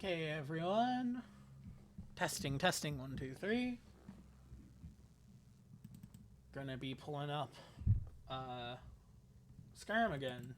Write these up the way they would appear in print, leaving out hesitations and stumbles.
Okay, everyone. Testing, testing, 1, 2, 3. Gonna be pulling up Skyrim again.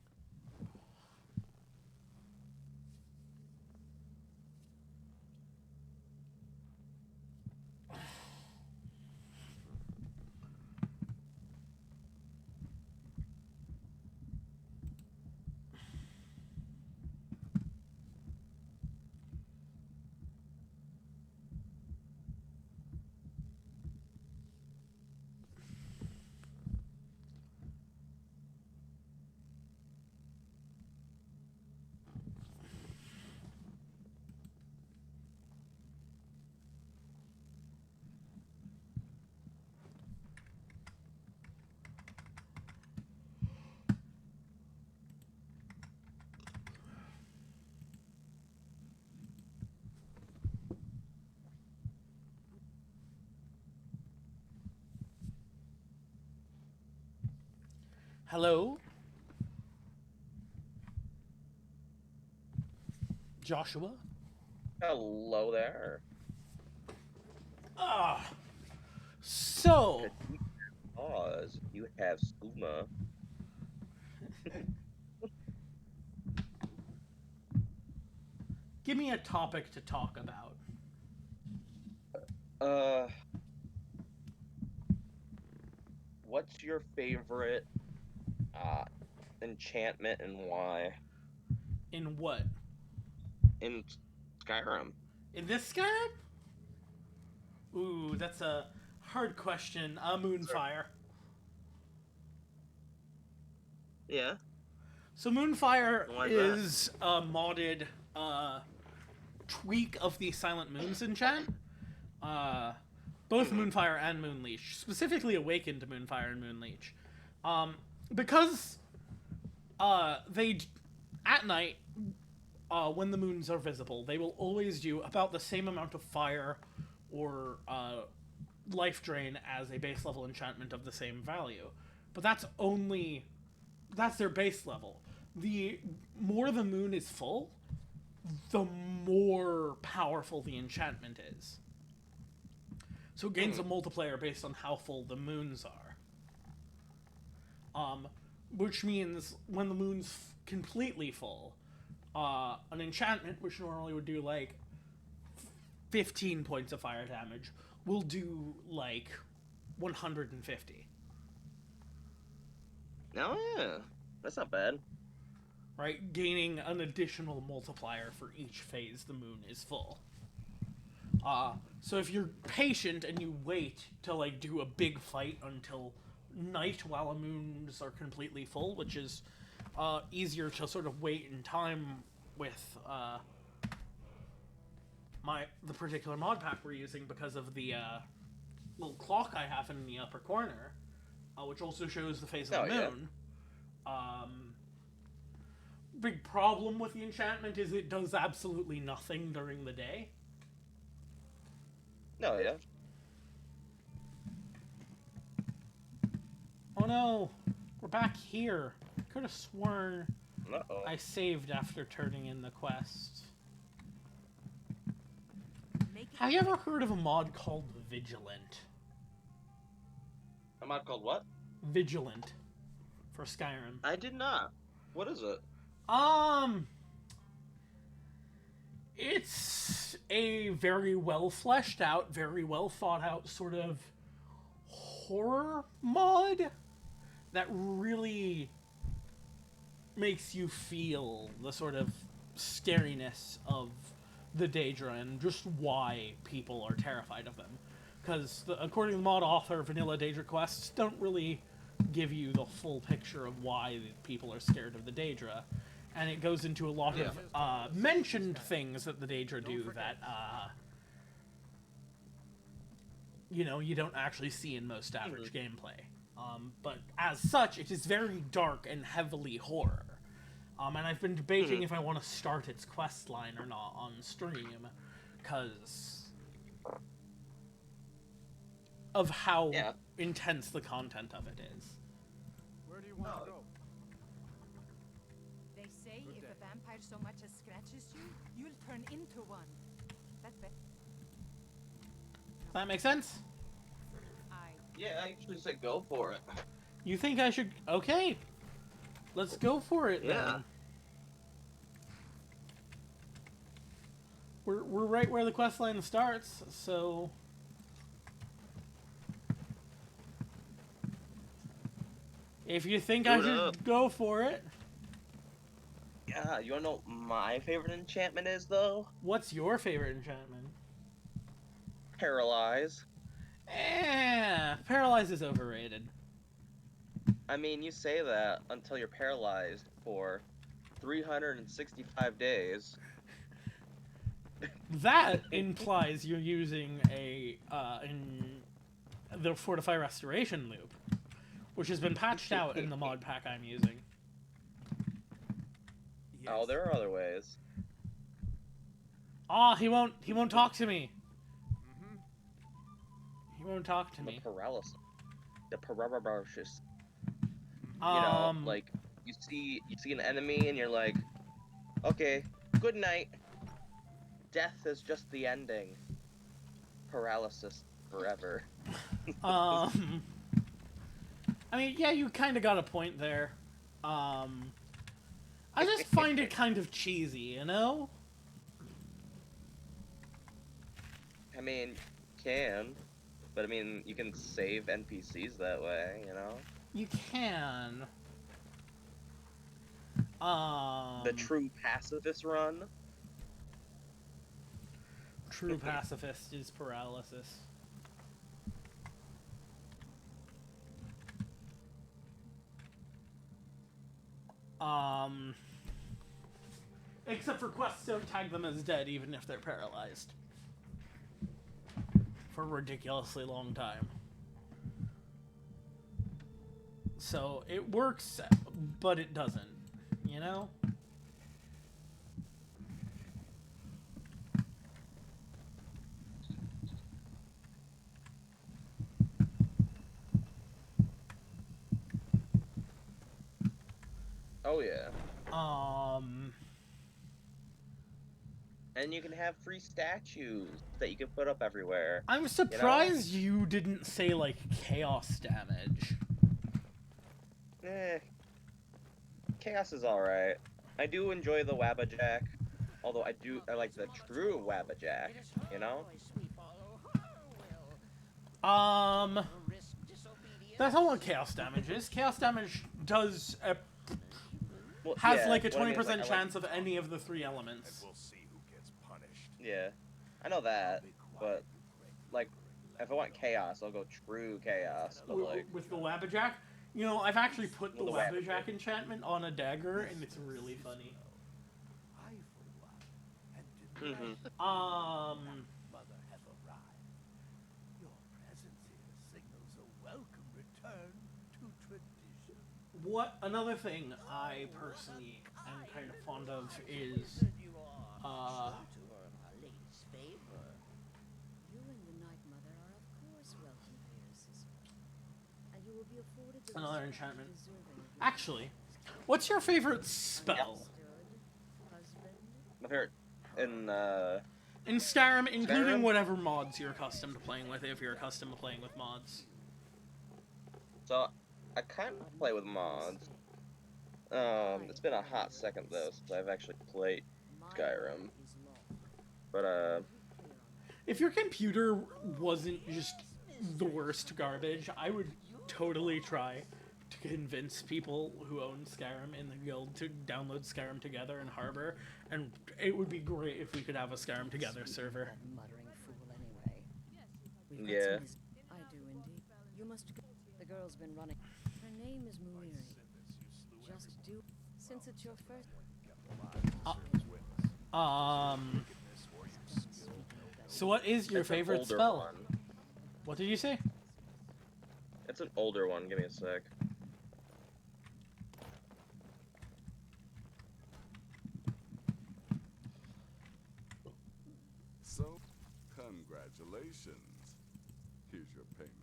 Hello? Joshua? Hello there. So, Pause. You have Skooma. give me a topic to talk about. What's your favorite enchantment and why? In what? In Skyrim. In this Skyrim? Ooh, that's a hard question. Moonfire. Yeah. So Moonfire Why is a modded tweak of the Silent Moons enchant. Both Moonfire and Moonleech. Specifically Awakened Moonfire and Moonleech. Because they, at night, when the moons are visible, they will always do about the same amount of fire or life drain as a base level enchantment of the same value. But that's their base level. The more the moon is full, the more powerful the enchantment is. So it gains a multiplier based on how full the moons are. Which means when the moon's completely full, an enchantment, which normally would do like 15 points of fire damage, will do like 150. Oh, yeah. That's not bad. Right? Gaining an additional multiplier for each phase the moon is full. So if you're patient and you wait to like do a big fight until night while the moons are completely full, which is easier to sort of wait in time with the particular mod pack we're using because of the little clock I have in the upper corner, which also shows the phase of the moon. Yeah. Big problem with the enchantment is it does absolutely nothing during the day. No, yeah. Oh no, we're back here. Could have sworn Uh-oh. I saved after turning in the quest. Have you ever heard of a mod called Vigilant? A mod called what? Vigilant. For Skyrim. I did not. What is it? It's a very well fleshed out, very well thought out sort of horror mod that really makes you feel the sort of scariness of the Daedra and just why people are terrified of them. Because according to the mod author, vanilla Daedra quests don't really give you the full picture of why people are scared of the Daedra. And it goes into a lot of mentioned things that the Daedra do that, you don't actually see in most average gameplay. But as such, it is very dark and heavily horror. And I've been debating if I want to start its quest line or not on stream, because of how intense the content of it is. Where do you want to go? They say if a vampire so much as scratches you, you'll turn into one. That's it. Does that make sense? Yeah, I actually said go for it. You think I should... Okay. Let's go for it, Yeah. then. We're right where the quest line starts, so... If you think I Do it should up. go for it... Yeah, you wanna know what my favorite enchantment is, though? What's your favorite enchantment? Paralyze. Paralyze is overrated. I mean, you say that until you're paralyzed for 365 days. That implies you're using the Fortify Restoration loop, which has been patched out in the mod pack I'm using. Oh, there are other ways. Ah, he won't talk to me. He won't talk to The me. paralysis. The paralysis. You know, like you see an enemy and you're like, okay, good night. Death is just the ending. Paralysis forever. I mean, yeah, you kind of got a point there. I just find it kind of cheesy, you know? I mean, can, but I mean, you can save NPCs that way, you know? You can. The true pacifist run. True pacifist is paralysis. Except for quests don't tag them as dead even if they're paralyzed. For a ridiculously long time. So it works, but it doesn't, you know? Oh yeah. And you can have free statues that you can put up everywhere. I'm surprised you didn't say, like, chaos damage. Chaos is alright. I do enjoy the Wabbajack. Although I like the true Wabbajack, you know? That's not what chaos damage is. Chaos damage does, Well, has yeah, like a what I mean 20% is, like, chance of any of the 3 elements. We'll see who gets punished. Yeah, I know that, but like, if I want chaos, I'll go true chaos. But like, With the Wabbajack, you know, I've actually put the With the Wabbajack enchantment on a dagger, and it's really funny. I, for one, had denied Mother have arrived. Your presence here signals a welcome return to tradition. What another thing I personally am kind of fond of is, You and the Night Mother are of course welcome here, sister. And you will be afforded the another respect enchantment. deserving of your Actually, what's your favorite spell? husband. my favorite In Skyrim, including Skyrim? whatever mods you're accustomed to playing with, if you're accustomed to playing with mods. So I kind of play with mods. It's been a hot second though since I've actually played Skyrim. But If your computer wasn't just the worst garbage, I would totally try to convince people who own Skyrim in the guild to download Skyrim Together in Harbor, and it would be great if we could have a Skyrim Together server. That muttering fool anyway. We've got Yeah. some I do indeed. You must go. The girl's been running. Her name is Muiri. Just do. Since it's your first. So what is your it's an favorite older spell? one. What did you say? It's an older one. Give me a sec. So, congratulations. Here's your payment.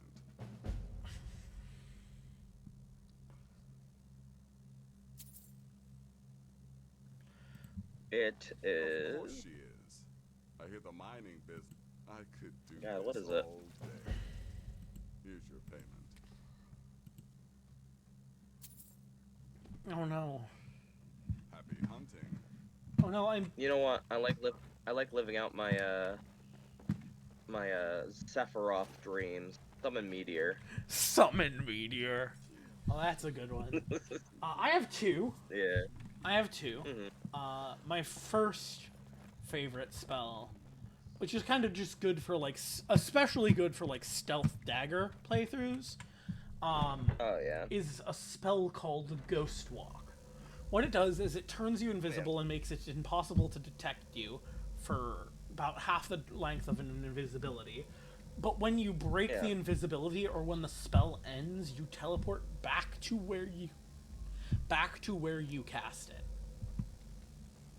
It Of course is. she is. I hear the mining business. I could do Yeah, this what is it? all day. Here's your payment. Oh no. Happy hunting. Oh no, I'm... You know what? I like living out my my Sephiroth dreams. Summon meteor. Summon meteor. Oh, that's a good one. I have two. Yeah. I have two. Mhm. My first favorite spell, which is kind of just good for like, especially good for like stealth dagger playthroughs, Oh yeah. is a spell called Ghost Walk. What it does is it turns you invisible and makes it impossible to detect you for about half the length of an invisibility. But when you break the invisibility or when the spell ends, you teleport back to where you cast it.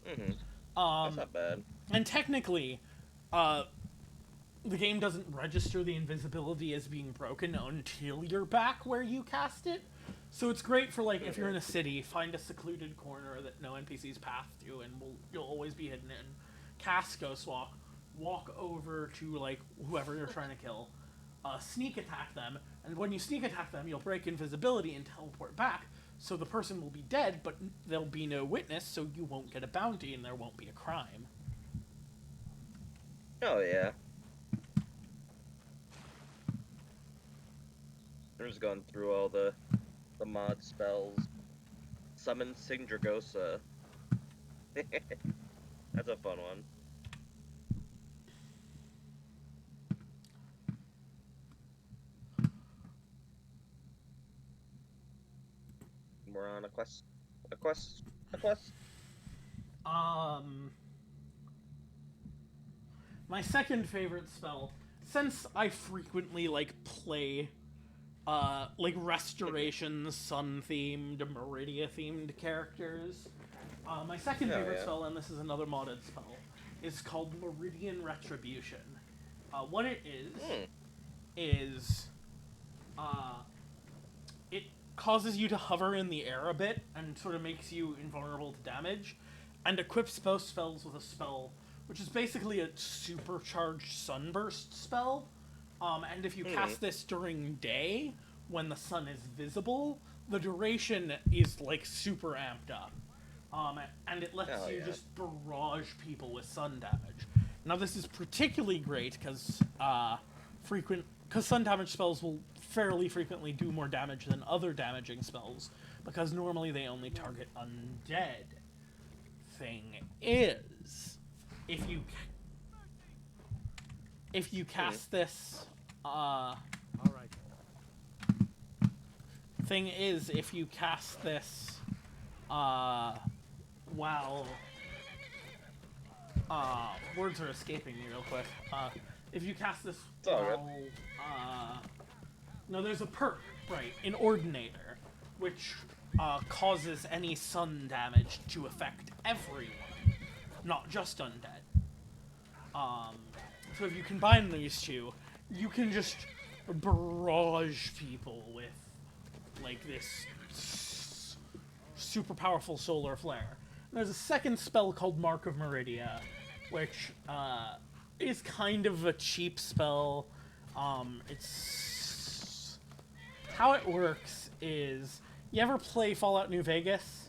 Mhm. That's not bad. And technically, the game doesn't register the invisibility as being broken until you're back where you cast it. So it's great for, like, if you're in a city, find a secluded corner that no NPCs pass through, and you'll always be hidden in. Cast Ghost walk over to, like, whoever you're trying to kill, sneak attack them, and when you sneak attack them, you'll break invisibility and teleport back, so the person will be dead, but there'll be no witness, so you won't get a bounty, and there won't be a crime. Oh yeah. I'm just going through all the mod spells. Summon Sindragosa. That's a fun one. We're on a quest. A quest. My second favorite spell, since I frequently, like, play, like, Restoration, Sun-themed, Meridia-themed characters, my second favorite spell, and this is another modded spell, is called Meridian Retribution. What it is, it causes you to hover in the air a bit, and sort of makes you invulnerable to damage, and equips both spells with a spell, which is basically a supercharged sunburst spell. And if you cast this during day, when the sun is visible, the duration is, like, super amped up. And it lets you just barrage people with sun damage. Now, this is particularly great because sun damage spells will fairly frequently do more damage than other damaging spells, because normally they only target undead. Thing is, if you cast this, Alright. thing is, if you cast this, while, words are escaping me real quick, if you cast this while, no, there's a perk, right, in Ordinator, which, causes any sun damage to affect everyone, not just undead. So if you combine these two, you can just barrage people with, like, this super powerful solar flare. And there's a second spell called Mark of Meridia, which is kind of a cheap spell. It's how it works is, you ever play Fallout New Vegas?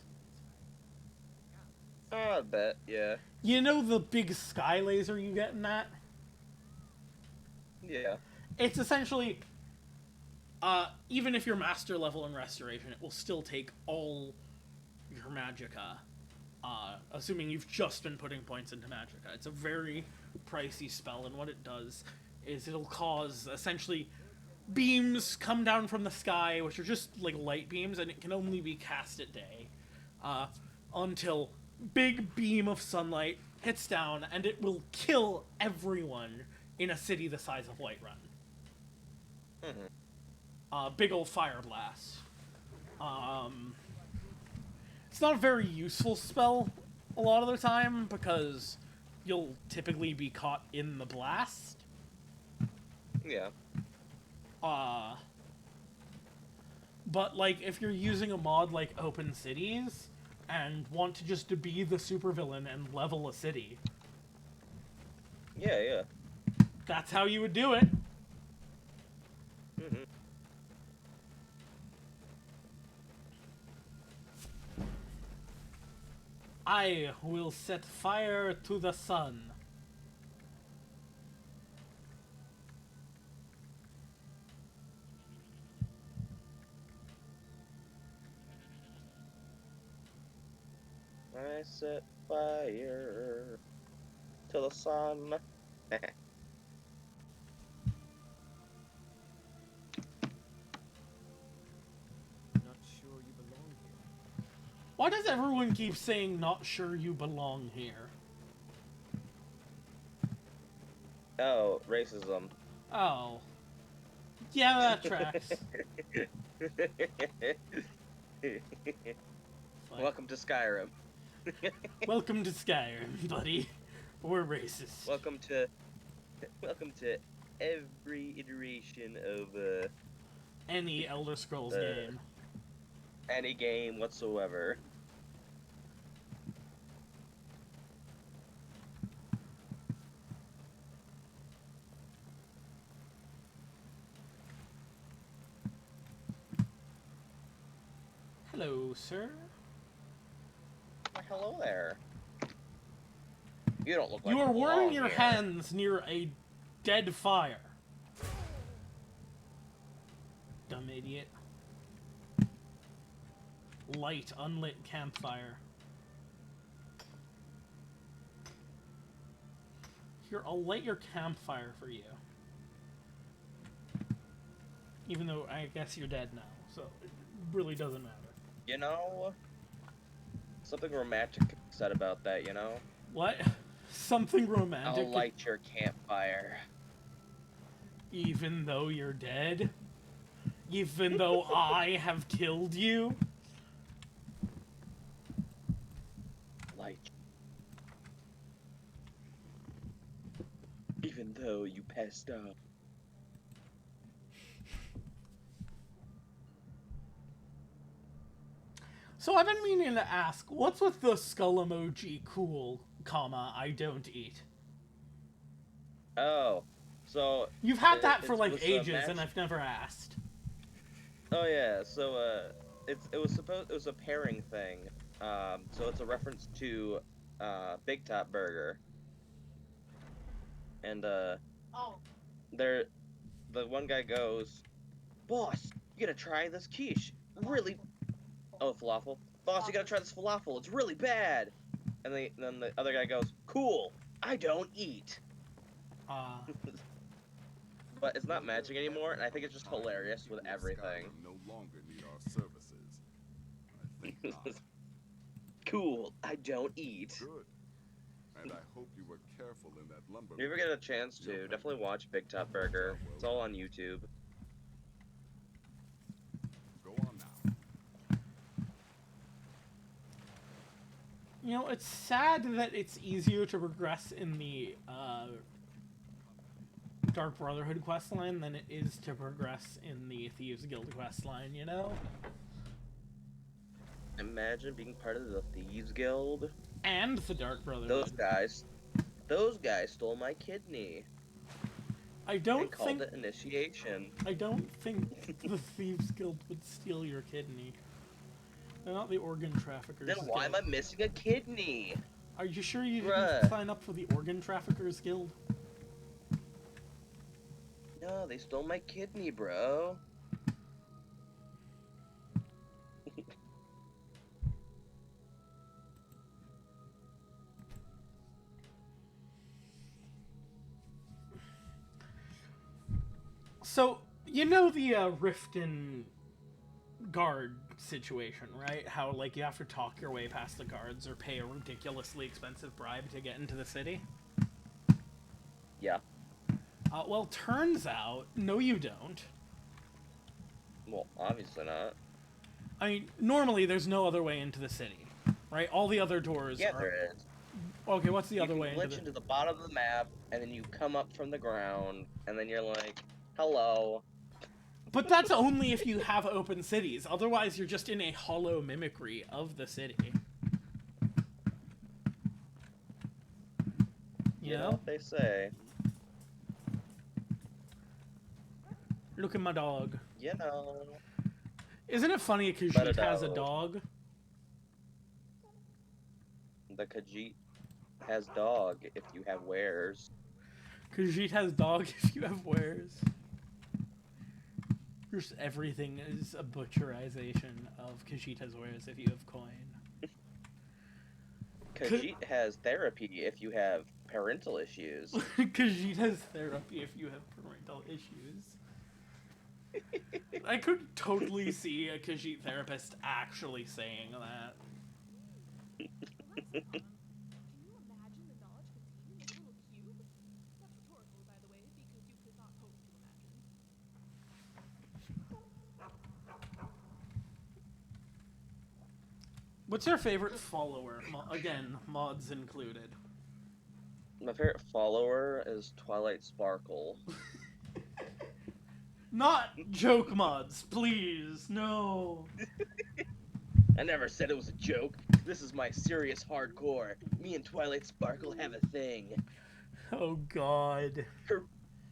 I bet, yeah. You know the big sky laser you get in that? Yeah. It's essentially, even if you're master level in Restoration, it will still take all your magicka, assuming you've just been putting points into magicka. It's a very pricey spell, and what it does is it'll cause, essentially, beams come down from the sky, which are just, like, light beams, and it can only be cast at day, until big beam of sunlight hits down, and it will kill everyone in a city the size of Whiterun. Big old fire blast. It's not a very useful spell a lot of the time, because you'll typically be caught in the blast. Yeah. But, like, if you're using a mod like Open Cities, and want to just to be the supervillain and level a city, Yeah, yeah. That's how you would do it. Mm-hmm. I will set fire to the sun. I set fire to the sun. Not sure you belong here. Why does everyone keep saying not sure you belong here? Oh, racism. Oh. Yeah, that tracks. Like, Welcome to Skyrim. welcome to Skyrim, buddy. We're racist. Welcome to every iteration of Any Elder Scrolls Uh, game. any game whatsoever. Hello, sir. Why, hello there. You don't look like You are belong warming your here. hands near a dead fire. Dumb idiot. Light, unlit campfire. Here, I'll light your campfire for you. Even though I guess you're dead now, so it really doesn't matter. You know, something romantic said about that, you know? What? Something romantic? I'll light your campfire. Even though you're dead? Even though I have killed you? Light. Even though you passed out. So I've been meaning to ask, what's with the skull emoji cool, comma, I don't eat? Oh, so You've had it- that for it like was, ages, match- and I've never asked. Oh yeah, so it was a pairing thing. So it's a reference to Big Top Burger. And the one guy goes, "Boss, you gotta try this quiche. Really, oh falafel. Boss, you gotta try this falafel. It's really bad." And then the other guy goes, "Cool. I don't eat." But it's not matching anymore, and I think it's just hilarious with everything. Skyrim no longer need our services. I think not. Cool. I don't eat. Good. And I hope you were careful in that lumber. If you ever get a chance to, definitely watch Big Top Burger. It's all on YouTube. Go on now. You know, it's sad that it's easier to progress in the Dark Brotherhood questline than it is to progress in the Thieves Guild questline, you know? Imagine being part of the Thieves Guild. And the Dark Brotherhood. Those guys stole my kidney. I They don't called think it initiation. I don't think the Thieves Guild would steal your kidney. They're not the organ traffickers. Then why am I missing a kidney? Are you sure you didn't Bruh. sign up for the Organ Traffickers Guild? No, they stole my kidney, bro. So, you know the Riften guard situation, right? How, like, you have to talk your way past the guards or pay a ridiculously expensive bribe to get into the city? Yeah. Well, turns out, no you don't. Well, obviously not. I mean, normally there's no other way into the city, right? All the other doors Yeah, are... there is. Okay, what's the You other can way glitch into the bottom of the map, and then you come up from the ground, and then you're like, hello. But that's only if you have open cities. Otherwise, you're just in a hollow mimicry of the city. You know what they say. Look at my dog. You know. Isn't it funny Khajiit has a dog? The Khajiit has dog if you have wares. Khajiit has dog if you have wares. Just everything is a butcherization of Khajiit has wares if you have coin. Khajiit has therapy if you have parental issues. Khajiit has therapy if you have parental issues. I could totally see a Khajiit therapist actually saying that. Can you imagine the knowledge contained in this little cube? That's rhetorical, by the way, because you could not hope to imagine. What's your favorite follower? Again, mods included. My favorite follower is Twilight Sparkle. Not joke mods, please. No. I never said it was a joke. This is my serious hardcore. Me and Twilight Sparkle have a thing. Oh God.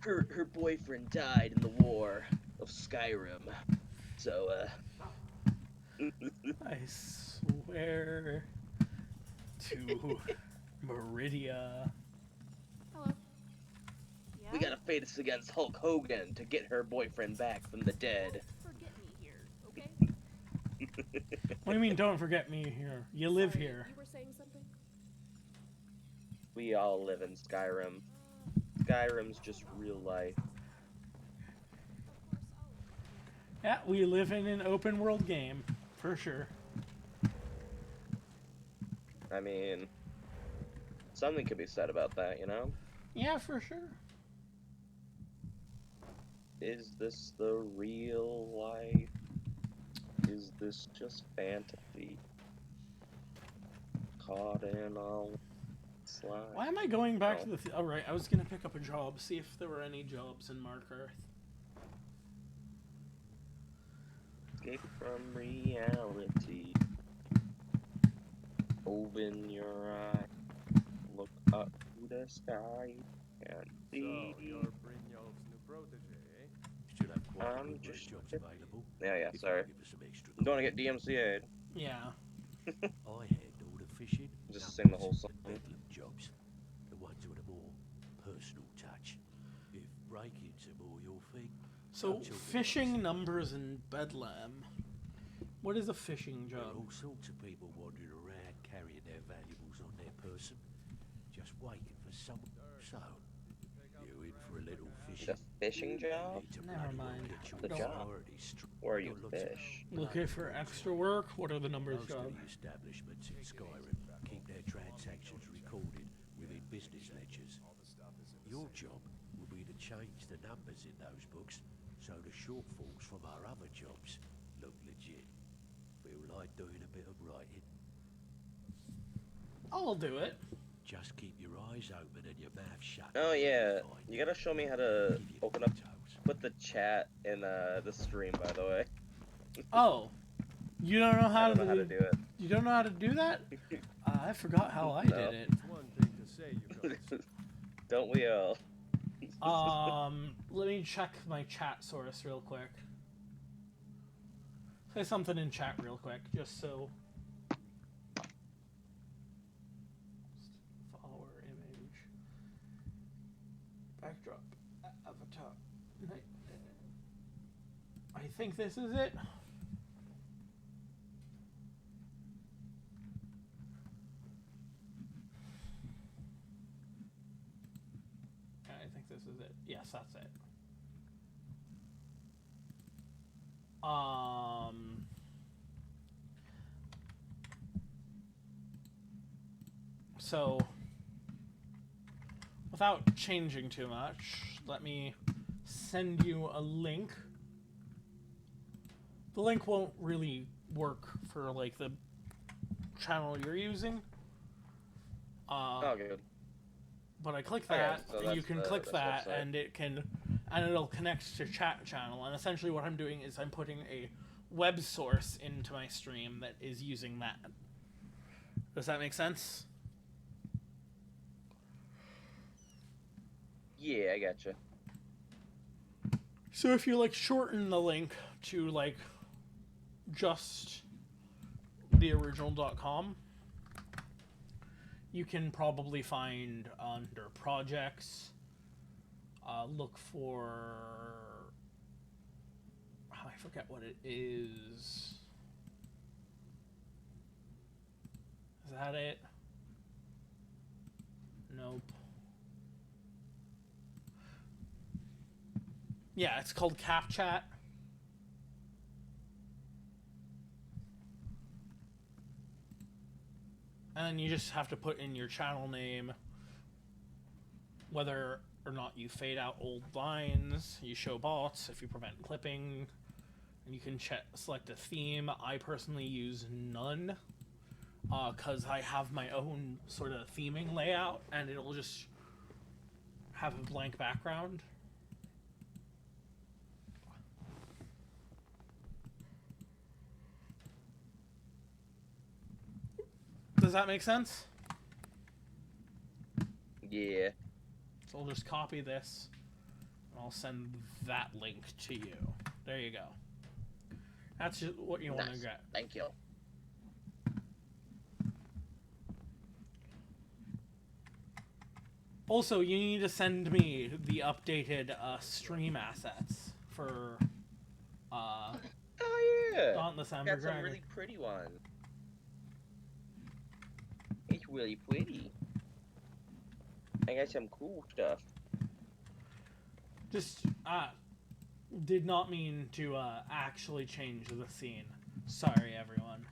Her boyfriend died in the war of Skyrim. So I swear to Meridia. Hello. Yeah? we gotta face us against Hulk Hogan to get her boyfriend back from the dead. Forget me here, okay? What do you mean, don't forget me here? You live Sorry, here. You were saying something? We all live in Skyrim. Skyrim's just real life. Of course I'll... Yeah, we live in an open world game, for sure. I mean, something could be said about that, you know? Yeah, for sure. Is this the real life? Is this just fantasy? Caught in all slime. Why am I going back to the... Oh, right, I was gonna pick up a job, see if there were any jobs in Mark Earth. Escape from reality. Open your eye. Look up to the sky and see. So, you're Brynjolf's new protege, eh? Should have quite a I'm good just- jobs available. Yeah, if you sorry. give us some extra I'm going to get DMCA'd. Yeah. I had all the fishing, Just sing the numbers, whole song. and bedlam jobs. The ones with a more personal touch. If break-ins are more your thing. So, don't tell me fishing, lies. numbers, and bedlam. What is a fishing There are job? all sorts of people wandering around carrying their valuables on their person, just waiting for someone. So, you're in for a little fishing. The fishing job? Need to Never bloody well mind. get your The job. priorities straight. Where you Got lots of fish? Looking for extra work? What are the numbers Most job? of the establishments in Skyrim keep their transactions recorded within business ledgers. Your job will be to change the numbers in those books so the shortfalls from our other jobs look legit. Feel like doing a bit of writing? I'll do it. Just keep your eyes open and your mouth shut. Oh yeah, Fine. you gotta show me how to Give you open up, details. put the chat in the stream, by the way. Oh. You don't know how I don't know how to to... do it. You don't know how to do that? I forgot how I No. did it. It's one thing to say you guys. Don't we all? Let me check my chat source real quick. Say something in chat real quick, just so... Follower image. Backdrop. Avatar. I think this is it. I think this is it. Yes, that's it. So, without changing too much, let me send you a link. The link won't really work for, like, the channel you're using. Oh, good. But I click Okay, that, so and you that's can the- click this that, website. and it'll connect to chat channel. And essentially, what I'm doing is I'm putting a web source into my stream that is using that. Does that make sense? Yeah, I gotcha. So if you like shorten the link to like just the original.com, you can probably find under projects, look for, I forget what it is. Is that it? Nope. Yeah, it's called CapChat. And you just have to put in your channel name, whether or not you fade out old lines, you show bots, if you prevent clipping, and you can select a theme. I personally use none, because I have my own sort of theming layout, and it'll just have a blank background. Does that make sense? Yeah. So I'll just copy this, and I'll send that link to you. There you go. That's just what you want to get. Thank you. Also, you need to send me the updated stream assets for Oh yeah. Dauntless Amber Got some Dragon. really pretty one. It's really pretty. I got some cool stuff. Just did not mean to actually change the scene. Sorry, everyone.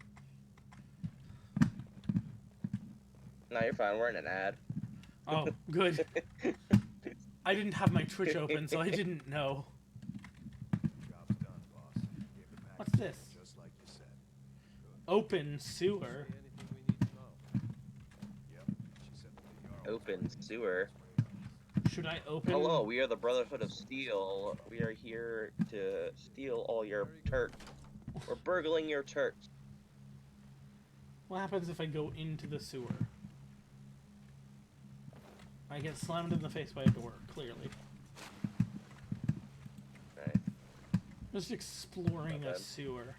No, you're fine. We're in an ad. Oh, good. I didn't have my Twitch open, so I didn't know. Job's done, boss. Gave the package What's this? just like you said. Open sewer. Anything we need to know? Yep. She said that the Jarl Open sewer. Should I open? Hello, we are the Brotherhood of Steel. We are here to steal all your turks. We're burgling your turks. What happens if I go into the sewer? I get slammed in the face by a door, clearly. Right. Just exploring Not a bad. sewer.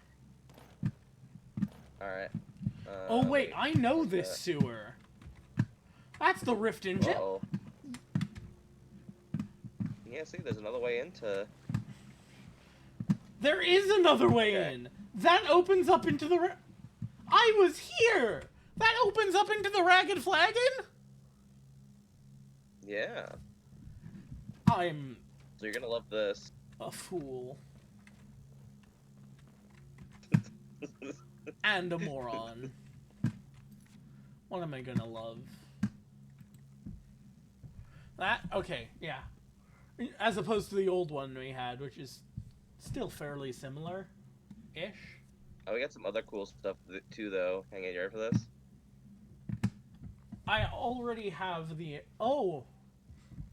Alright. Oh wait, I know this sewer. That's the rift engine. Uh-oh. Yeah, see, there's another way into... There is another way Okay. in. That opens up into the... I was here! That opens up into the Ragged Flagon? Yeah. I'm So you're gonna love this. a fool. And a moron. What am I gonna love? That? Okay, yeah. As opposed to the old one we had, which is still fairly similar-ish. Oh, we got some other cool stuff too, though. Hang on, you ready for this? I already have the... Oh!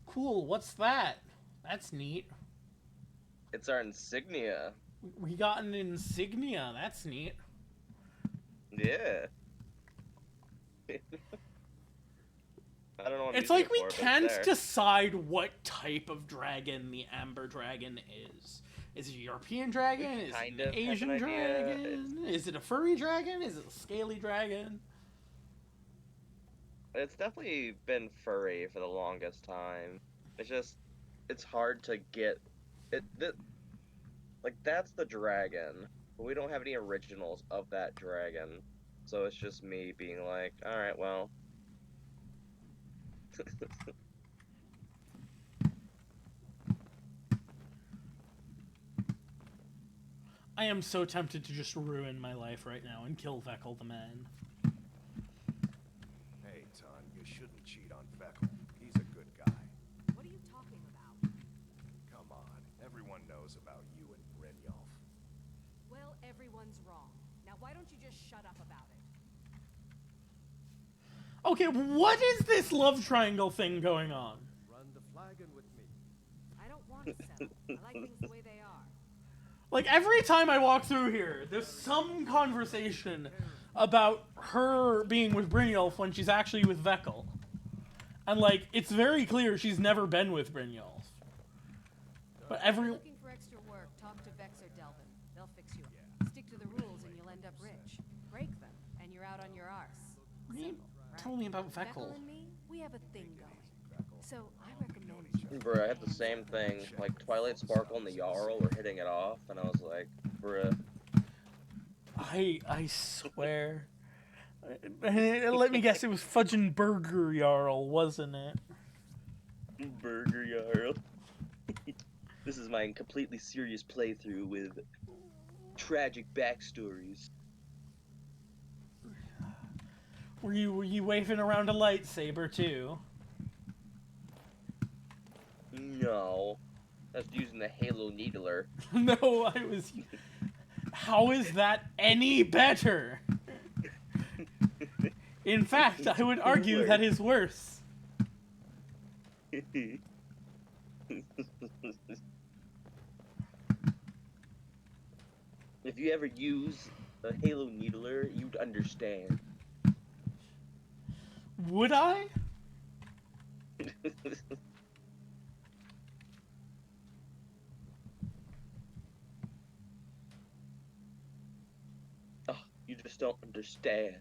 Cool, what's that? That's neat. It's our insignia. We got an insignia, that's neat. Yeah. I don't know what I'm It's using like it we for, but it's can't there. decide what type of dragon the Amber Dragon is. Is it a European dragon? Is Kind it of an have Asian an idea. dragon? Is it a furry dragon? Is it a scaly dragon? It's definitely been furry for the longest time. It's just, it's hard to get it. Like that's the dragon, but we don't have any originals of that dragon, so it's just me being like, all right, well. I am so tempted to just ruin my life right now and kill Veckel the man. Hey, Ton, you shouldn't cheat on Veckel. He's a good guy. What are you talking about? Come on, everyone knows about you and Brynjolf. Well, everyone's wrong. Now why don't you just shut up about it? Okay, what is this love triangle thing going on? Run the flagon with me. I don't want to settle. I like things the way they are. Like, every time I walk through here, there's some conversation about her being with Brynjolf when she's actually with Veckel. And, like, it's very clear she's never been with Brynjolf. But every... Looking for extra work, talk to Vex or Delvin. They'll fix you. Stick to the rules and you'll end up rich. Break them, and you're out on your arse. What are you Simple, right? telling me about Veckle Veckle? and me, we have a thing going. So I recommend you. Bruh, I had the same thing. Like, Twilight Sparkle and the Jarl were hitting it off, and I was like, bruh. I swear. Let me guess, it was Fudgin' Burger Jarl, wasn't it? Burger Jarl. This is my completely serious playthrough with tragic backstories. Were you waving around a lightsaber too? No. I was using the Halo Needler. No, I was... How is that any better? In fact, I would argue that is worse. If you ever use a Halo Needler, you'd understand. Would I? Oh, you just don't understand.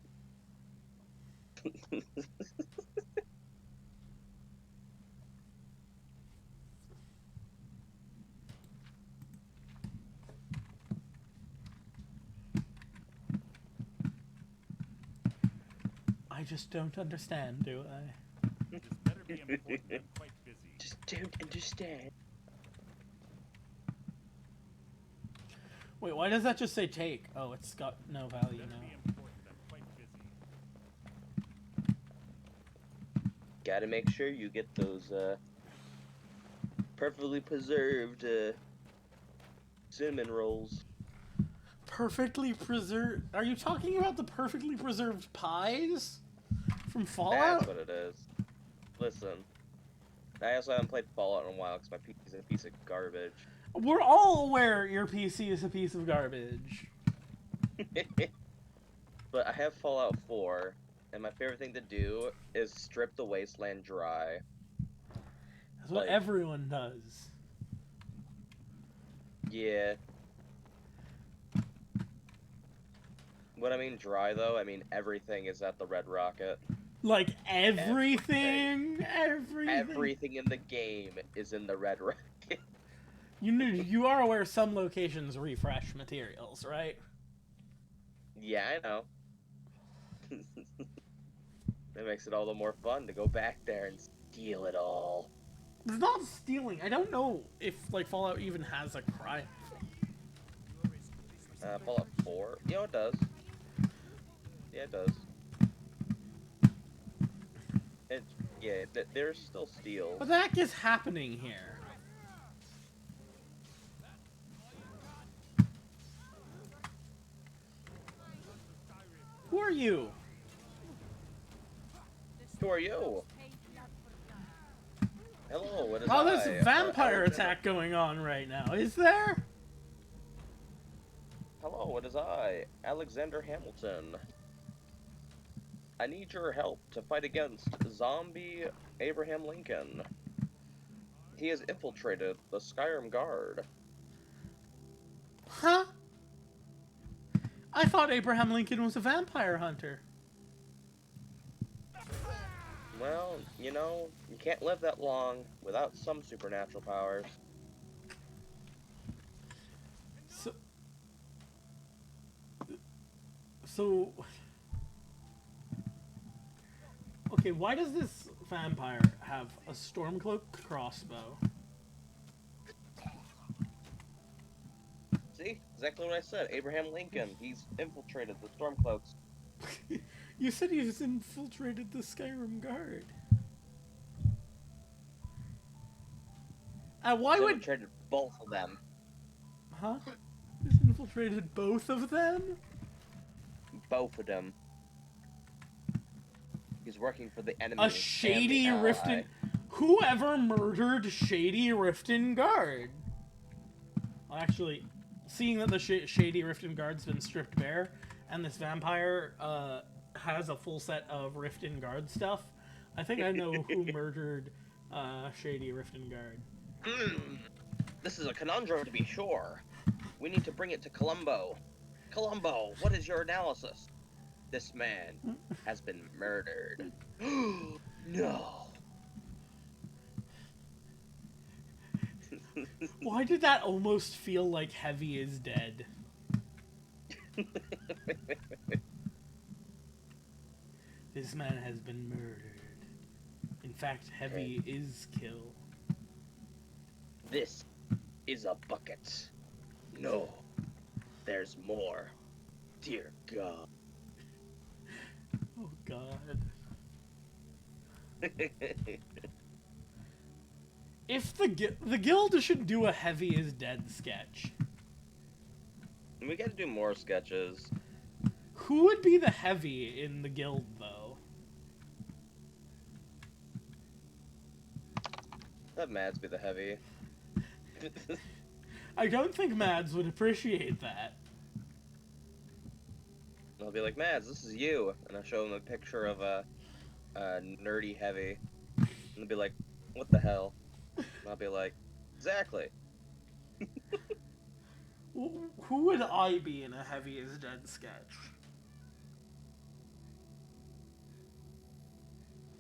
I just don't understand, do I? This better be important. I'm quite busy. Just don't understand. Wait, why does that just say take? Oh, it's got no value Better now. be important. I'm quite busy. Gotta make sure you get those perfectly preserved cinnamon rolls. Perfectly preserved... Are you talking about the perfectly preserved pies? From Fallout? That's what it is. Listen, I also haven't played Fallout in a while because my PC is a piece of garbage. We're all aware your PC is a piece of garbage. But I have Fallout 4, and my favorite thing to do is strip the wasteland dry. That's what Like- everyone does. Yeah. When I mean dry, though, I mean everything is at the Red Rocket. Like everything? Everything? Everything in the game is in the Red Rocket. You are aware some locations refresh materials, right? Yeah, I know. That makes it all the more fun to go back there and steal it all. It's not stealing. I don't know if like Fallout even has a crime. Fallout 4? Yeah, it does. Yeah, it does. There's still steals. What the heck is happening here? Who are you? Who are you? Hello, what is Oh, there's I? a vampire Alexander- attack going on right now. Is there? Hello, what is I? Alexander Hamilton. I need your help to fight against zombie Abraham Lincoln. He has infiltrated the Skyrim Guard. Huh? I thought Abraham Lincoln was a vampire hunter. Well, you know, you can't live that long without some supernatural powers. So, okay, why does this vampire have a Stormcloak crossbow? See? Exactly what I said. Abraham Lincoln. He's infiltrated the Stormcloaks. You said he's infiltrated the Skyrim Guard. Why He's would... infiltrated both of them. Huh? He's infiltrated both of them? Both of them. He's working for the enemy. A and Shady the ally. Riften... Whoever murdered Shady Riften Guard? Well, actually, seeing that the Shady Riften Guard's been stripped bare, and this vampire has a full set of Riften Guard stuff, I think I know who murdered Shady Riftengard. This is a conundrum to be sure. We need to bring it to Columbo. Columbo, what is your analysis? This man has been murdered. No. Why did that almost feel like Heavy is dead? This man has been murdered. In fact, Heavy is killed. This is a bucket. No. There's more. Dear God. Oh God. If the guild should do a Heavy is dead sketch. We gotta do more sketches. Who would be the Heavy in the guild, though? Let Mads be the heavy. I don't think Mads would appreciate that. I'll be like, Mads, this is you. And I'll show him a picture of a nerdy heavy. And they'll be like, what the hell? And I'll be like, exactly. Who would I be in a Heavy is dead sketch?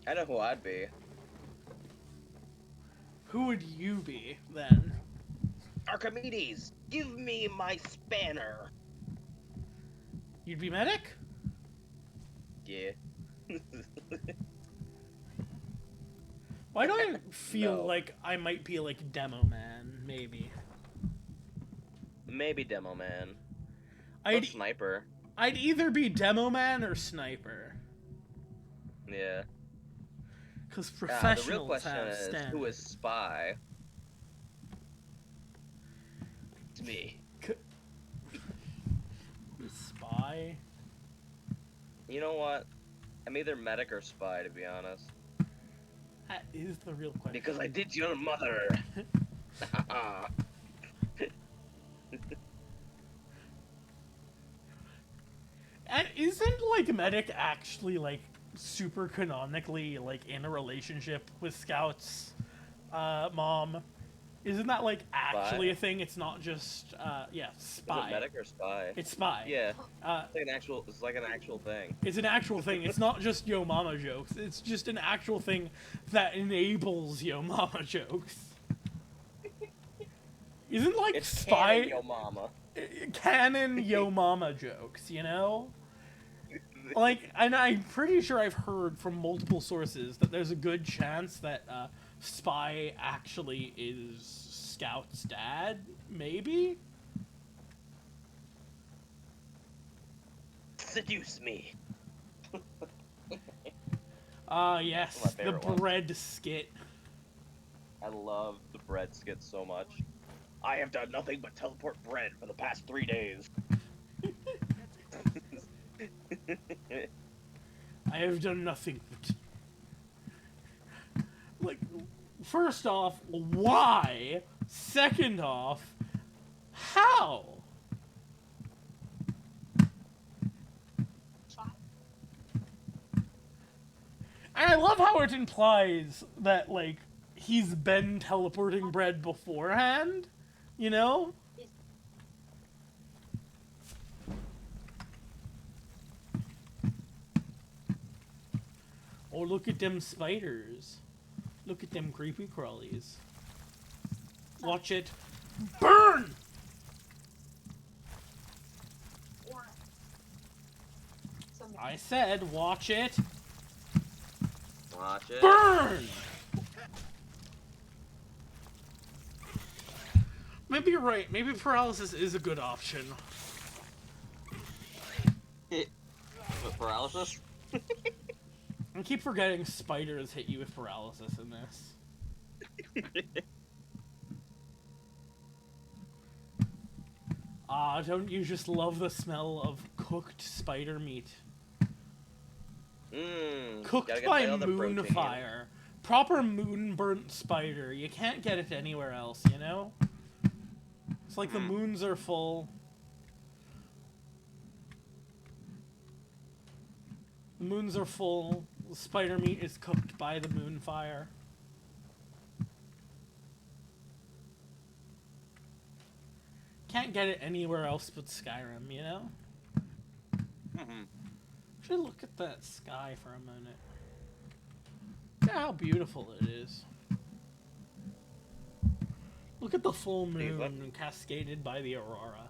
I know who I'd be. Who would you be, then? Archimedes, give me my spanner. You'd be Medic? Yeah. Why do I feel No. like I might be like Demo Man, maybe? Maybe Demo Man. Or I'd Sniper. I'd either be Demo Man or Sniper. Yeah. Because The real professionals question have is, standards. who is Spy? It's me. Spy? You know what? I'm either medic or spy, to be honest. That is the real question. Because I did your mother. And isn't, like, Medic actually, like, super canonically, like, in a relationship with Scout's mom? Isn't that, like, actually a thing? It's not just, yeah, Spy. Is it medic or spy? It's Spy. Yeah. It's like an actual thing. It's an actual thing. It's not just Yo Mama jokes. It's just an actual thing that enables Yo Mama jokes. Isn't, like, It's Spy... canon, yo mama. Canon Yo Mama jokes, you know? Like, and I'm pretty sure I've heard from multiple sources that there's a good chance that Spy actually is Scout's dad, maybe? Seduce me. Yes, One of my the favorite ones. bread skit. I love the bread skit so much. I have done nothing but teleport bread for the past 3 days. I have done nothing but... Like, first off, why? Second off, how? And I love how it implies that, like, he's been teleporting bread beforehand, you know? Oh, look at them spiders. Look at them creepy crawlies. Watch it burn! I said, watch it Watch it. burn! Maybe you're right. Maybe paralysis is a good option. With paralysis? I keep forgetting spiders hit you with paralysis in this. Don't you just love the smell of cooked spider meat? Cooked gotta get by the other moon protein. fire. Proper moon burnt spider. You can't get it anywhere else, you know? It's like the moons are full. The moons are full. spider meat is cooked by the moonfire. Can't get it anywhere else but Skyrim, you know? Should look at that sky for a minute. Look at how beautiful it is. Look at the full moon cascaded by the aurora.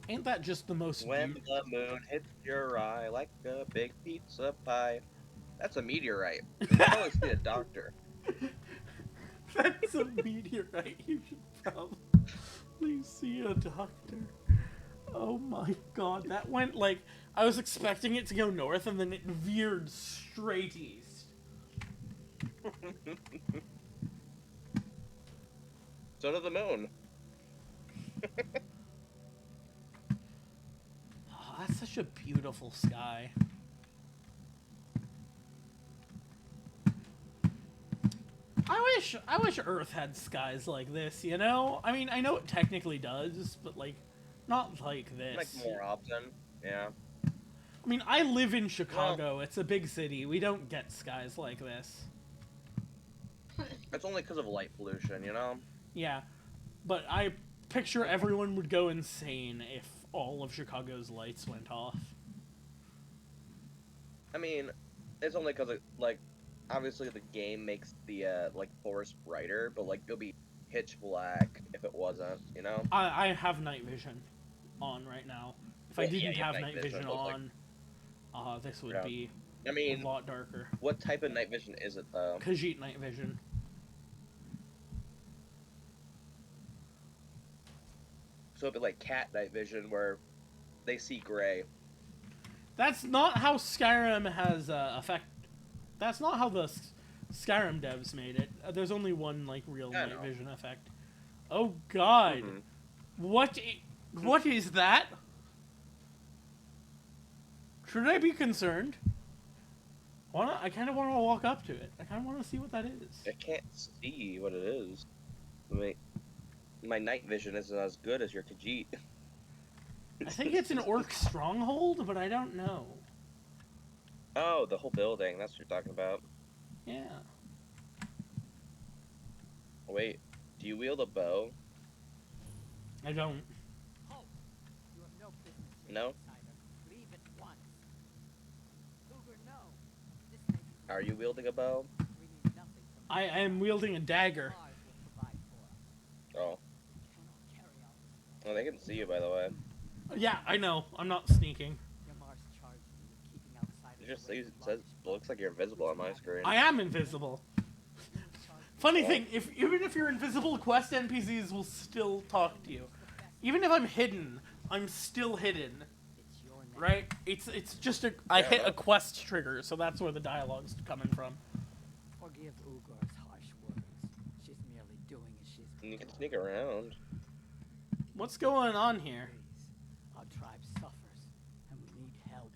Ain't that just the most When the moon hits your eye like a big pizza pie. That's a meteorite. You should probably see a doctor. That's a meteorite. You should probably see a doctor. Oh my god, that went like... I was expecting it to go north and then it veered straight east. So did the moon. Oh, that's such a beautiful sky. I wish Earth had skies like this, you know? I mean, I know it technically does, but like, not like this. Like more often, yeah. I mean, I live in Chicago. It's a big city. We don't get skies like this. It's only because of light pollution, you know? Yeah, but I picture everyone would go insane if all of Chicago's lights went off. I mean, it's only because, like, obviously the game makes the, like, forest brighter, but, like, it'll be pitch black if it wasn't, you know? I have night vision on right now. If I Yeah, didn't you have have night night vision vision, but, like, on, this would be I mean, a lot darker. what type of night vision is it, though? Khajiit night vision. So it'd be like cat night vision, where they see gray. That's not how Skyrim has effect. That's not how the Skyrim devs made it. There's only one like real I night know. vision effect. Oh God, what is that? Should I be concerned? I kind of want to walk up to it. I kind of want to see what that is. I can't see what it is. I mean, my night vision isn't as good as your Khajiit. I think it's an orc stronghold, but I don't know. Oh, the whole building. That's what you're talking about. Yeah. Wait, do you wield a bow? I don't. You have no business here, No? Insider. Leave at once. Cougar, no. This may be Are you wielding a bow? We need nothing from I am wielding a dagger. Mars will provide for us. Oh. Cannot carry out. Well, they can see you, by the way. Yeah, I know. I'm not sneaking. Yamar's charged me with keeping outsiders It just away says, from it looks like you're invisible on my screen. I am invisible. Funny thing, even if you're invisible, quest NPCs will still talk to you. Even if I'm hidden, I'm still hidden. It's your name. Right? It's just I hit a quest trigger, so that's where the dialogue's coming from. Forgive Ugor's harsh words. She's merely doing as she's been You can told. sneak around. What's going on here? Please, our tribe suffers, and we need help.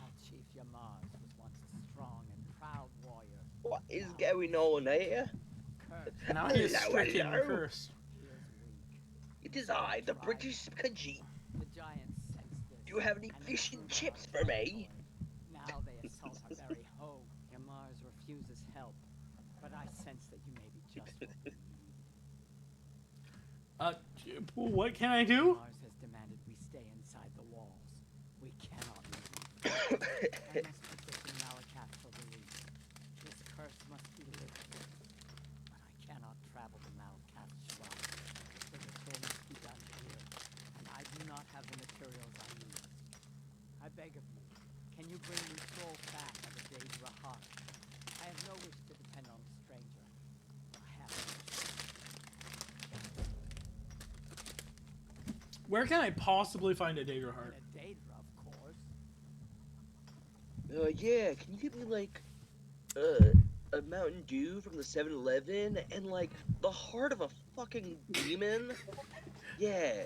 Our chief Yamars was once a strong and proud warrior. What is going on here? Cursed, Now he is Hello, stricken and hello. cursed. he is weak. It is I, the British Khajiit. The giants sense this. Do you have any and fish and approve chips our for me? Now they assault our very home. Yamars refuses help, but I sense that you may be just what we need. What can I do? Mars has demanded we stay inside the walls. We cannot leave. I must petition Malacath for release. This curse must be lifted. But I cannot travel to Malacath's shrine. The ritual must be done here, and I do not have the materials I need. I beg of you, can you bring me soul back at the Daedra heart? I have no wish to depend on a stranger. I have no choice. Where can I possibly find a Daedra heart? And a Daedra, of course. Yeah, can you give me, like, a Mountain Dew from the 7-Eleven and, like, the heart of a fucking demon? Yeah.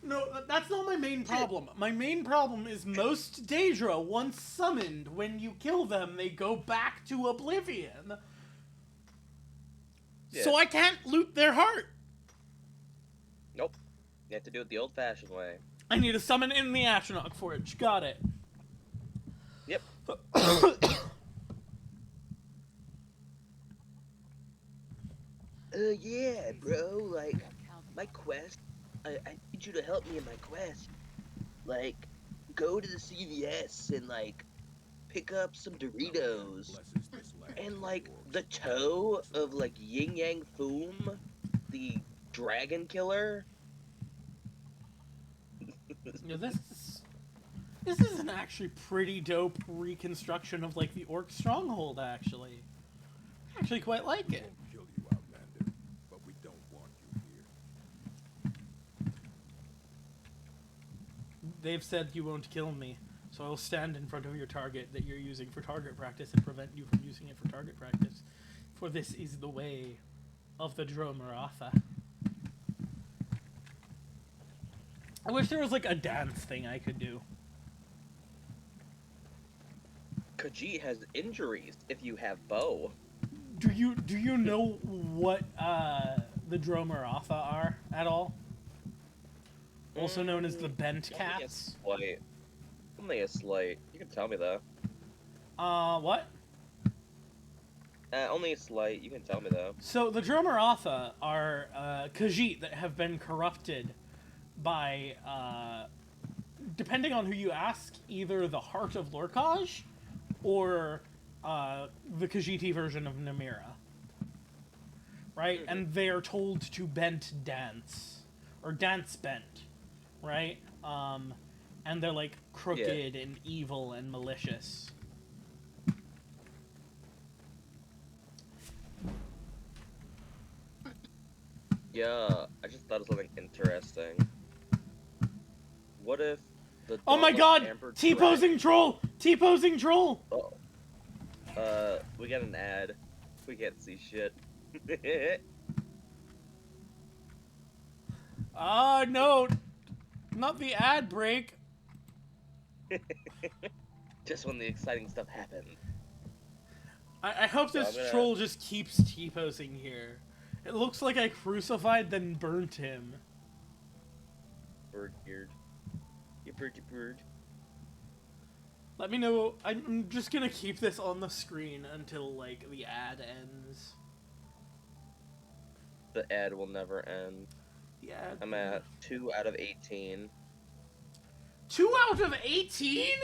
No, that's not my main problem. My main problem is most Daedra, once summoned, when you kill them, they go back to oblivion. Yeah. So I can't loot their heart. Nope. You have to do it the old-fashioned way. I need to summon in the Ashnok Forge. Got it. Yep. Yeah, bro, like, my quest, I need you to help me in my quest. Like, go to the CVS and, like, pick up some Doritos. And, like, the toe of, like, Yin Yang Foom, the dragon killer. Yeah, this is an actually pretty dope reconstruction of, like, the Orc Stronghold, actually. I actually quite like it. Kill you, Outlander, but we don't want you here. They've said you won't kill me, so I'll stand in front of your target that you're using for target practice and prevent you from using it for target practice. For this is the way of the Dromeratha. I wish there was, like, a dance thing I could do. Khajiit has injuries if you have bow. Do you know what the Dromeratha are at all? Also known as the bent cats. Only a slight. You can tell me though. What? Only a slight. You can tell me though. So the Dromeratha are Khajiit that have been corrupted by, depending on who you ask, either the Heart of Lorkaj or the Khajiiti version of Namira. Right? Mm-hmm. And they are told to bent dance. Or dance bent. Right? And they're like crooked and evil and malicious. Yeah, I just thought of something interesting. What if the Oh my god! Amber T-posing troll! T-posing troll! Oh. We got an ad. We can't see shit. No! Not the ad break! Just when the exciting stuff happened. I hope So this I'm gonna- troll just keeps T-posing here. It looks like I crucified then burnt him. Bird. You bird. Let me know. I'm just gonna keep this on the screen until, like, the ad ends. The ad will never end. The ad. I'm at 2 out of 18. 2 out of 18?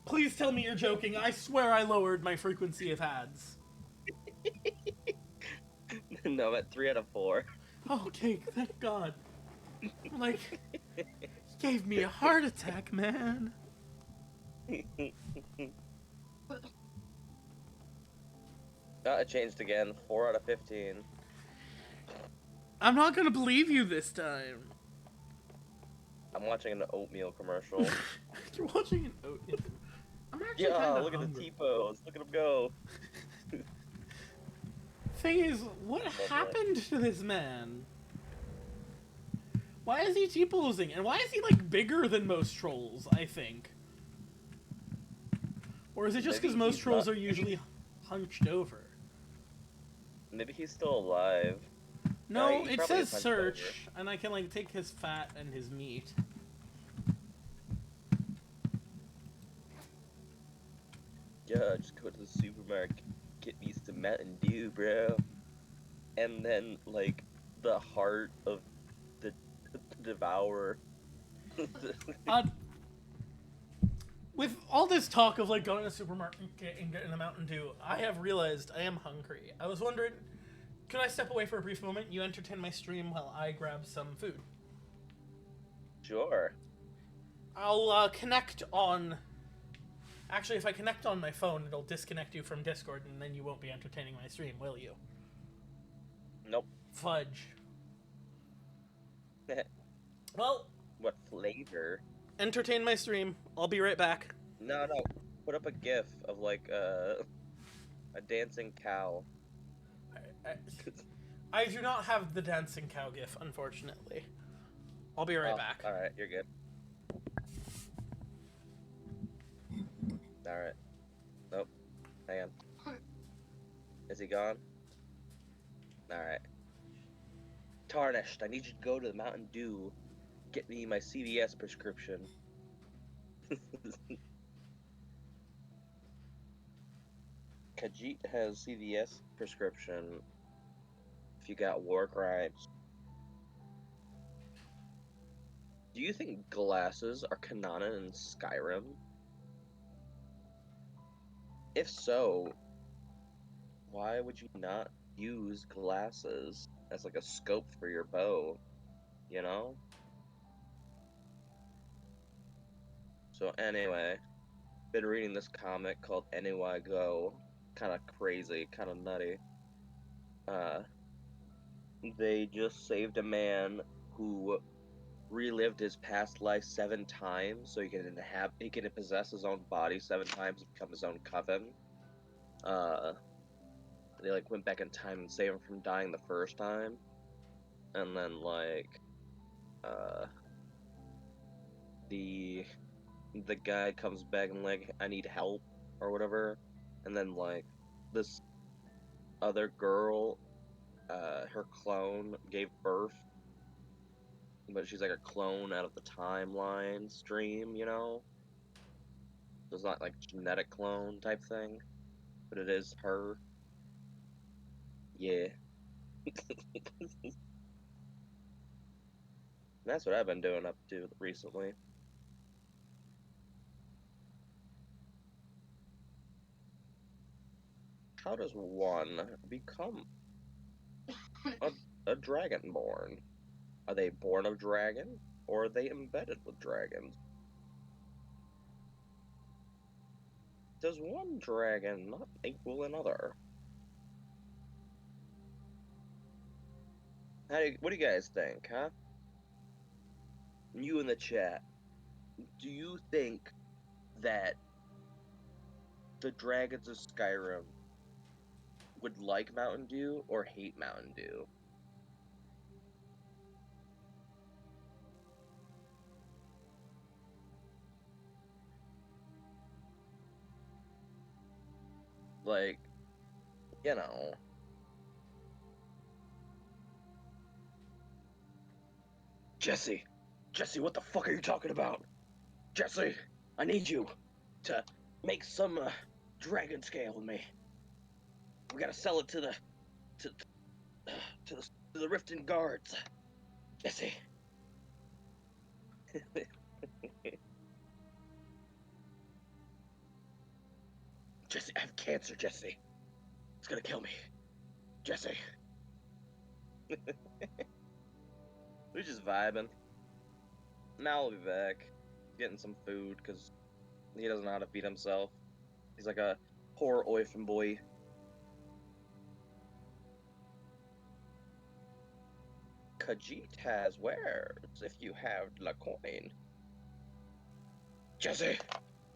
Please tell me you're joking. I swear I lowered my frequency of ads. No, I'm at 3 out of 4. Okay, thank God. Like, he gave me a heart attack, man. It changed again. 4 out of 15. I'm not gonna believe you this time. I'm watching an oatmeal commercial. You're watching an oatmeal. I'm actually Yeah, kinda look at the hungry. T-pose. Look at him go. Thing is, what happened to this man? Why is he T-posing? And why is he, like, bigger than most trolls, I think? Or is it just Maybe because most he's trolls not- are usually hunched over? Maybe he's still alive. No, he it probably says is hunched search, over. and I can, like, take his fat and his meat. Yeah, just go to the supermarket, get me some Mountain Dew, bro. And then, like, the heart of the devourer. With all this talk of, like, going to the supermarket and getting a Mountain Dew, I have realized I am hungry. I was wondering, could I step away for a brief moment? You entertain my stream while I grab some food. Sure. I'll connect on... Actually, if I connect on my phone, it'll disconnect you from Discord, and then you won't be entertaining my stream, will you? Nope. Fudge. Well, What flavor? entertain my stream. I'll be right back. No. Put up a GIF of, like, a dancing cow. I do not have the dancing cow gif, unfortunately. I'll be right back. Alright, you're good. Alright. Nope. Hang on. Is he gone? Alright. Tarnished, I need you to go to the Mountain Dew, get me my CVS prescription. Khajiit has CVS prescription if you got war crimes. Do you think glasses are canon in Skyrim? If so, why would you not use glasses as like a scope for your bow, you know? So anyway, been reading this comic called Anyway Go. Kind of crazy, kind of nutty. They just saved a man who relived his past life 7 times, so he can possess his own body 7 times and become his own coven. They like went back in time and saved him from dying the first time, and then like the guy comes back and like, I need help or whatever, and then like this other girl, her clone gave birth, but she's like a clone out of the timeline stream, you know? So it's not like genetic clone type thing, but it is her. Yeah. That's what I've been doing up to recently. How does one become a dragonborn? Are they born of dragon, or are they embedded with dragons? Does one dragon not equal another? What do you guys think, huh? You in the chat, do you think that the dragons of Skyrim would like Mountain Dew or hate Mountain Dew? Like, you know. Jesse, what the fuck are you talking about? Jesse, I need you to make some dragon scale with me. We gotta sell it to the Riften guards. Jesse. Jesse, I have cancer, Jesse. It's gonna kill me. Jesse. We're just vibing. Now I'll be back. Getting some food, because he doesn't know how to feed himself. He's like a poor orphan boy. Khajiit has wares if you have the coin. Jesse,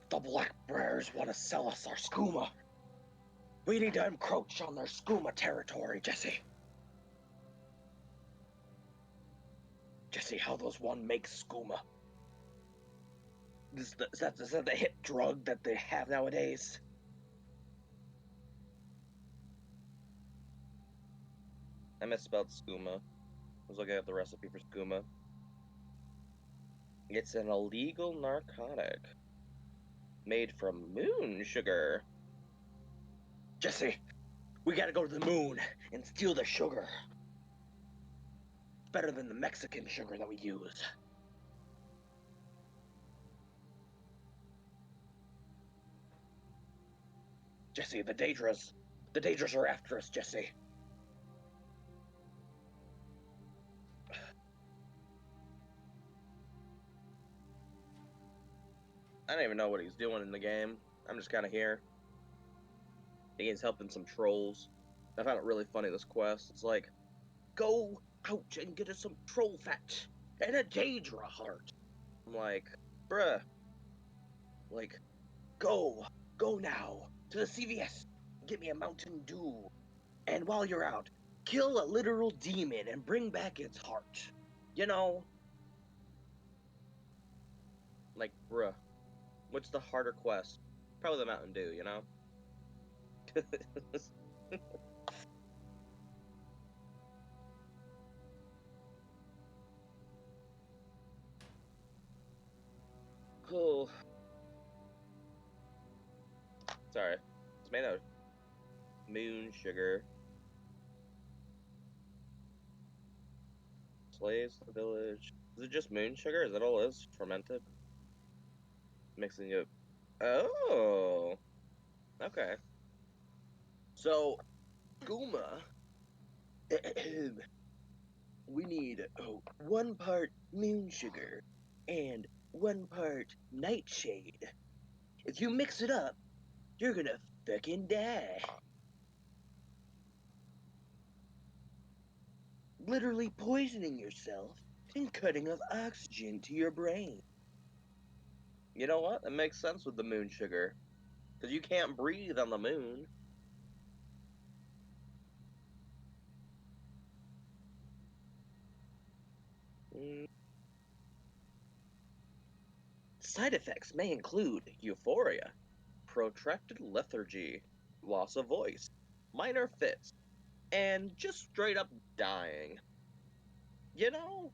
the Black Bears want to sell us our skooma. We need to encroach on their skooma territory, Jesse. Jesse, how does one make skooma? Is that the hit drug that they have nowadays? I misspelled skooma. I was looking at the recipe for skooma. It's an illegal narcotic made from moon sugar. Jesse, we gotta go to the moon and steal the sugar. It's better than the Mexican sugar that we use. Jesse, the Daedras are after us, Jesse. I don't even know what he's doing in the game. I'm just kind of here. I think he's helping some trolls. I found it really funny, this quest. It's like, go out and get us some troll fat and a Daedra heart. I'm like, bruh. Like, go now to the CVS. Get me a Mountain Dew. And while you're out, kill a literal demon and bring back its heart. You know? Like, bruh. What's the harder quest? Probably the Mountain Dew, you know? Oh. Sorry. It's made out of moon sugar. Slaves to the village. Is it just moon sugar? Is that all it is? Fermented? Mixing it. Oh. Okay. So, Skooma. We need 1 part moon sugar and 1 part nightshade. If you mix it up, you're gonna fucking die. Literally poisoning yourself and cutting off oxygen to your brain. You know what? It makes sense with the moon sugar. Because you can't breathe on the moon. Side effects may include euphoria, protracted lethargy, loss of voice, minor fits, and just straight up dying. You know?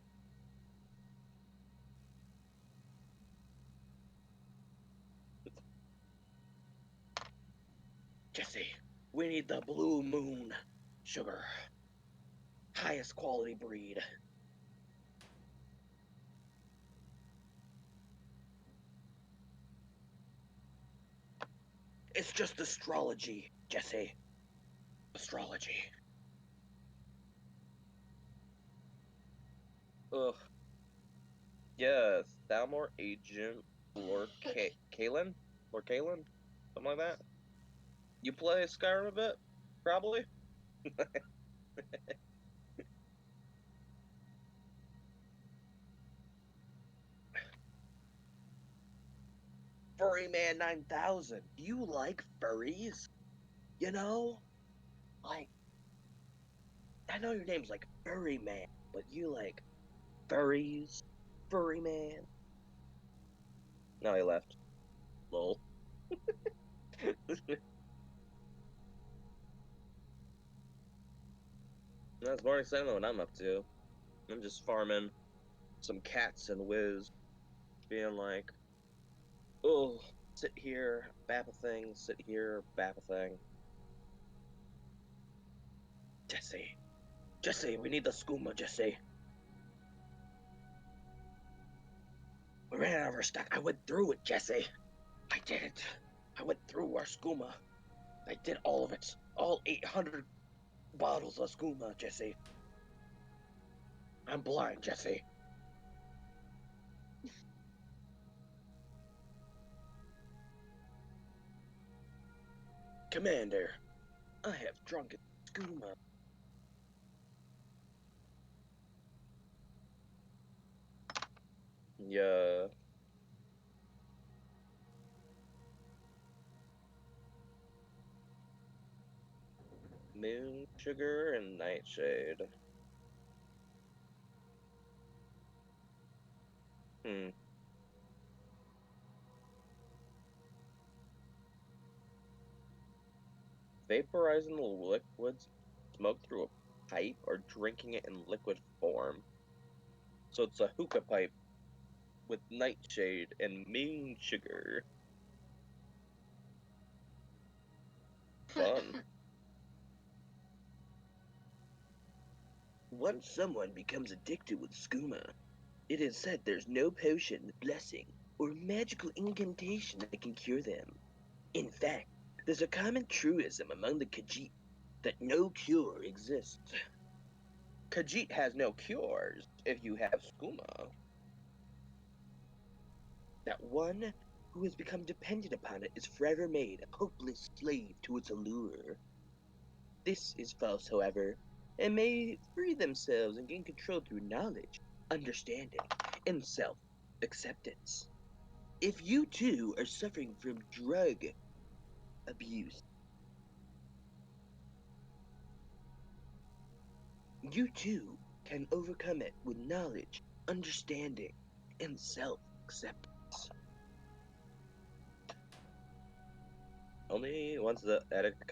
Jesse, we need the blue moon sugar. Highest quality breed. It's just astrology, Jesse. Astrology. Ugh. Yes, Thalmor Agent Lord Kalen? Lord Kalen? Something like that? You play Skyrim a bit? Probably? Furryman 9000. Do you like furries? You know? Like, I know your name's like Furry Man, but you like furries? Furry Man? No, he left. Lol. That's more exciting than what I'm up to. I'm just farming some cats and whiz. Being like, oh, sit here, bap a thing, sit here, bap a thing. Jesse, we need the skooma, Jesse. We ran out of our stock. I went through it, Jesse. I did it. I went through our skooma. I did all of it. All 800 bottles of skooma, Jesse. I'm blind, Jesse. Commander, I have drunken skooma. Yeah. Moon sugar and nightshade. Vaporizing the liquids, smoke through a pipe, or drinking it in liquid form. So it's a hookah pipe with nightshade and moon sugar. Fun. Once someone becomes addicted with skooma, it is said there's no potion, blessing, or magical incantation that can cure them. In fact, there's a common truism among the Khajiit that no cure exists. Khajiit has no cures if you have skooma. That one who has become dependent upon it is forever made a hopeless slave to its allure. This is false, however, and may free themselves and gain control through knowledge, understanding, and self-acceptance. If you too are suffering from drug abuse, you too can overcome it with knowledge, understanding, and self-acceptance. Only once the addict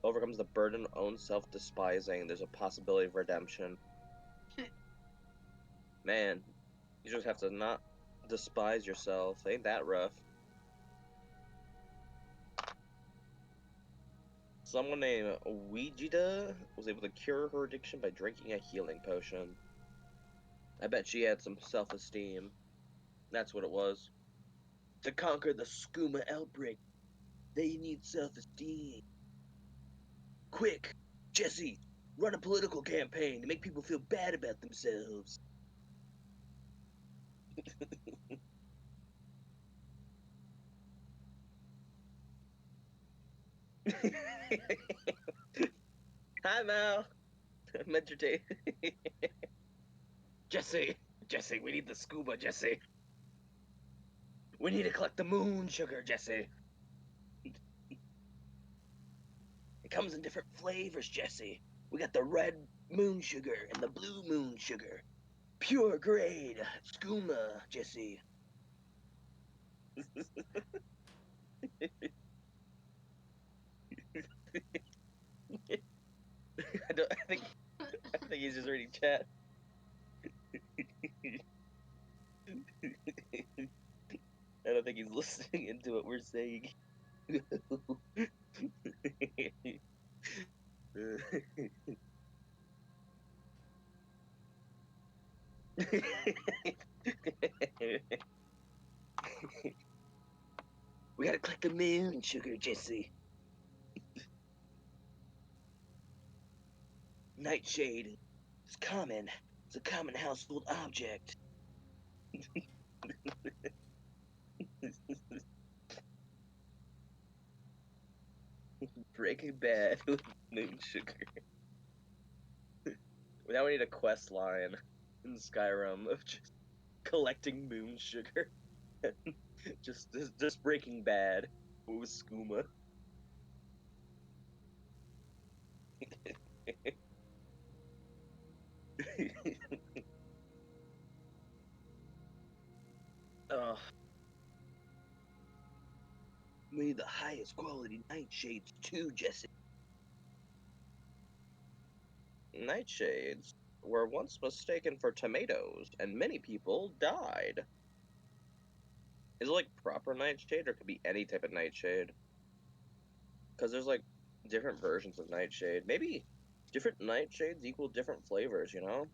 overcomes the burden of own self-despising, there's a possibility of redemption. Man, you just have to not despise yourself. Ain't that rough? Someone named Ouijida was able to cure her addiction by drinking a healing potion. I bet she had some self-esteem. That's what it was. To conquer the Skooma outbreak, they need self-esteem. Quick, Jesse, run a political campaign to make people feel bad about themselves. Hi, Mal. I'm entertained. Jesse, we need the scuba, Jesse. We need to collect the moon sugar, Jesse. It comes in different flavors, Jesse. We got the red moon sugar and the blue moon sugar. Pure grade skooma, Jesse. I think he's just reading chat. I don't think he's listening into what we're saying. We gotta collect the moon sugar, Jesse. Nightshade. It's common. It's a common household object. Breaking Bad with moon sugar. Now we need a quest line in Skyrim of just collecting moon sugar. just Breaking Bad with skooma. Oh, we need the highest quality nightshades too, Jesse. Nightshades were once mistaken for tomatoes, and many people died. Is it like proper nightshade, or it could be any type of nightshade? Because there's like different versions of nightshade. Maybe different nightshades equal different flavors, you know?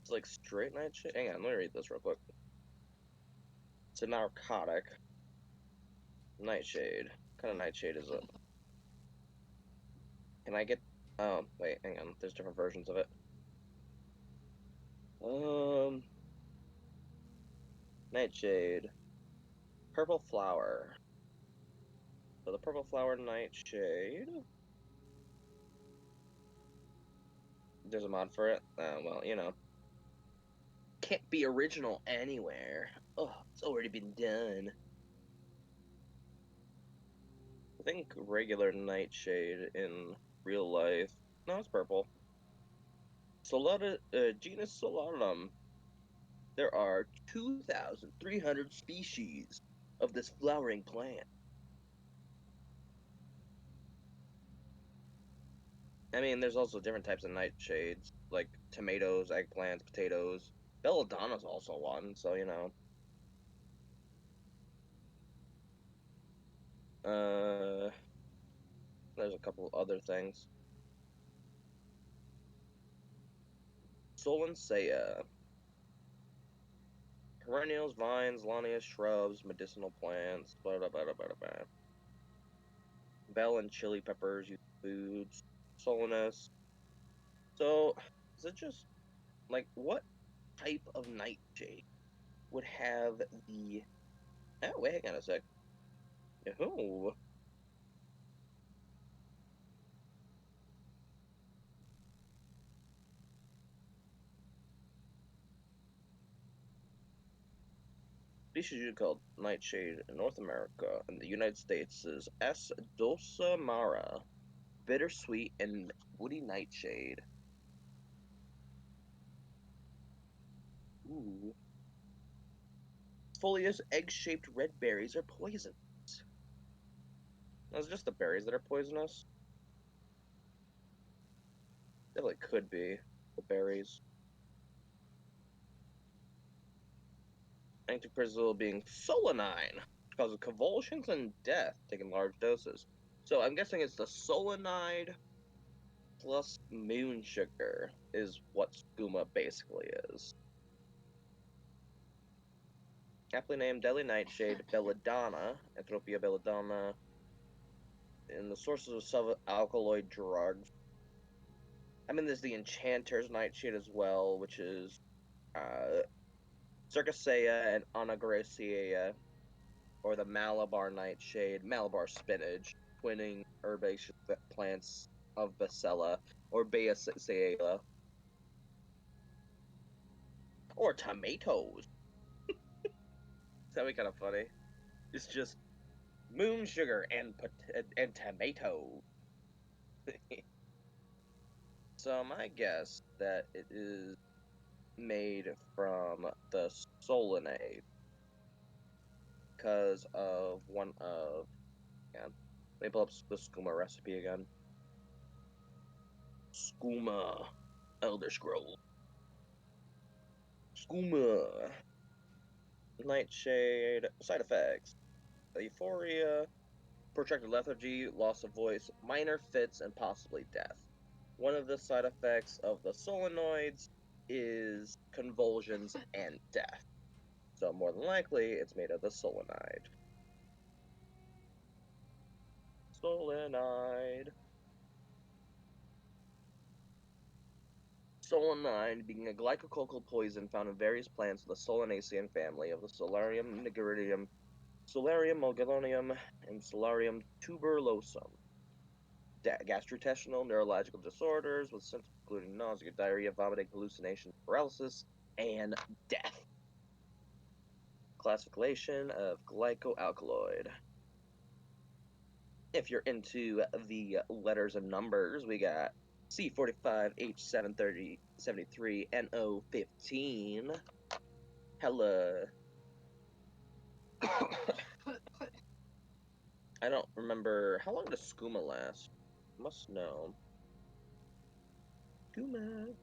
It's like straight nightshade. Hang on, let me read this real quick. It's a narcotic. Nightshade. What kind of nightshade is it? Can I get... Oh, wait, hang on. There's different versions of it. Nightshade. Purple flower. So the purple flower nightshade. There's a mod for it? Well, you know. Can't be original anywhere. Oh, it's already been done. I think regular nightshade in real life. No, it's purple. Genus Solanum. There are 2,300 species of this flowering plant. I mean, there's also different types of nightshades, like tomatoes, eggplants, potatoes. Belladonna's also one, so you know. There's a couple other things. Solensea. Perennials, vines, launeus, shrubs, medicinal plants, blah blah blah blah blah blah. Bell and chili peppers, use foods. Solanus. So, is it just, like, what type of nightshade would have the... Oh, wait, hang on a sec. Oh. Species you called nightshade in North America and the United States is S. dulcimara, bittersweet and woody nightshade. Ooh. Folious egg-shaped red berries are poisonous. That's just the berries that are poisonous. Definitely could be the berries. Anticristals being solanine, causes convulsions and death, taking large doses. So I'm guessing it's the solanide plus moon sugar is what skooma basically is. Aptly named deadly nightshade belladonna, Anthropia belladonna, and the sources of alkaloid drugs. I mean, there's the Enchanter's Nightshade as well, which is Circasea and Onagraceae, or the Malabar Nightshade, Malabar spinach, twinning herbaceous plants of Bacilla, or Baeaceae, or tomatoes. That'd be kind of funny. It's just moon sugar and tomato. So my guess that it is made from the solanate because of one of. Yeah, let me pull up the skooma recipe again. Skooma, Elder Scroll. Skooma. Nightshade. Side effects: euphoria, protracted lethargy, loss of voice, minor fits, and possibly death. One of the side effects of the solenoids is convulsions and death. So more than likely, it's made of the solanide. Solanide. Solanine being a glycococal poison found in various plants of the Solanaceae family of the Solarium nigeridium, Solarium mollonarium, and Solarium tuberosum. Gastrointestinal neurological disorders with symptoms including nausea, diarrhea, vomiting, hallucinations, paralysis, and death. Classification of glycoalkaloid. If you're into the letters and numbers, we got C45H73073NO15. Hella. I don't remember. How long does skooma last? Must know. Skooma.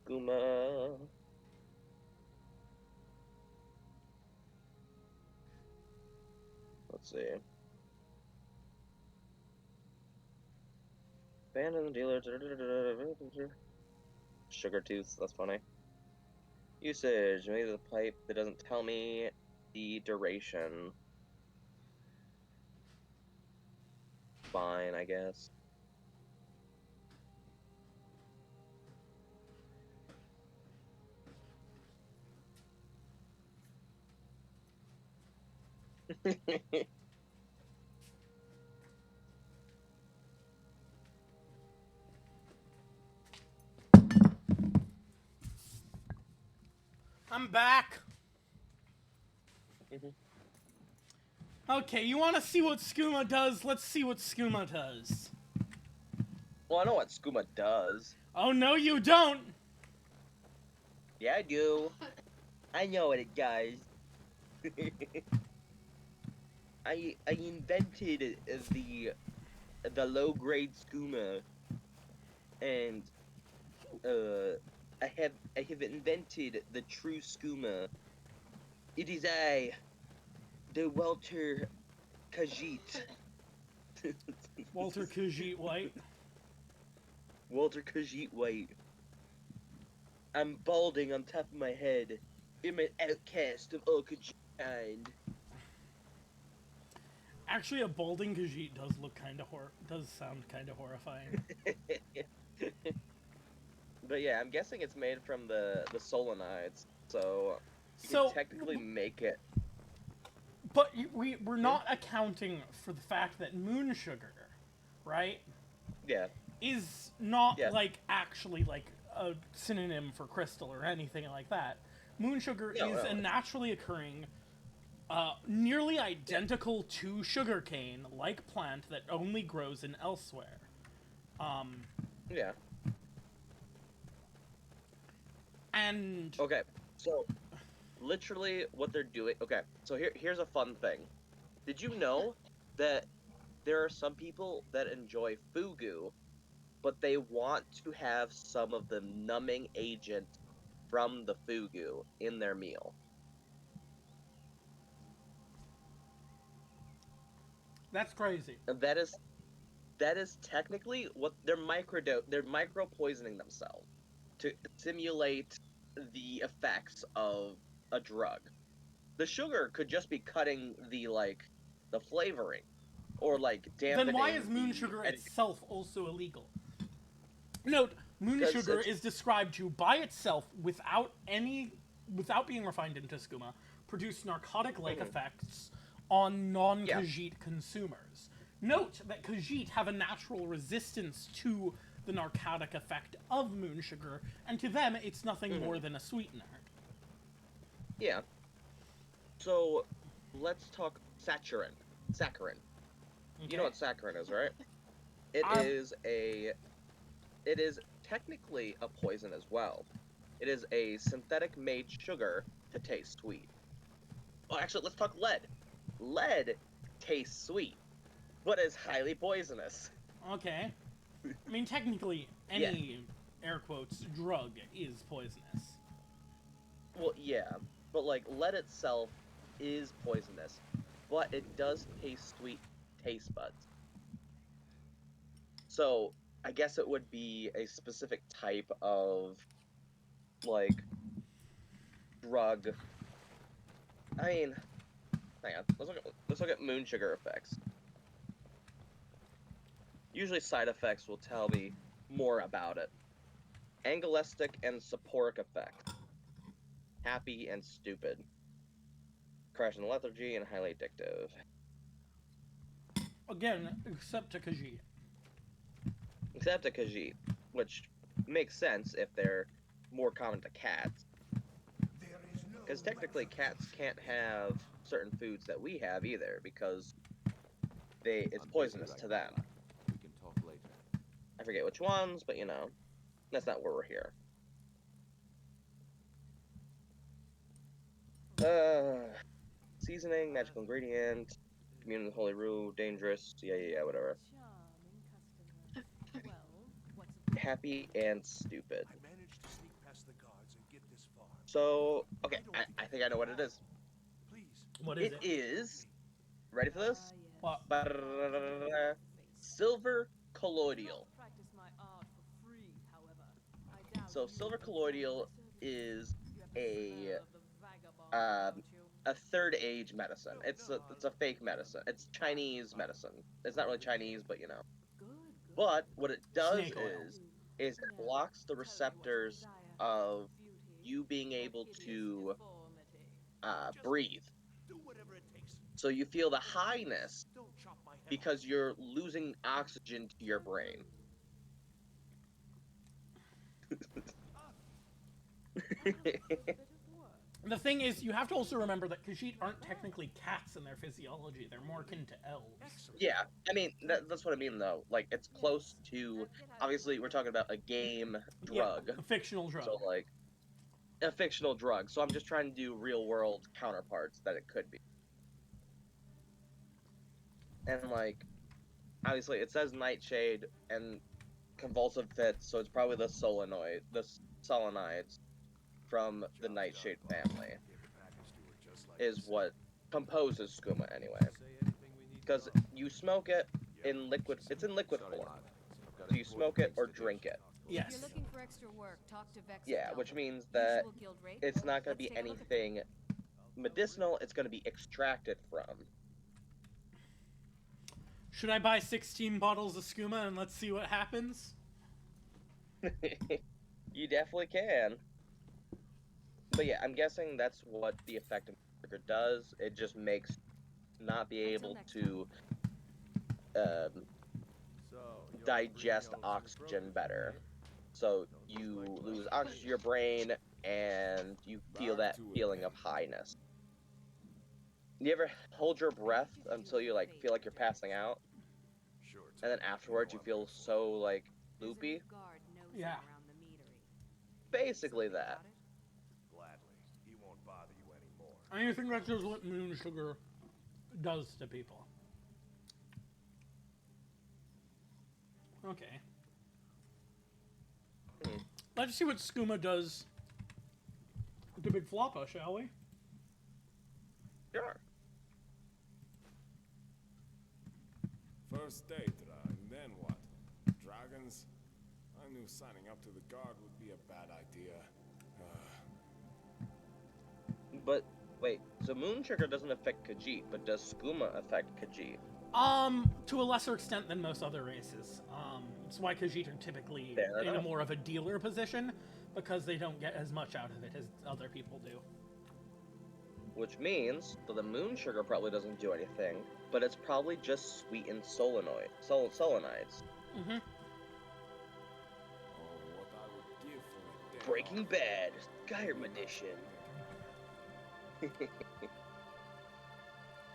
Skooma. Let's see. Abandoned dealer. Sugar tooth. That's funny. Usage. Maybe the pipe that doesn't tell me the duration. Fine, I guess. I'm back. Okay, you want to see what skooma does? Let's see what skooma does. Well, I know what skooma does. Oh, no, you don't. Yeah, I do. I know what it does. I invented the low grade skooma, and I have invented the true skooma. It is I, the Walter Khajiit. Walter Khajiit White. Walter Khajiit White. I'm balding on top of my head. I'm an outcast of all Khajiit kind. Actually, a balding Khajiit does sound kind of horrifying. But yeah, I'm guessing it's made from the solanides, so you can technically make it. But we're not accounting for the fact that moon sugar, right? Yeah. Is not like actually like a synonym for crystal or anything like that. Moon sugar is a naturally occurring, nearly identical to sugarcane like plant that only grows in elsewhere. Yeah. And okay, so literally what they're doing. Okay, so here's a fun thing. Did you know that there are some people that enjoy fugu but they want to have some of the numbing agent from the fugu in their meal. That's crazy. And that is technically what they're micro poisoning themselves to simulate the effects of a drug. The sugar could just be cutting the flavoring, or dampening. Then why is moon sugar itself also illegal? Note, moon sugar is described to, by itself, without being refined into skooma, produce narcotic-like effects on non-Khajiit consumers. Note that Khajiit have a natural resistance to the narcotic effect of moon sugar, and to them, it's nothing more than a sweetener. Yeah. So, let's talk saccharin. Saccharin. Okay. You know what saccharin is, right? It is technically a poison as well. It is a synthetic made sugar to taste sweet. Oh, actually, let's talk lead. Lead tastes sweet, but is highly poisonous. Okay. I mean, technically, any, air quotes, drug is poisonous. Well, yeah, but lead itself is poisonous, but it does taste sweet taste buds. So, I guess it would be a specific type of, drug. I mean, hang on, let's look at moon sugar effects. Usually side effects will tell me more about it. Angelistic and soporic effect. Happy and stupid. Crash and lethargy and highly addictive. Again, except to Khajiit. Except to Khajiit, which makes sense if they're more common to cats. Because technically cats can't have certain foods that we have either, because it's poisonous to them. We can talk later. I forget which ones, but that's not where we're here. Seasoning, magical ingredient, commune with holy rue, dangerous, yeah, whatever. Charming customer. Well, what's Happy and stupid. I managed to sneak past the guards and get this far. So, okay, I think I know what it is. Please. What is it? It is, ready for this? What? Silver colloidal. Practice my art for free, however. I doubt So you silver will colloidal serve is you have the a smell of the vagabond, don't you? a third age medicine. It's a fake medicine. It's Chinese medicine. It's not really Chinese, but Good, good. But what it does Snake oil. is it blocks the receptors of you being able to breathe. Do whatever it takes. So you feel the highness Don't chop my head because you're losing oxygen to your brain. The thing is, you have to also remember that Khajiit aren't technically cats in their physiology. They're more akin to elves. Yeah, I mean, that's what I mean, though. It's close to... Obviously, we're talking about a game drug. Yeah, a fictional drug. So, a fictional drug. So I'm just trying to do real-world counterparts that it could be. And, obviously, it says Nightshade and convulsive fits, so it's probably the solenoids from the Nightshade family is what composes skooma anyway. Because you smoke it in liquid, it's in liquid form. So you smoke it or drink it. If Yes. you're looking for extra work, talk to Vex. Yeah, which means that it's not going to be anything medicinal, it's going to be extracted from. Should I buy 16 bottles of skooma and let's see what happens? You definitely can. But yeah, I'm guessing that's what the effect of sugar does. It just makes not be able to digest oxygen better. So you lose oxygen to your brain and you feel that feeling of highness. You ever hold your breath until you feel like you're passing out? And then afterwards you feel so loopy? Yeah. Basically that. Gladly. He won't bother you anymore. I think that's just what moon sugar does to people. Okay. Let's see what Skooma does to Big Phlop'Ah, shall we? Sure. First day, and then what? Dragons? I knew signing up to the guard would be a bad idea. But wait, so Moon Sugar doesn't affect Khajiit, but does Skooma affect Khajiit? To a lesser extent than most other races. It's why Khajiit are typically Fair in a enough. more of a dealer position, because they don't get as much out of it as other people do. Which means that the Moon Sugar probably doesn't do anything, but it's probably just sweetened solenoids. Mm-hmm. Oh, what I would give for a day Breaking off. Bad, Skyrim edition.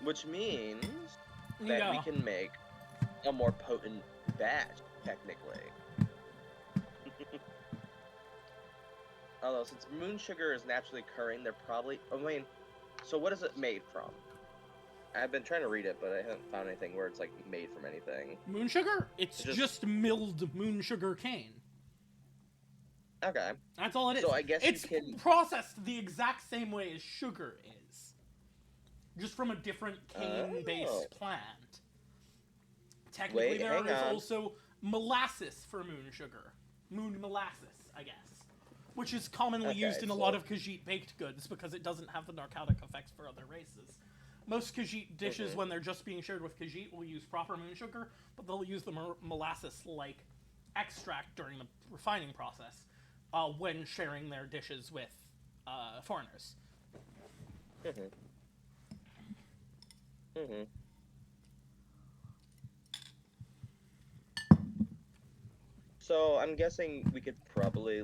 Which means that we can make a more potent batch, technically. Although, since Moon Sugar is naturally occurring, they're probably... I mean, so what is it made from? I've been trying to read it, but I haven't found anything where it's, like, made from anything. Moon sugar? It's just milled moon sugar cane. Okay. That's all it is. So I guess it's you can... processed the exact same way as sugar is. Just from a different cane-based plant. Technically, Wait, there hang is on. also molasses for moon sugar. Moon molasses, I guess. Which is commonly Okay, used in a so- lot of Khajiit baked goods because it doesn't have the narcotic effects for other races. Most Khajiit dishes, when they're just being shared with Khajiit, will use proper moon sugar, but they'll use the molasses-like extract during the refining process when sharing their dishes with foreigners. So I'm guessing we could probably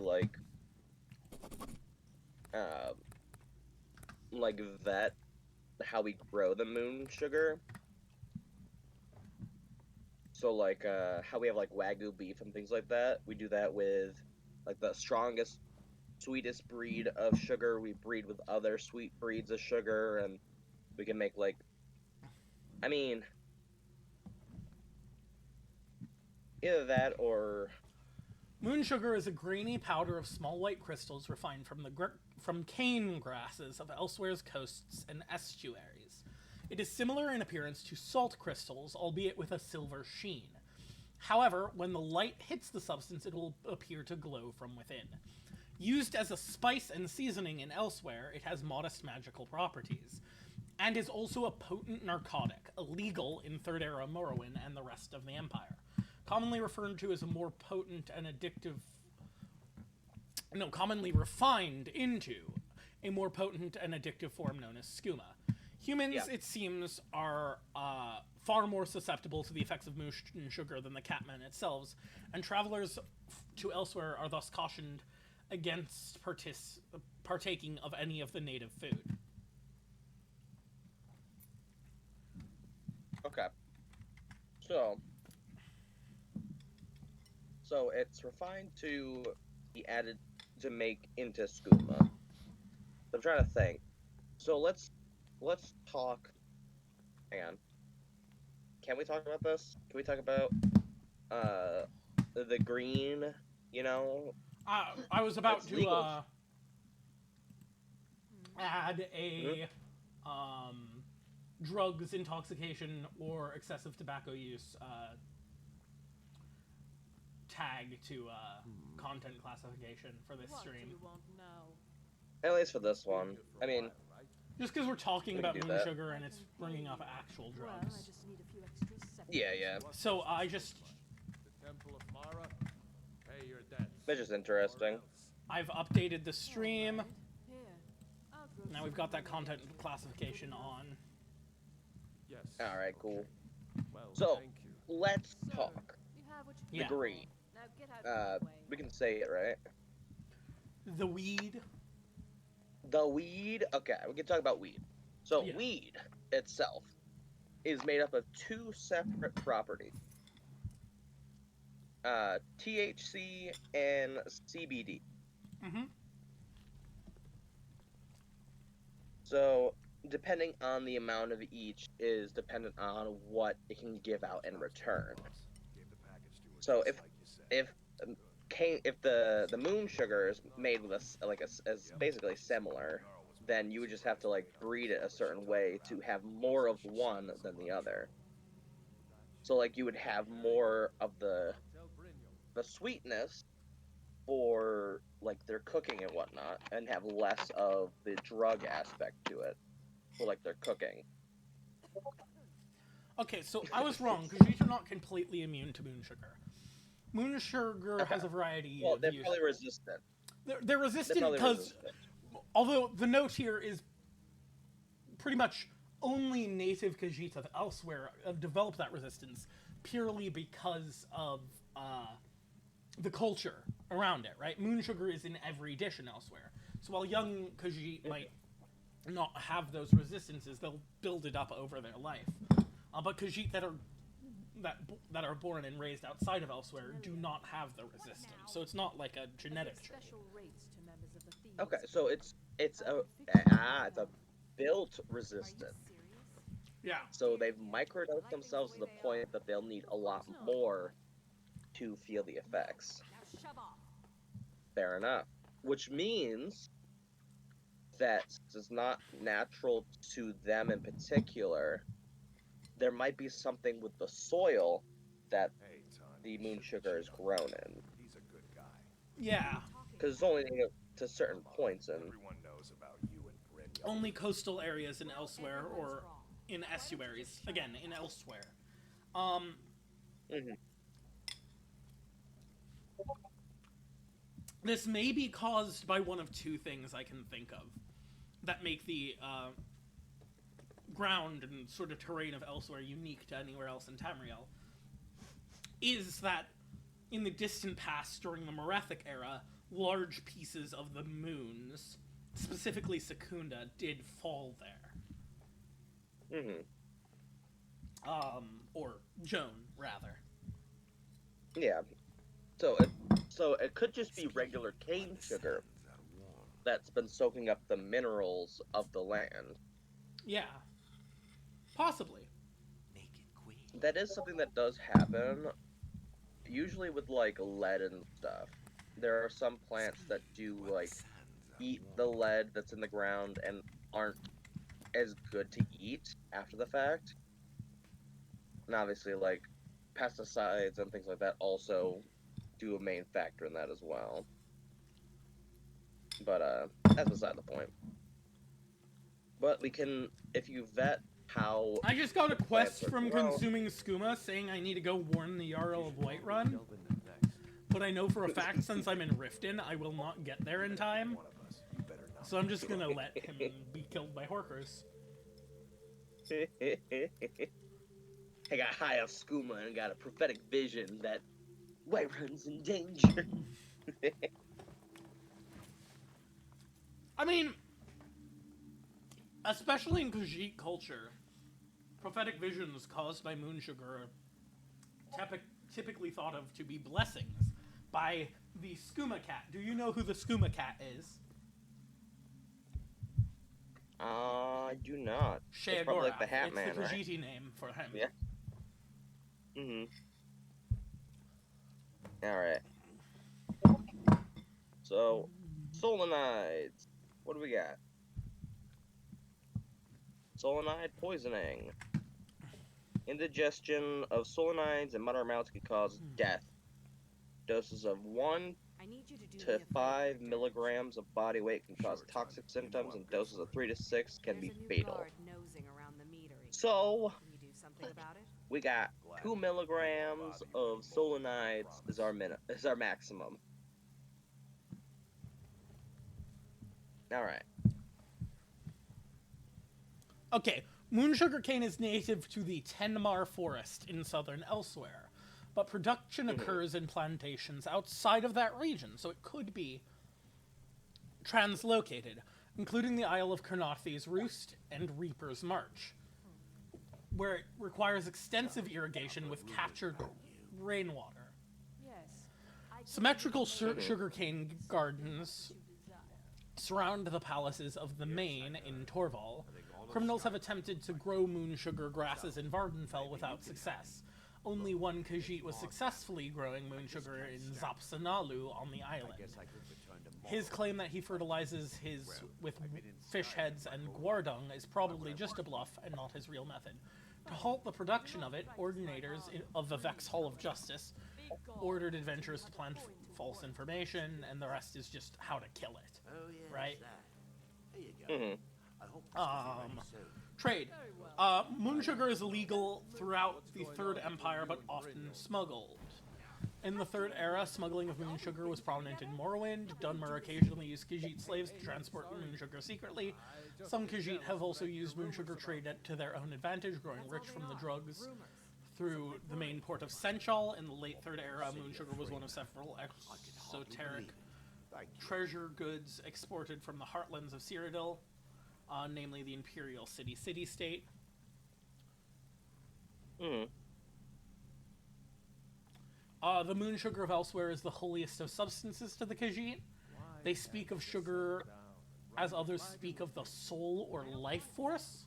vet how we grow the moon sugar. So how we have Wagyu beef and things like that. We do that with the strongest, sweetest breed of sugar. We breed with other sweet breeds of sugar, and we can make I mean, either that or Moon sugar is a grainy powder of small white crystals refined from cane grasses of Elsewhere's coasts and estuaries. It is similar in appearance to salt crystals, albeit with a silver sheen. However, when the light hits the substance, it will appear to glow from within. Used as a spice and seasoning in Elsewhere, it has modest magical properties, and is also a potent narcotic, illegal in Third Era Morrowind and the rest of the Empire. Commonly referred to as a more potent and addictive... No, commonly refined into a more potent and addictive form known as skooma. Humans, it seems, are far more susceptible to the effects of moon sugar than the catman itself, and travelers to Elsewhere are thus cautioned against partaking of any of the native food. Okay. So it's refined to be added to make into skooma. I'm trying to think. So let's talk. Hang on. Can we talk about this? Can we talk about the green? You know. I was about It's to legal. add a drugs, intoxication, or excessive tobacco use tag to content classification for this stream. You won't know. At least for this one. I mean, Just because we're talking We can about do moon that. sugar and it's bringing up actual Well, I drugs. just need a few extra seconds. yeah. So I just... The Temple of Mara, pay your debts. It's just interesting. I've updated the stream. Here, I'll grow Now we've got that content classification on. Yes. All right, cool. Well, So thank you. let's Sir, talk. you have what you Yeah. The green. Now get out of my way. We can say it, right? The weed. The weed. Okay, we can talk about weed. So Yeah. weed itself is made up of two separate properties. THC and CBD. Mm-hmm. So depending on the amount of each is dependent on what it can give out in return. So if if the moon sugar is made with as basically similar, then you would just have to like breed it a certain way to have more of one than the other. So like you would have more of the sweetness for like their cooking and whatnot, and have less of the drug aspect to it for like their cooking. Okay, so I was wrong, because these are not completely immune to moon sugar. Moon sugar has a variety Well, of they're uses. probably resistant. They're resistant because, although the note here is pretty much only native Khajiit of elsewhere have developed that resistance purely because of the culture around it, right? Moon sugar is in every dish and elsewhere. So while young Khajiit might not have those resistances, they'll build it up over their life. But Khajiit that are born and raised outside of elsewhere do not have the resistance. So it's not like a genetic trait. Okay, so it's a built resistance. Yeah. So they've microdosed themselves to the point that they'll need a lot more to feel the effects. Fair enough. Which means that it's not natural to them in particular. There might be something with the soil that the moon sugar is grown in. He's a good guy. Yeah. Because it's only to certain points, and Everyone knows about you and Brynjolf. Only coastal areas and elsewhere, or in estuaries. Again, in elsewhere. This may be caused by one of two things I can think of that make the ground and sort of terrain of elsewhere unique to anywhere else in Tamriel. Is that in the distant past, during the Morathic era, large pieces of the moons, specifically Secunda, did fall there. Or Joan, rather. Yeah. So it could just be regular cane sugar that's been soaking up the minerals of the land. Yeah. Possibly. That is something that does happen, usually with like lead and stuff. There are some plants that do like eat the lead that's in the ground and aren't as good to eat after the fact. And obviously like pesticides and things like that also do a main factor in that as well. But that's beside the point. But we can, if you vet how I just got a quest plants are from grown- consuming Skooma saying I need to go warn the Jarl of Whiterun. But I know for a fact, since I'm in Riften, I will not get there in time. So I'm just gonna let him be killed by Horkers. I got high off Skooma and got a prophetic vision that Whiterun's in danger. I mean, especially in Khajiit culture, prophetic visions caused by moon sugar are typically thought of to be blessings by the Skooma cat. Do you know who the Skooma cat is? I do not. It's Sheogorath. probably like the Hat It's Man, the right? Khajiiti name for him. Yeah. Alright. So, Solenides. What do we got? Solenide poisoning. Indigestion of solenides and moderate amounts can cause death. Doses of 1 I need you to do to me a favor. 5 milligrams of body weight can cause toxic symptoms, and doses of 3 to 6 can be There's a new fatal. guard nosing around the metering. So, Can you do something about it? we got 2 milligrams of solenides is our maximum. Alright. Okay, moon sugar cane is native to the Tenmar forest in southern elsewhere, but production occurs in plantations outside of that region, so it could be translocated, including the Isle of Carnothi's Roost and Reaper's March, where it requires extensive irrigation with captured rainwater. Yes. Symmetrical sugarcane gardens surround the palaces of the Main in Torval. Criminals have attempted to grow moon sugar grasses in Vardenfell without success. only one Khajiit was successfully growing moon sugar in Zapsanalu on the island. His claim that he fertilizes his with fish heads and guardung is probably just a bluff and not his real method. To halt the production of it, ordinators of the Vex Hall of Justice ordered adventurers to plant false information, and the rest is just how to kill it. Oh, yeah, Right? There you go. Mhm. I hope this will be ready soon. Trade. Moon sugar is illegal throughout the Third Empire, but often smuggled. In the Third Era, smuggling of moon sugar was prominent in Morrowind. Dunmer occasionally used Khajiit slaves to transport moon sugar secretly. Some Khajiit have also used moon sugar trade to their own advantage, growing rich from the drugs through the main port of Senchal. In the late Third Era, moon sugar was one of several exoteric treasure goods exported from the heartlands of Cyrodiil, namely the Imperial City-State. The moon sugar of Elsewhere is the holiest of substances to the Khajiit. They speak of sugar as others speak of the soul or life force.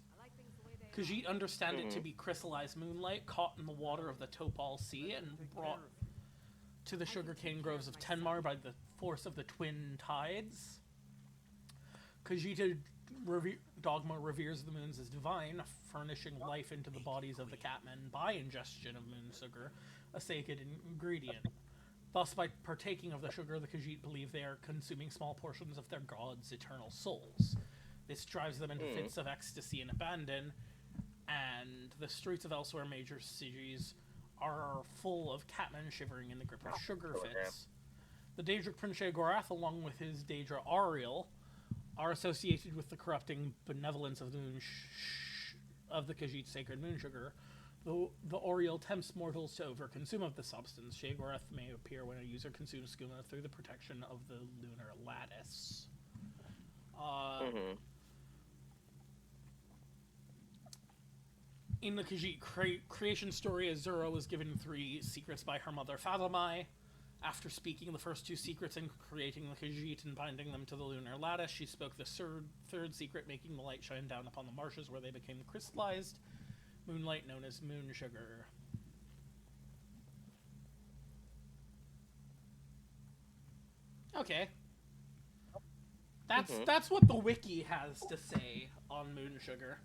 Khajiit understand it to be crystallized moonlight caught in the water of the Topal Sea and brought to the sugarcane groves of Tenmar by the force of the twin tides. Khajiit dogma reveres the moons as divine, furnishing life into the bodies of the catmen by ingestion of moon sugar, a sacred ingredient. Thus, by partaking of the sugar, the Khajiit believe they are consuming small portions of their gods' eternal souls. This drives them into fits of ecstasy and abandon, and the streets of Elsewhere major cities are full of catmen shivering in the grip of sugar fits. The Daedric Prince sheogorath, along with his Daedra Ariel, are associated with the corrupting benevolence of the of the Khajiit sacred moon sugar. Though the Oriel tempts mortals to overconsume of the substance, sheogorath may appear when a user consumes skooma through the protection of the lunar lattice. In the Khajiit creation story, Azura was given 3 secrets by her mother Fathomai. After speaking the first 2 secrets and creating the Khajiit and binding them to the lunar lattice, she spoke the third secret, making the light shine down upon the marshes where they became crystallized moonlight, known as moon sugar. Okay. That's what the wiki has to say on moon sugar.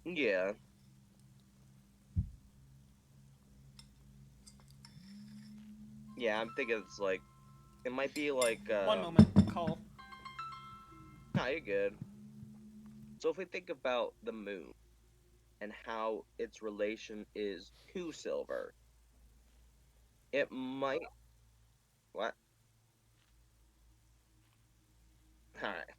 Yeah. Yeah, I'm thinking it's like, it might be like, One moment, call. No, you're good. So if we think about the moon and how its relation is to silver, it might... What? Alright.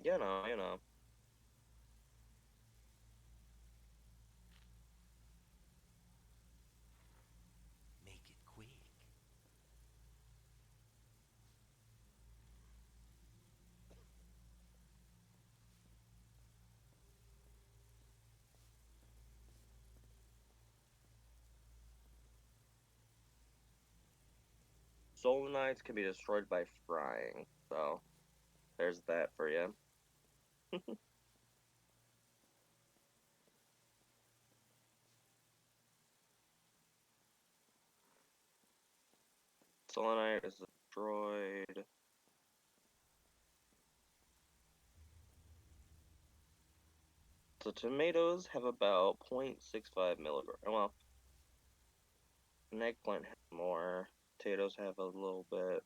You know. Make it quick. Solenites can be destroyed by frying, so there's that for you. Selenite is destroyed. So tomatoes have about 0.65 milligram. Well, an eggplant has more. Potatoes have a little bit.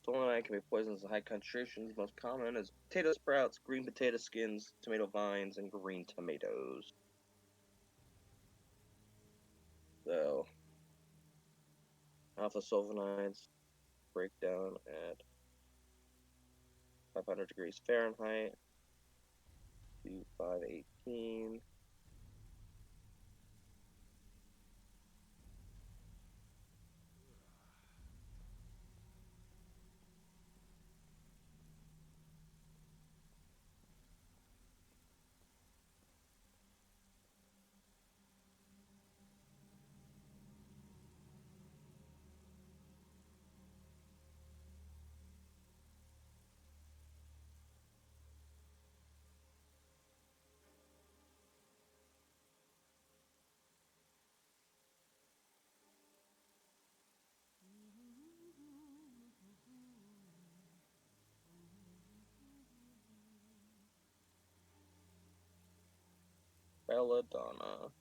Selenite can be poisonous in high concentrations. Most common is potato sprouts, green potato skins, tomato vines, and green tomatoes. So, alpha sulfonides break down at 500 degrees Fahrenheit to 518. Belladonna.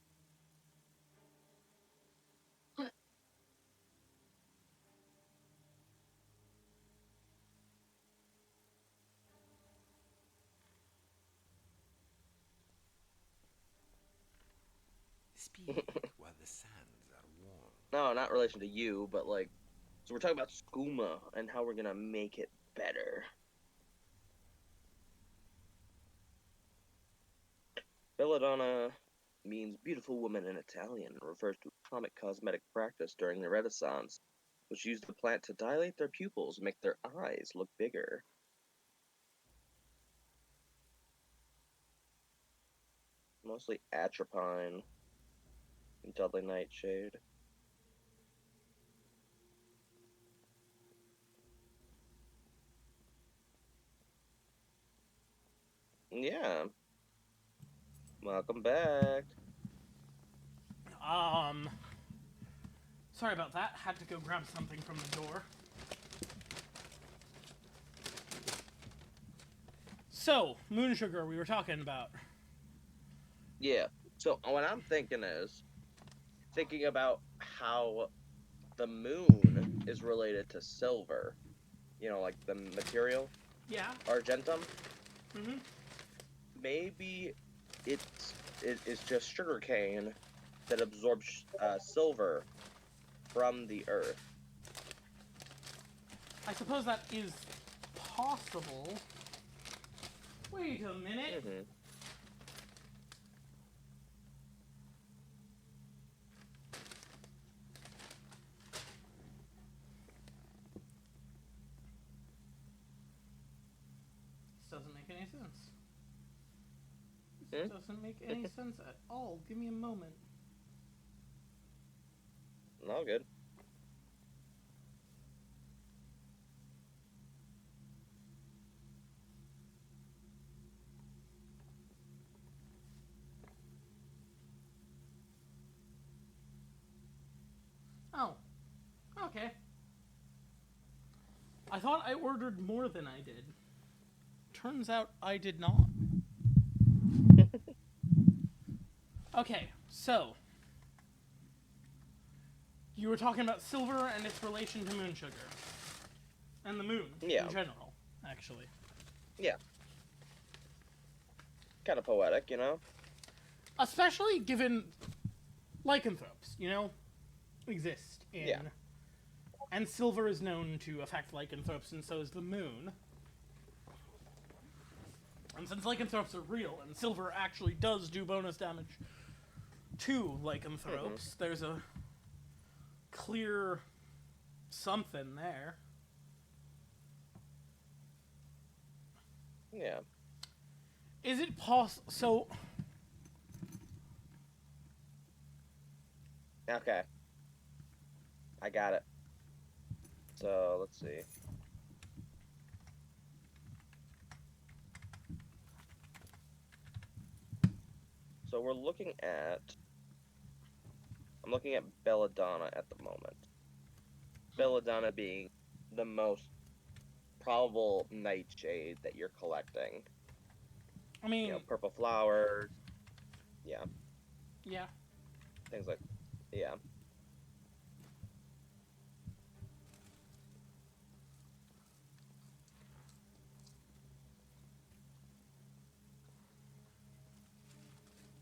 Speak while the sands are warm. No, not in relation to you, but like, so we're talking about Skooma and how we're gonna make it better. Belladonna means beautiful woman in Italian and refers to a common cosmetic practice during the Renaissance, which used the plant to dilate their pupils and make their eyes look bigger. Mostly atropine and deadly nightshade. Yeah. Welcome back. Sorry about that. Had to go grab something from the door. So, moon sugar we were talking about. Yeah. So what I'm thinking is thinking about how the moon is related to silver. You know, like the material, Yeah. argentum. Mm-hmm. Maybe it is just sugarcane that absorbs silver from the earth. I suppose that is possible. Wait a minute. Mm-hmm. This doesn't make any sense. Hmm? This doesn't make any sense at all. Give me a moment. All good. Oh. Okay. I thought I ordered more than I did. Turns out I did not. Okay, so. You were talking about silver and its relation to moon sugar. And the moon Yeah. in general, actually. Yeah. Kind of poetic, you know? Especially given lycanthropes, you know, exist in. Yeah. And silver is known to affect lycanthropes, and so is the moon. And since lycanthropes are real, and silver actually does do bonus damage to lycanthropes, there's a clear something there. Yeah. Is it possible? So. Okay. I got it. So, let's see. So we're looking at... I'm looking at Belladonna at the moment. Belladonna being the most probable nightshade that you're collecting. I mean... You know, purple flowers. Yeah. Yeah. Things like... Yeah.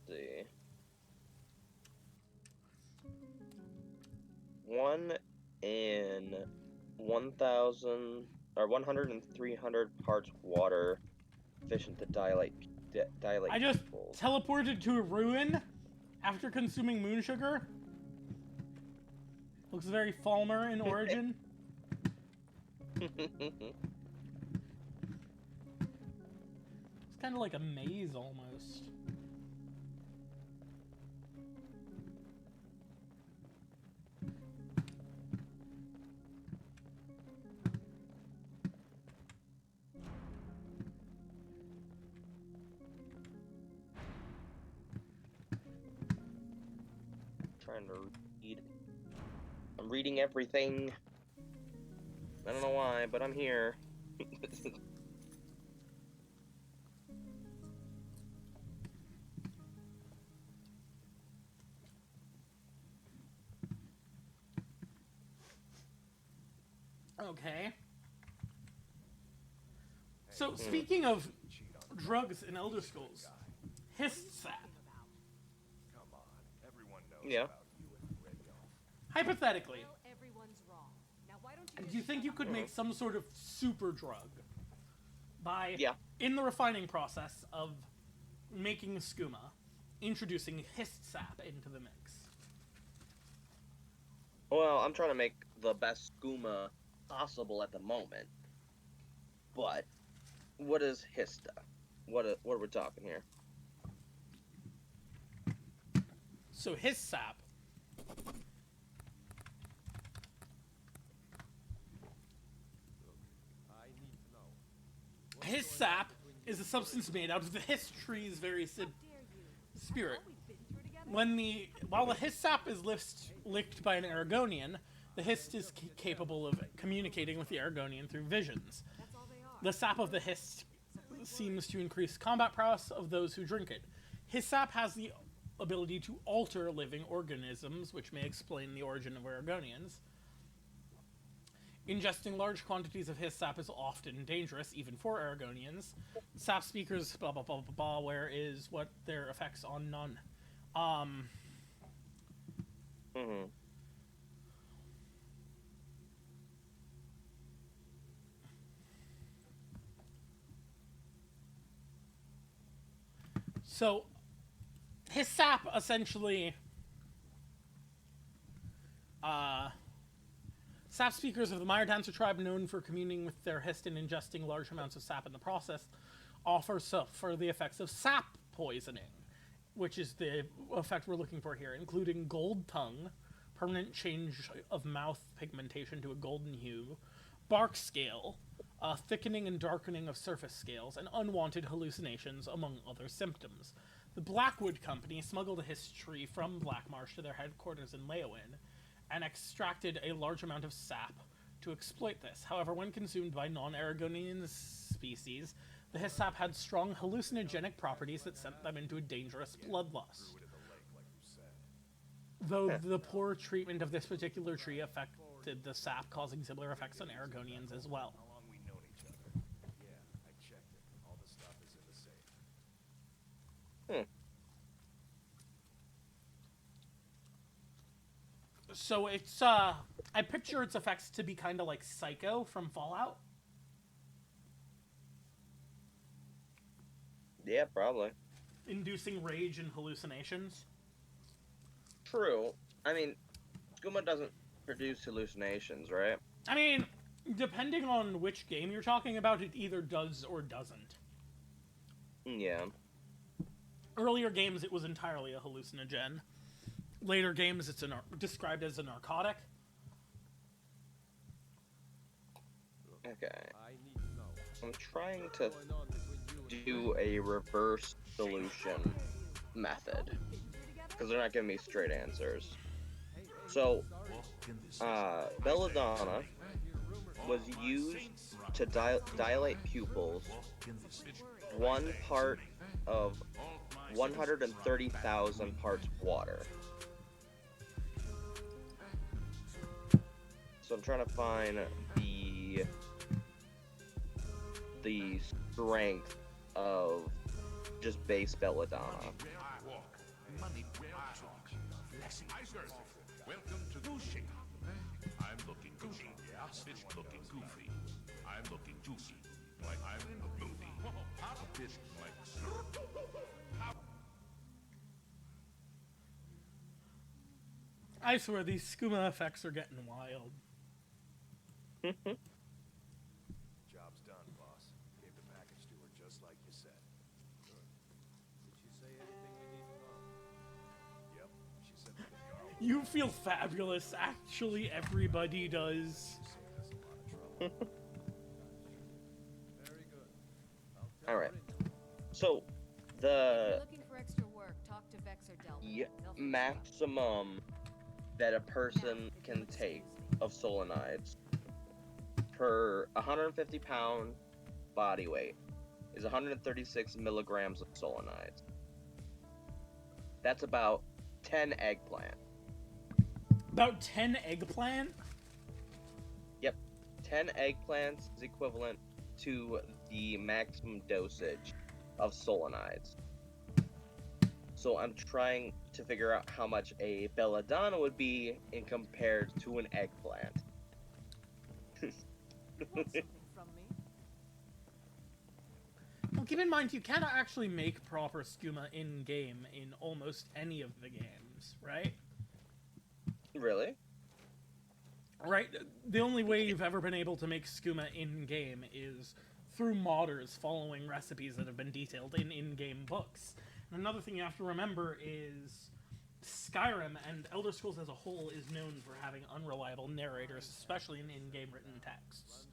See. 1 in 1,000 or 100 and 300 parts water, efficient to dilate. I just pupils. teleported to a ruin after consuming moon sugar. Looks very Falmer in origin. It's kind of like a maze almost. Trying to read. I'm reading everything. I don't know why, but I'm here. Okay. So, speaking of drugs in Elder Scrolls, hist sap. Yeah. Hypothetically, Well, everyone's wrong. Now why don't you do you think you could make some sort of super drug by, Yeah. in the refining process of making skooma, introducing hist sap into the mix? Well, I'm trying to make the best skooma possible at the moment. But what is hista? What are we talking here? So hist sap hist sap is a substance made out of the hist tree's very spirit. While the hist sap is licked by an Aragonian, the hist is capable of communicating with the Aragonian through visions. The sap of the hist seems to increase combat prowess of those who drink it. Hist sap has the ability to alter living organisms, which may explain the origin of Aragonians. Ingesting large quantities of hist sap is often dangerous, even for Aragonians. Sap speakers, blah blah blah blah blah, where is what their effects on none. So, hist sap essentially, sap speakers of the Mire Dancer tribe, known for communing with their hist and ingesting large amounts of sap in the process, suffer the effects of sap poisoning, which is the effect we're looking for here, including gold tongue, permanent change of mouth pigmentation to a golden hue, bark scale, thickening and darkening of surface scales, and unwanted hallucinations, among other symptoms. The Blackwood Company smuggled a hist tree from Blackmarsh to their headquarters in Leowin, and extracted a large amount of sap to exploit this. However, when consumed by non-Aragonian species, the hist sap had strong hallucinogenic properties that sent them into a dangerous bloodlust. Though the poor treatment of this particular tree affected the sap, causing similar effects on Aragonians as well. How long we known each other? Yeah, I checked it. All the stuff is in the safe. So it's, I picture its effects to be kind of like Psycho from Fallout. Yeah, probably. Inducing rage and hallucinations. True. I mean, skooma doesn't produce hallucinations, right? I mean, depending on which game you're talking about, it either does or doesn't. Yeah. Earlier games, it was entirely a hallucinogen. Later games, it's described as a narcotic. Okay. I'm trying to do a reverse solution method, because they're not giving me straight answers. So, belladonna was used to dilate pupils 1 part of 130,000 parts water. So I'm trying to find the strength of just base belladonna. Welcome to Gucci. I'm looking goofy. It's looking goofy. I'm looking juicy. Like I'm in a movie. A bit like... I swear, these skooma effects are getting wild. Job's done, boss. Gave the package to her just like you said. Good. Did she say anything we need to know? Yep. She said we could go. You feel fabulous. Actually, everybody does. Very good. Alright. So, If the you're looking for extra work, talk to Vex or Delta. They'll find maximum that a person can take of solenides per 150 pound body weight is 136 milligrams of solenides. That's about 10 eggplant. About 10 eggplant? Yep. 10 eggplants is equivalent to the maximum dosage of solenides. So I'm trying to figure out how much a belladonna would be in compared to an eggplant. You want something from me? Well, keep in mind, you cannot actually make proper skooma in-game in almost any of the games, right? Really? Right? The only way you've ever been able to make skooma in-game is through modders following recipes that have been detailed in in-game books. And another thing you have to remember is Skyrim and Elder Scrolls as a whole is known for having unreliable narrators, especially in in-game written texts.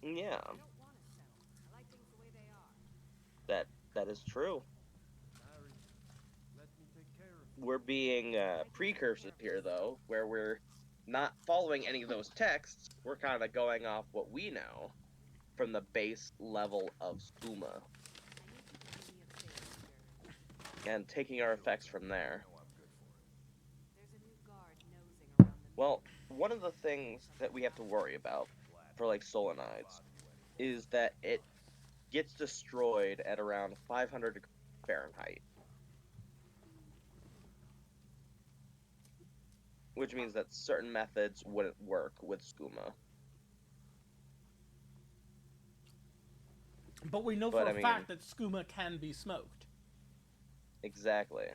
Yeah. I don't want to sell. I like things the way they are. That is true. We're being precursors here, though, where we're not following any of those texts. We're kind of going off what we know from the base level of skooma and taking our effects from there. There's a new guard nosing around the Well, one of the things that we have to worry about for like solenides is that it gets destroyed at around 500 degrees Fahrenheit. Which means that certain methods wouldn't work with skooma. But we know But, for I a mean- fact that skooma can be smoked. Exactly.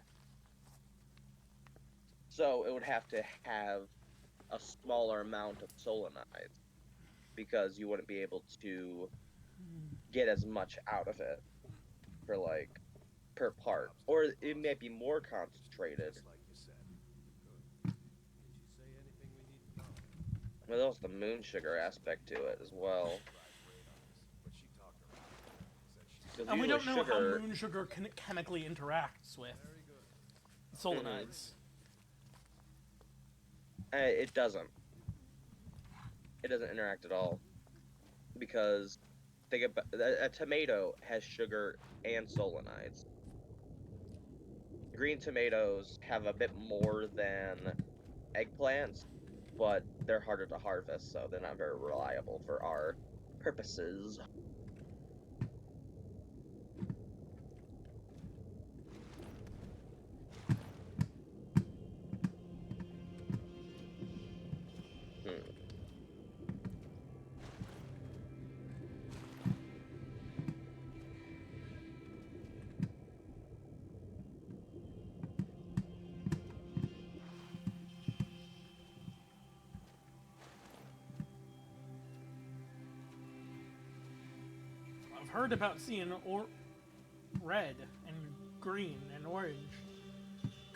So it would have to have a smaller amount of solenides because you wouldn't be able to get as much out of it for like per part, or it may be more concentrated. Just like you said. Good. Did she say anything we need to know? Well, there's the moon sugar aspect to it as well. But she talked her out of it. Said she 'Cause And we don't usually know sugar, how moon sugar chemically interacts with solenides. It doesn't. It doesn't interact at all. Because think about a tomato has sugar and solenides. Green tomatoes have a bit more than eggplants, but they're harder to harvest, so they're not very reliable for our purposes. I've heard about seeing red and green and orange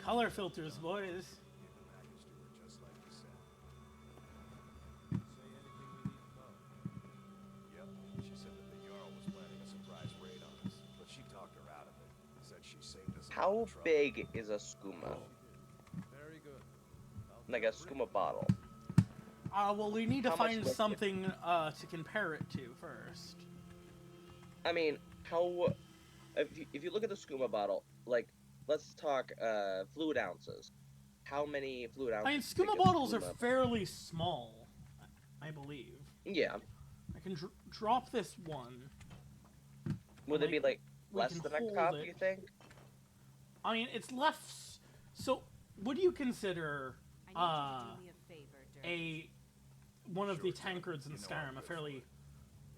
color filters, boys. package to her just like you said. Say anything we need to know? Yep. She said that the Jarl was planning a surprise raid on us, but she talked her out of it. Said she saved us a lot How of trouble. big is a skooma? Very good. Like a skooma bottle. Well, we need to How much find liquid? something to compare it to first. I mean, how... If you look at the skooma bottle, like, let's talk fluid ounces. How many fluid ounces? I mean, do you skooma think a bottles are skooma- fairly small, I believe. Yeah. I can drop this one. Would it be, like, we less can than a hold cup, it. you think? I mean, it's less. So, would you consider I need you to do me a favor, Dirk. one of the Sure, Dirk. tankards in You know I'm Skyrim a good fairly There's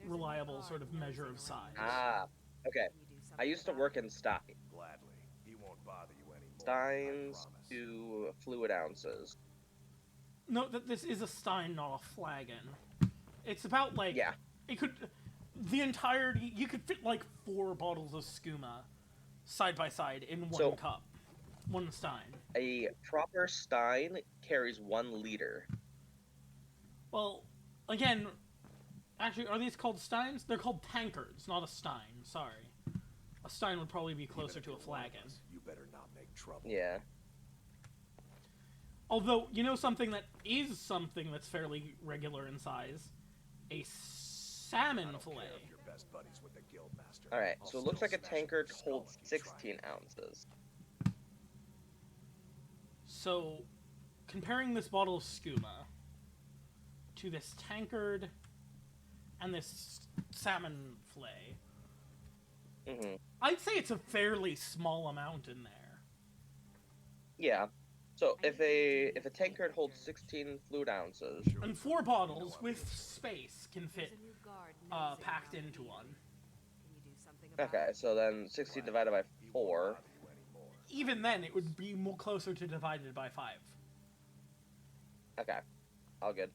a new reliable guard sort of nosing measure of around size? the Ah, okay. Can you do I something used to about work it? in stein. Gladly. He won't bother you anymore. Steins I promise. to fluid ounces. Note that this is a stein, not a flagon. It's about like Yeah. it could the entirety. You could fit like 4 bottles of skooma side by side in one So- cup, one stein. A proper stein carries 1 liter. Well, again, actually, are these called steins? They're called tankards, not a stein. Sorry, a stein would probably be closer to a flagon. You better not make trouble. Yeah. Although, you know something that is something that's fairly regular in size? A salmon I don't fillet. care if you're best buddies with the guildmaster. Alright, I'll so it looks still like a smash tankard your skull holds if you try. 16 ounces. So, comparing this bottle of skooma to this tankard and this salmon fillet. Mm-hmm. I'd say it's a fairly small amount in there. Yeah. So if a tankard holds 16 fluid ounces, And 4 bottles with space can fit There's a new guard packed nosing into around one. here. Can you do something about okay, it? so then 16 divided by 4. Even then, it would be more closer to divided by 5. Okay, all good.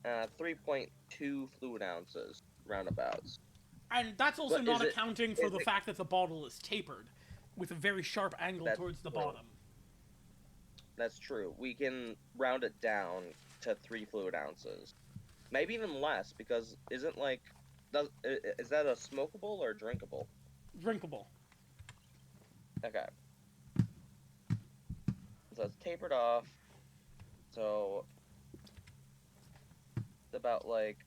3.2 fluid ounces, roundabouts. And that's also But not is it- accounting for is the it- fact that the bottle is tapered, with a very sharp angle That's towards the true. bottom. That's true. We can round it down to 3 fluid ounces. Maybe even less, because isn't like... is that a smokable or drinkable? Drinkable. Okay. So it's tapered off. So... it's about like...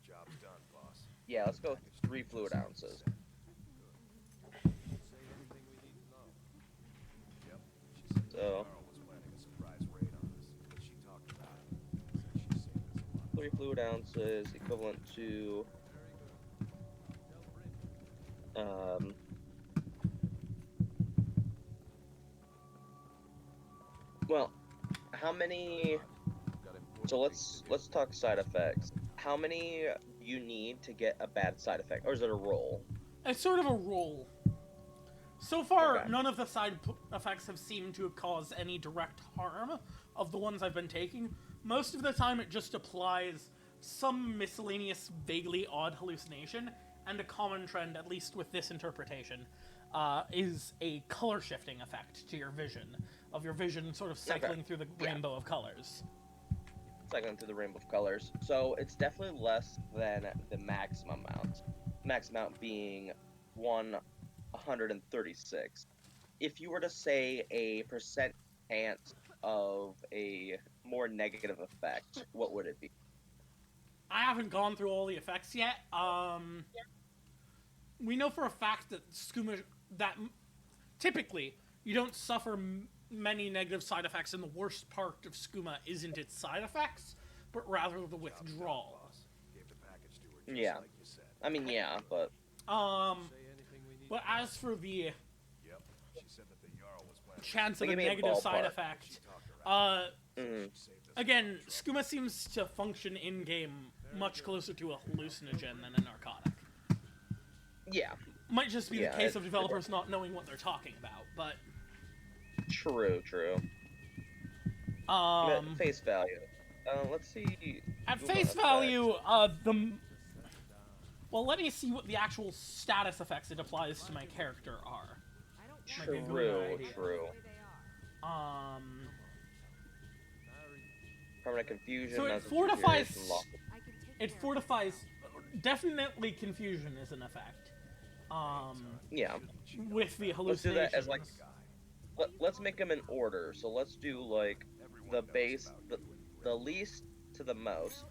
Job's done, boss. yeah, let's go 3 fluid ounces. Yep. She said So- Carl was planning a surprise raid on us, but she talked about it. Said she's saved us a lot of 3 fluid ounces equivalent to... well, how many... so let's talk side effects. How many you need to get a bad side effect, or is it a roll? It's sort of a roll. So far, Okay. none of the side effects have seemed to cause any direct harm of the ones I've been taking. Most of the time, it just applies some miscellaneous, vaguely odd hallucination, and a common trend, at least with this interpretation, is a color shifting effect to your vision, of your vision sort of cycling through the rainbow of colors. Cycling through the rainbow of colors. So it's definitely less than the maximum amount. Max amount being 136. If you were to say a percent chance of a more negative effect, what would it be? I haven't gone through all the effects yet. We know for a fact that Skooma, typically you don't suffer many negative side effects, and the worst part of Skooma isn't its side effects, but rather the withdrawal. Gave the package to her just Yeah. like you said. I mean, yeah, but... But as for the Yep. She said that the Jarl was planning chance of Like, a give me a negative side ballpark. effect, mhm. saved us again, Skooma seems to function in-game much closer to a hallucinogen than a narcotic. Yeah, Might just be Yeah, the case it- of developers not knowing what they're talking about, but true. Face value. Let's see... at Google face effects. value, well, let me see what the actual status effects it applies to my character are. I don't Might be a good True, idea. true. Permanent confusion, So it mental fortifies- deterioration, loss of- I can take It care of fortifies. Definitely, confusion is an effect. yeah. With the Let's do hallucinations. that as like... let's make them in order. So let's do like the base, the least to the most,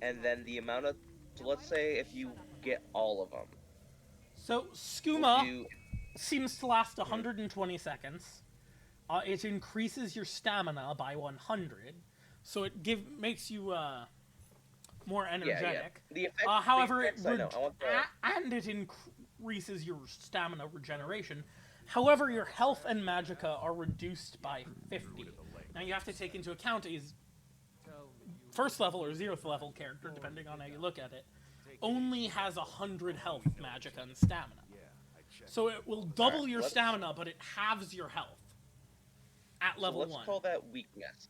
and then the amount of... so let's say if you get all of them. So we'll Skooma do- seems to last 120 seconds. It increases your stamina by 100, so it makes you more energetic. The effect, However, the effects, I know. I want the... and it increases your stamina regeneration. However, your health and magicka are reduced by 50. Now you have to take into account is first level or 0th level character, depending on how you look at it, only has 100 health, magicka, and stamina. So it will double your let's- stamina, but it halves your health at So level let's 1. call that weakness.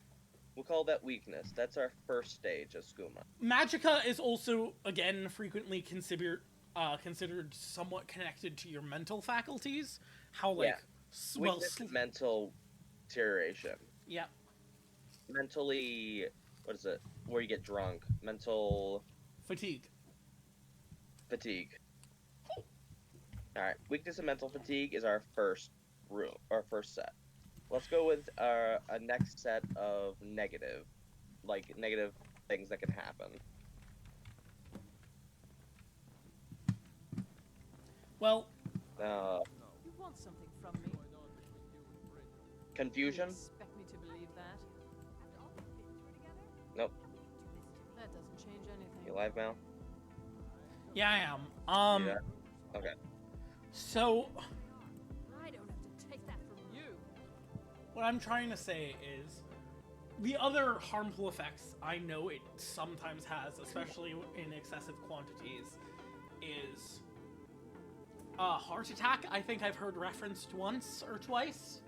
We'll call that weakness. That's our first stage of Skooma. Magicka is also, again, frequently considered somewhat connected to your mental faculties. How, like, Yeah. well, Weakness is mental deterioration. yeah. Mentally, what is it? Where you get drunk. Mental Fatigue. fatigue. Alright, weakness and mental fatigue is our first set. Let's go with a next set of negative things that can happen. Well, You want something from me? Confusion? You expect me to believe that? That doesn't change anything. You live, Mal? Yeah, I am. Yeah. Okay. So I don't have to take that from you. what I'm trying to say is the other harmful effects I know it sometimes has, especially in excessive quantities, is heart attack. I think I've heard referenced once or twice.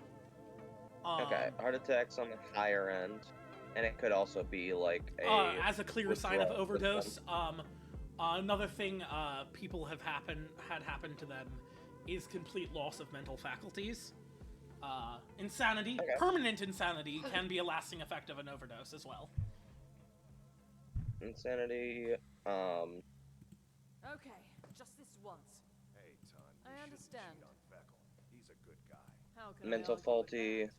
Okay, heart attacks on the higher end, and it could also be like a as a clear sign of withdrawal overdose. symptom. Another thing people had happened to them is complete loss of mental faculties. Insanity, Okay. permanent insanity, can be a lasting effect of an overdose as well. Insanity. Okay, just this once. Hey, Ton. I you shouldn't understand. cheat on Feckle. He's a good guy. How can Mental I argue with faulty. that?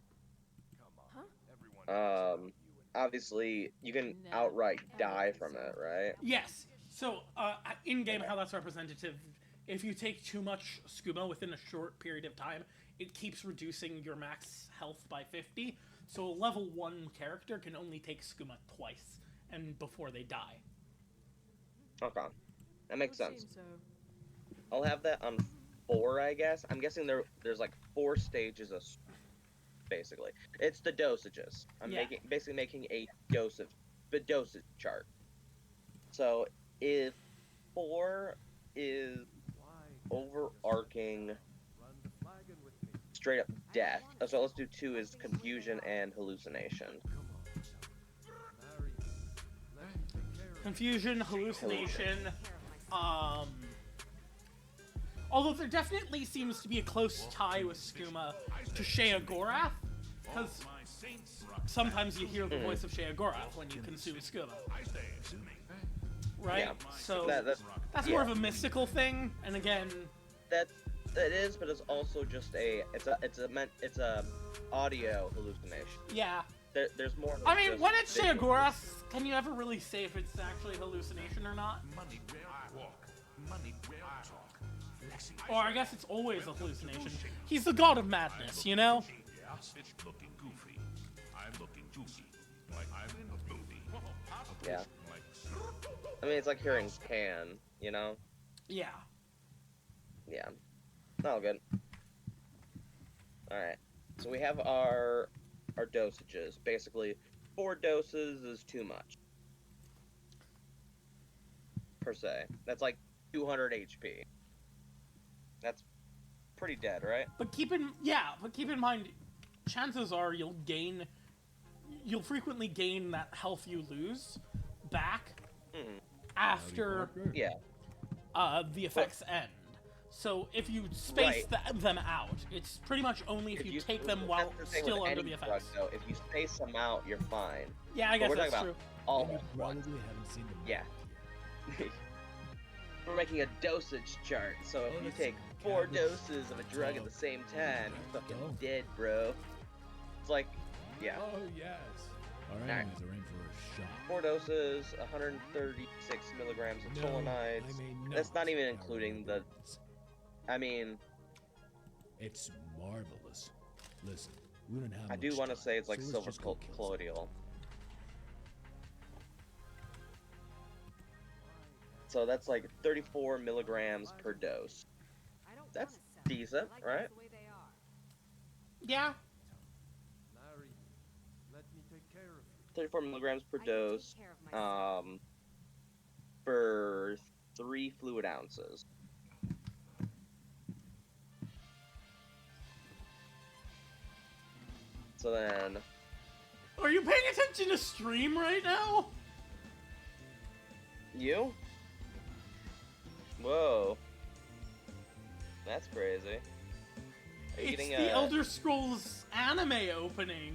Come on. Huh? Everyone knows about you and Obviously, you can No, outright I don't die think from so. it, right? Yes. So, in-game, how that's representative, if you take too much skooma within a short period of time, it keeps reducing your max health by 50. So a level 1 character can only take skooma twice, and before they die. Okay. That makes Would sense. seem so. I'll have that on 4, I guess. I'm guessing there's like 4 stages of basically. It's the dosages. I'm Yeah. basically making a dosage chart. So if 4 is overarching run the flagon with me. straight up death. So let's do 2 is confusion and hallucination. Come on, son. Larry, let me take care of Confusion, hallucination, although there definitely seems to be a close tie with skooma to sheogorath, because sometimes you hear the voice of sheogorath when you consume skooma. Right? Yeah. So that's yeah. more of a mystical thing, and again, That is, but it's also just it's a audio hallucination. yeah. There's more. I mean, just when it's visual. sheogorath, can you ever really say if it's actually hallucination or not? Money well walk. Money well talk. Or I guess it's always a hallucination. He's the god of madness, you know? Yeah, it's looking goofy. I'm looking goofy. Like I'm in a movie. Yeah. Like, I mean, it's like hearing can, you know? Yeah. Yeah. All good. Alright. So we have our dosages. Basically, 4 doses is too much. Per se. That's like 200 HP. That's pretty dead, right? But keep in mind, chances are you'll frequently gain that health you lose back Mhm. after Yeah. the effects end. So if you space Right. them out, it's pretty much only if you take them while that's the thing still with under any the drug, effects. though. If you space them out, you're fine. Yeah, I But guess we're that's talking true. about all You at once. probably haven't seen them. Yeah. We're making a dosage chart, so if Oh, you that's take 4 cabbage. doses of a drug at the same time, you're fucking Oh. dead, bro. It's like, yeah. Oh yes. Our Alright. enemies are in for a shock. 4 doses, 136 milligrams of No, tolonides. I mean, That's no, not even our including the. weapons. I mean, It's marvelous. Listen, we don't have I do much want to time, say it's like so let's silver just go kill some. colloidal. So that's like 34 milligrams per dose. I don't That's wanna settle. decent, I like right? things the way they are. Yeah. Larry, let me take care of you. 34 milligrams per I can take dose. care of myself. For 3 fluid ounces. So then, Are you paying attention to stream right now? you? Whoa. That's crazy. Are you It's getting the Elder Scrolls anime opening.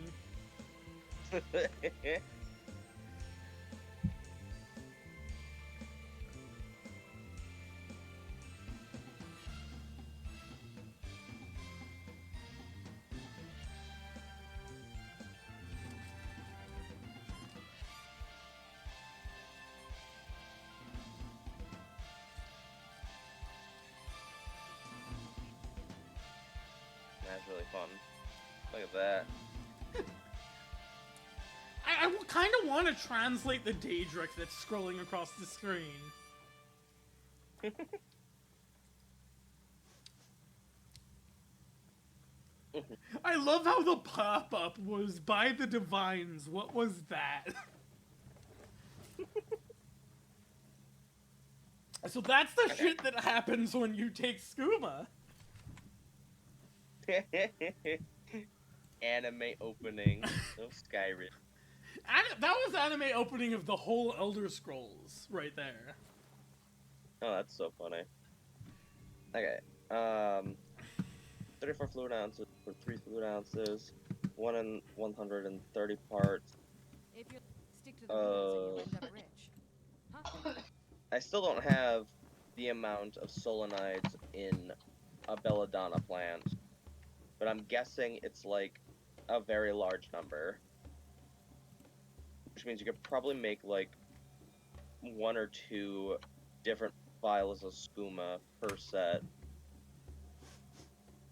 That's really fun. Look at that. I kind of want to translate the Daedric that's scrolling across the screen. I love how the pop-up was by the Divines. What was that? So that's the shit that happens when you take Skooma. Anime opening of Skyrim. That was anime opening of the whole Elder Scrolls right there. Oh, that's so funny. Okay. 34 fluid ounces for 3 fluid ounces. 1 in 130 parts. If you stick to the rules, and you end up rich. Huh? I still don't have the amount of solenides in a belladonna plant, but I'm guessing it's like a very large number, which means you could probably make like 1 or 2 different vials of skooma per set.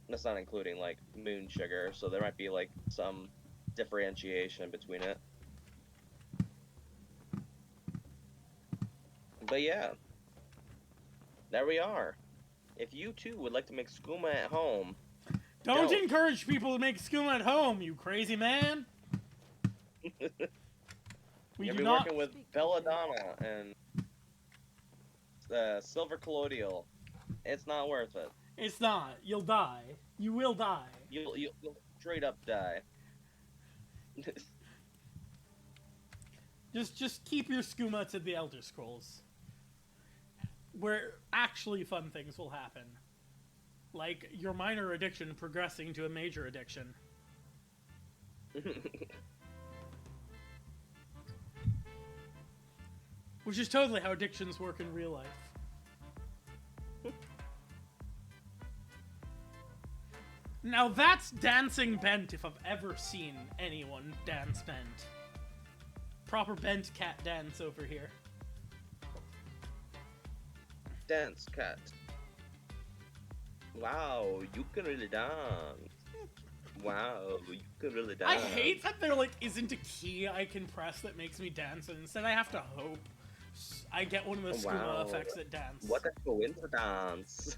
That's not including like moon sugar, so there might be like some differentiation between it. But yeah, there we are. If you too would like to make skooma at home, Don't encourage people to make skooma at home, you crazy man. You'll be working with belladonna and silver colloidal. It's not worth it. It's not. You'll die. You will die. You'll straight up die. Just keep your skooma to the Elder Scrolls, where actually fun things will happen, like your minor addiction progressing to a major addiction. Which is totally how addictions work in real life. Now that's dancing bent if I've ever seen anyone dance bent. Proper bent cat dance over here. Dance cat. Wow, you can really dance. Wow, you can really dance. I hate that there like isn't a key I can press that makes me dance, and instead I have to hope I get one of the skooma effects that dance. What a coincidence.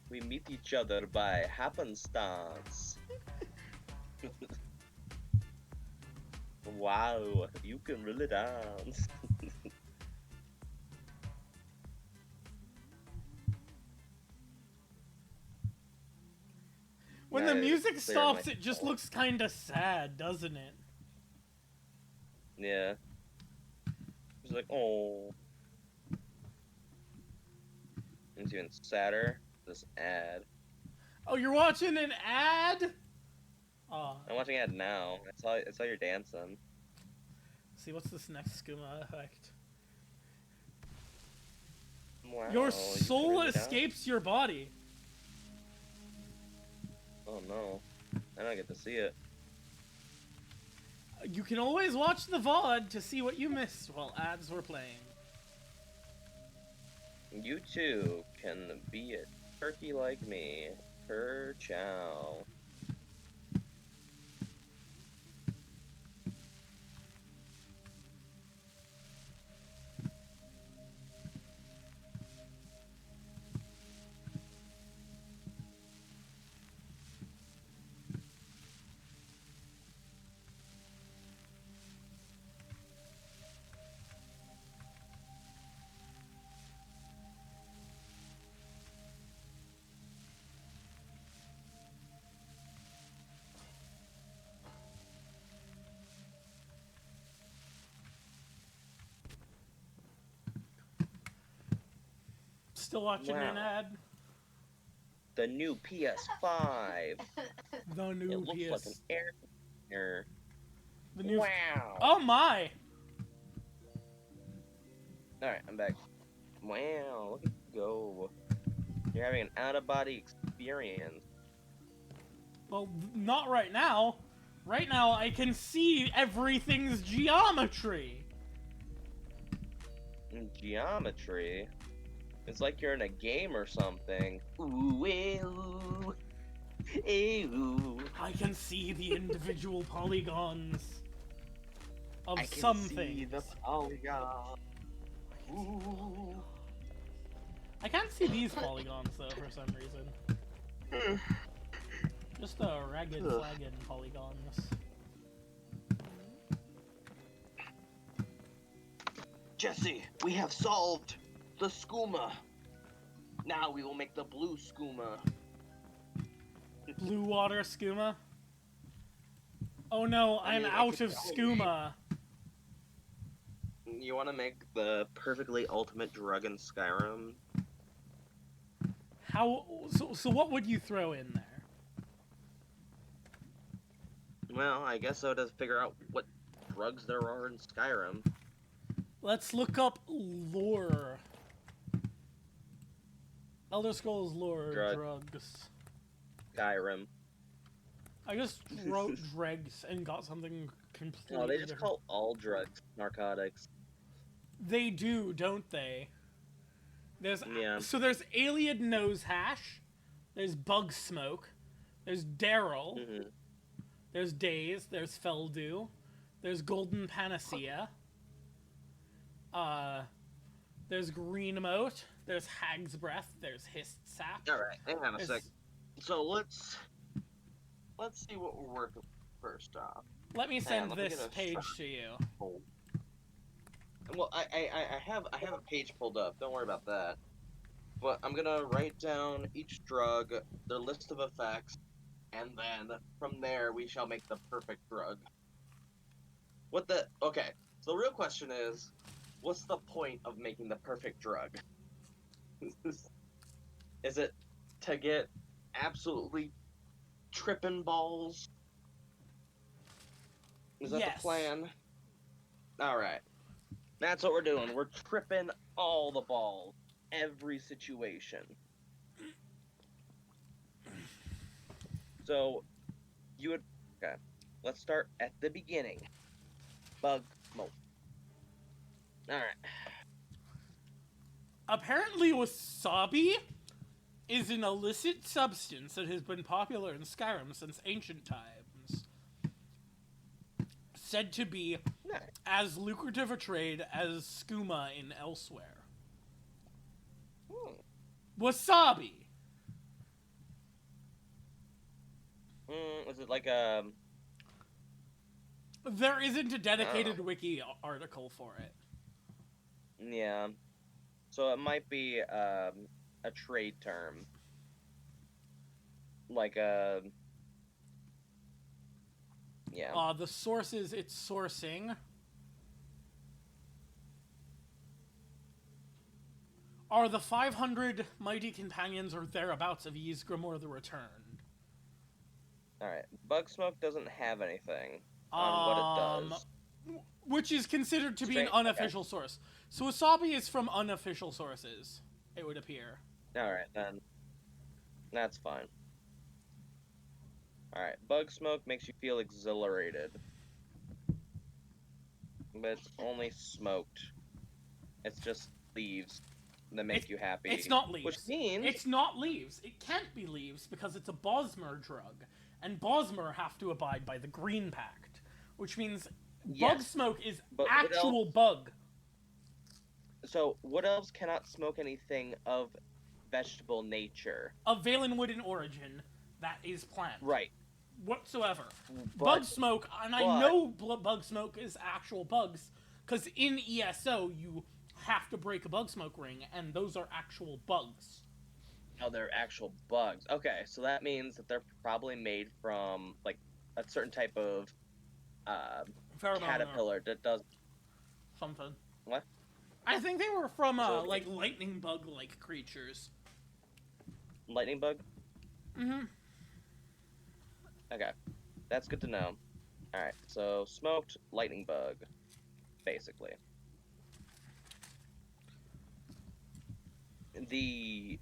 We meet each other by happenstance. Wow, you can really dance. When the music stops, it just looks kind of sad, doesn't it? Yeah. It's like, oh. It's even sadder. This ad. Oh, you're watching an ad? Oh. I'm watching ad now. I saw you're dancing. See, what's this next skooma effect? Wow, your soul escapes your body. Oh no. I don't get to see it. You can always watch the VOD to see what you missed while ads were playing. You too can be a turkey like me. Chow. Still watching an ad? The new PS5. The new it looks like an air conditioner. The new. Wow. Oh my! Alright, I'm back. Wow, look at you go. You're having an out-of-body experience. Well, not right now. Right now, I can see everything's geometry. Geometry? It's like you're in a game or something. Ooh, ooh. Ew. I can see the individual polygons of I can some see things. the polygon. Ooh. I can't see these polygons though for some reason. Just the ragged flagging polygons. Jesse, we have solved the skooma. Now we will make the blue skooma. Blue water skooma? Oh no, I I'm mean, I out could of probably skooma. You want to make the perfectly ultimate drug in Skyrim? How? So what would you throw in there? Well, I guess I would have to figure out what drugs there are in Skyrim. Let's look up lore. Elder Scrolls lore drugs. Skyrim. I just wrote dregs and got something completely No, they just different. call all drugs narcotics. They do, don't they? There's Yeah. So there's alien nose hash. There's bug smoke. There's Daryl. Mm-hmm. There's daze. There's feldew. There's golden panacea. There's green moat. There's hag's breath. There's hissed sap. All right, hang on a There's- sec. So let's see what we're working with first off. Let me Hang send on, let me this get a page shot. to you. Well, I have a page pulled up. Don't worry about that. But I'm gonna write down each drug, their list of effects, and then from there we shall make the perfect drug. Okay, so the real question is, what's the point of making the perfect drug? Is it to get absolutely tripping balls? Is that Yes. the plan? Alright. That's what we're doing. We're tripping all the balls. Every situation. So, you would... Okay. Let's start at the beginning. Bug smoke. Alright. Apparently, wasabi is an illicit substance that has been popular in Skyrim since ancient times. Said to be Nice. as lucrative a trade as skooma in elsewhere. Wasabi! Is it like There isn't a dedicated wiki article for it. Yeah. So it might be a trade term. Like yeah. The sources it's sourcing are the 500 mighty companions or thereabouts of Ysgramor the Returned. Alright. Bug smoke doesn't have anything on what it does. Which is considered to be an Straight- unofficial source. So wasabi is from unofficial sources, it would appear. Alright, then. That's fine. Alright, bug smoke makes you feel exhilarated. But it's only smoked. It's just leaves that make you happy. It's not leaves. Which means... It's not leaves. It can't be leaves because it's a Bosmer drug. And Bosmer have to abide by the Green Pact. Which means bug Yes, smoke is but what actual else? bug. So, what else cannot smoke anything of vegetable nature? Of Valenwood in origin, that is plant. Right. Whatsoever. But- Bug smoke, and I but- know bug smoke is actual bugs, because in ESO you have to break a bug smoke ring, and those are actual bugs. Oh, they're actual bugs. Okay, so that means that they're probably made from, like, a certain type of Pheromone or caterpillar that does... something. What? I think they were from, So- like, lightning bug-like creatures. Lightning bug? Mm-hmm. Okay. That's good to know. Alright, so smoked lightning bug, basically. The...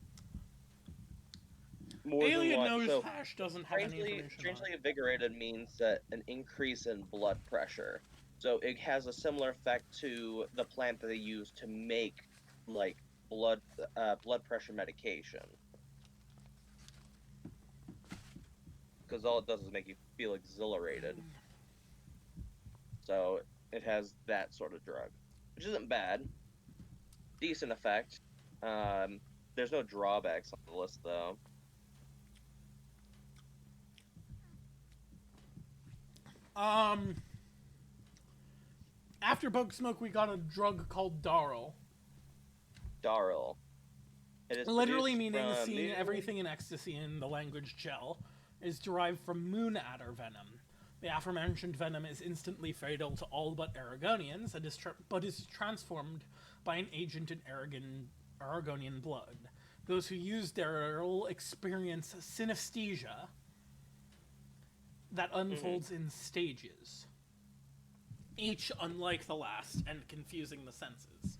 More than Alien one- nose so hash doesn't have any information on strangely it. invigorated means that an increase in blood pressure. So it has a similar effect to the plant that they use to make, like, blood pressure medication. because all it does is make you feel exhilarated. So it has that sort of drug, which isn't bad. Decent effect. There's no drawbacks on the list, though. After Bug Smoke, we got a drug called Darl. Darl. It is Literally produced meaning from seeing the- everything in ecstasy in the language gel, is derived from moon adder venom. The aforementioned venom is instantly fatal to all but Aragonians, and but is transformed by an agent in Aragonian blood. Those who use Darl experience synesthesia that unfolds in stages, each unlike the last and confusing the senses.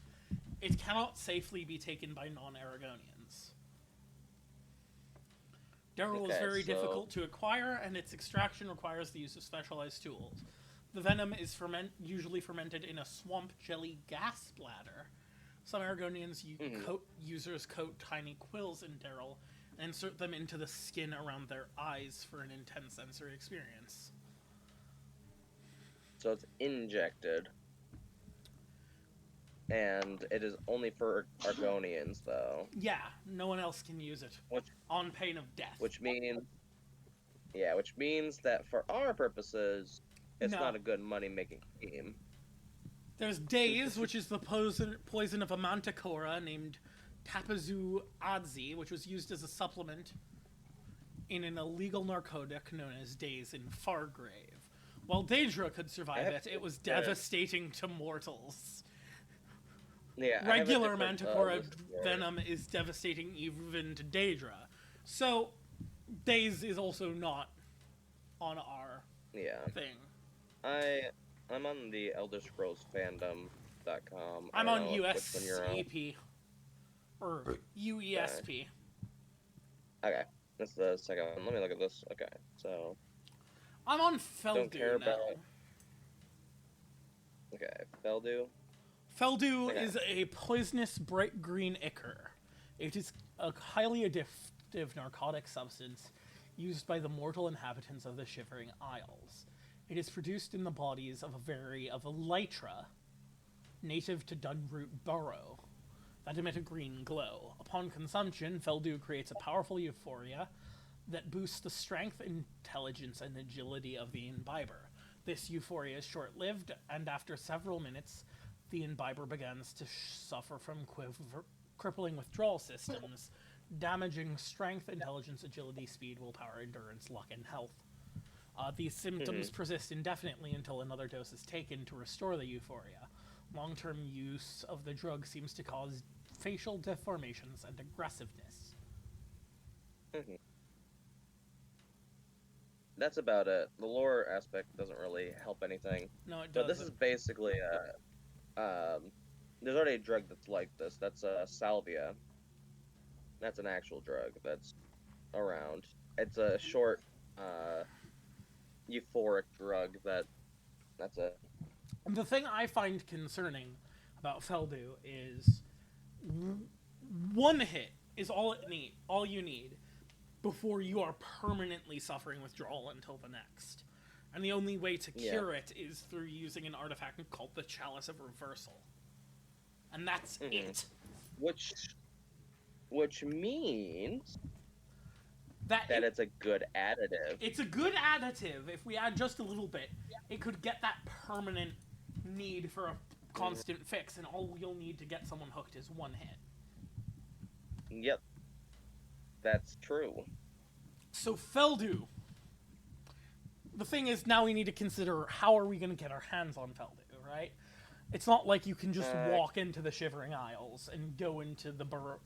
It cannot safely be taken by non-Aragonians. Darl is very difficult to acquire, and its extraction requires the use of specialized tools. The venom is usually fermented in a swamp jelly gas bladder. Some Aragonians users coat tiny quills in Darl and insert them into the skin around their eyes for an intense sensory experience. So it's injected. And it is only for Argonians, though. Yeah, no one else can use it. On pain of death. Which means that for our purposes, it's not a good money-making scheme. There's Daze, which is the poison of a manticora named Tapazu Adzi, which was used as a supplement in an illegal narcotic known as Daze in Fargrave. While Daedra could survive it was devastating to mortals. Yeah, regular manticora venom is devastating even to Daedra. So, Daze is also not on our thing. I'm on the Elder Scrolls fandom.com. I'm on USEP. Or UESP. Okay, that's the second one. Let me look at this. Okay, so... I'm on Feldu now. Okay, Feldu. Feldu is a poisonous bright green ichor. It is a highly addictive narcotic substance used by the mortal inhabitants of the Shivering Isles. It is produced in the bodies of a lytra, native to Dunroot Burrow, that emit a green glow. Upon consumption, Feldu creates a powerful euphoria that boosts the strength, intelligence, and agility of the imbiber. This euphoria is short-lived, and after several minutes, the imbiber begins to suffer from crippling withdrawal systems, damaging strength, intelligence, agility, speed, willpower, endurance, luck, and health. These symptoms persist indefinitely until another dose is taken to restore the euphoria. Long-term use of the drug seems to cause facial deformations and aggressiveness. That's about it. The lore aspect doesn't really help anything. No, it doesn't. But this is basically there's already a drug that's like this. That's salvia. That's an actual drug that's around. It's a short, euphoric drug that's it. The thing I find concerning about Feldu is one hit is all you need before you are permanently suffering withdrawal until the next. And the only way to cure it is through using an artifact called the Chalice of Reversal. And that's it. Which means that it's a good additive. It's a good additive. If we add just a little bit, it could get that permanent need for a constant fix, and all you'll need to get someone hooked is one hit. Yep. That's true. So Feldu. The thing is, now we need to consider how are we going to get our hands on Feldu, right? It's not like you can just walk into the Shivering Isles and go into Dunroot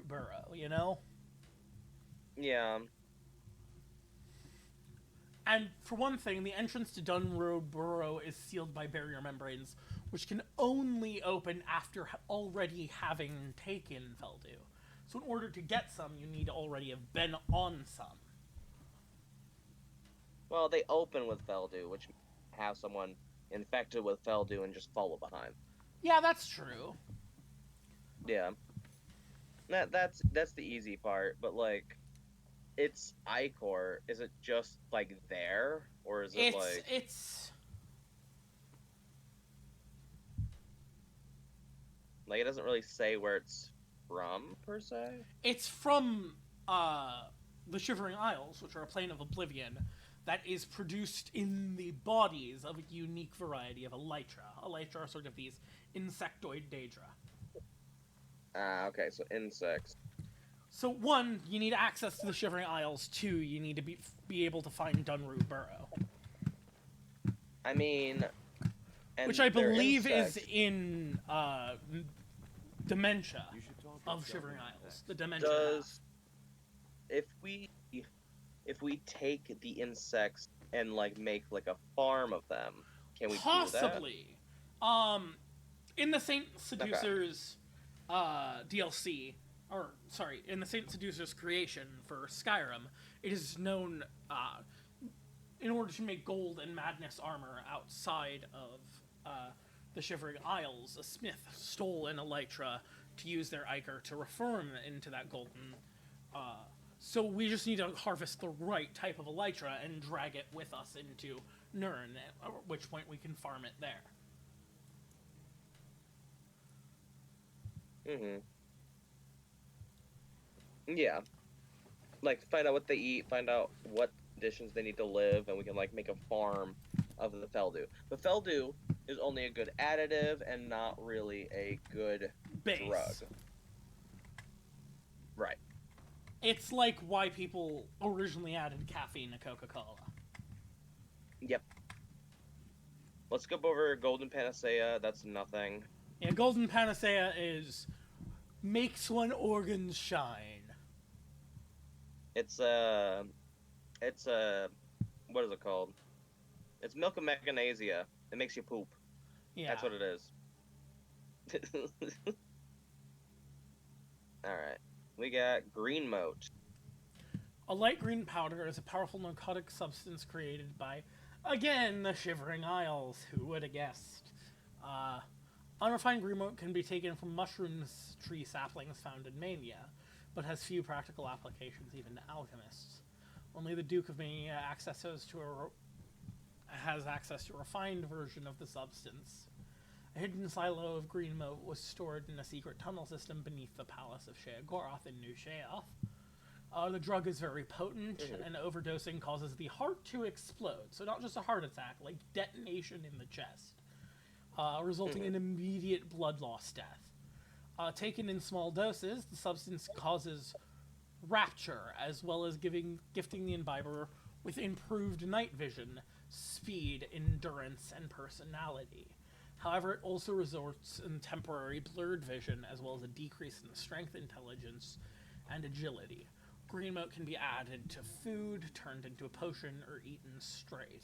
Burrow, you know? Yeah. And for one thing, the entrance to Dunroot Burrow is sealed by barrier membranes, which can only open after already having taken Feldu. So in order to get some, you need to already have been on some. Well, they open with Feldu, which have someone infected with Feldu and just follow behind. Yeah, that's true. Yeah. That's the easy part, but like, its ichor, is it just like there, or is it like it's it doesn't really say where it's from per se? it's from the Shivering Isles, which are a plane of oblivion that is produced in the bodies of a unique variety of elytra. Elytra are sort of these insectoid daedra. Ah, okay, so insects. So one, you need access to the Shivering Isles. Two, you need to be able to find Dunroot Burrow. I mean, and which I they're believe insects. is in Dementia You should talk of yourself Shivering into Isles. next. The Dementia. Does if we take the insects and like make like a farm of them, can we Possibly. In the Saint Seducer's DLC, or sorry, in the Saint Seducer's creation for Skyrim, it is known in order to make gold and madness armor outside of the Shivering Isles, a smith stole an elytra to use their ichor to reform into that golden. So we just need to harvest the right type of elytra and drag it with us into Nirn, at which point we can farm it there. Yeah. Like, find out what they eat, find out what conditions they need to live, and we can, like, make a farm of the Feldu. The Feldu is only a good additive and not really a good Base. drug. Right. It's like why people originally added caffeine to Coca-Cola. Yep. Let's skip over Golden Panacea. That's nothing. Yeah, Golden Panacea is makes one organs shine. It's what is it called? It's milk of mechanizia. It makes you poop. Yeah. That's what it is. Alright. We got green moat. A light green powder is a powerful narcotic substance created by, again, the Shivering Isles. Who would have guessed? Unrefined green moat can be taken from mushrooms tree saplings found in Mania, but has few practical applications even to alchemists. Only the Duke of Mania has access to a refined version of the substance. A hidden silo of green moat was stored in a secret tunnel system beneath the palace of sheogorath in New Sheoth. The drug is very potent, and overdosing causes the heart to explode. So not just a heart attack, like detonation in the chest, resulting in immediate blood loss death. Taken in small doses, the substance causes rapture, as well as gifting the imbiber with improved night vision, speed, endurance, and personality. However, it also results in temporary blurred vision, as well as a decrease in strength, intelligence, and agility. Green moat can be added to food, turned into a potion, or eaten straight.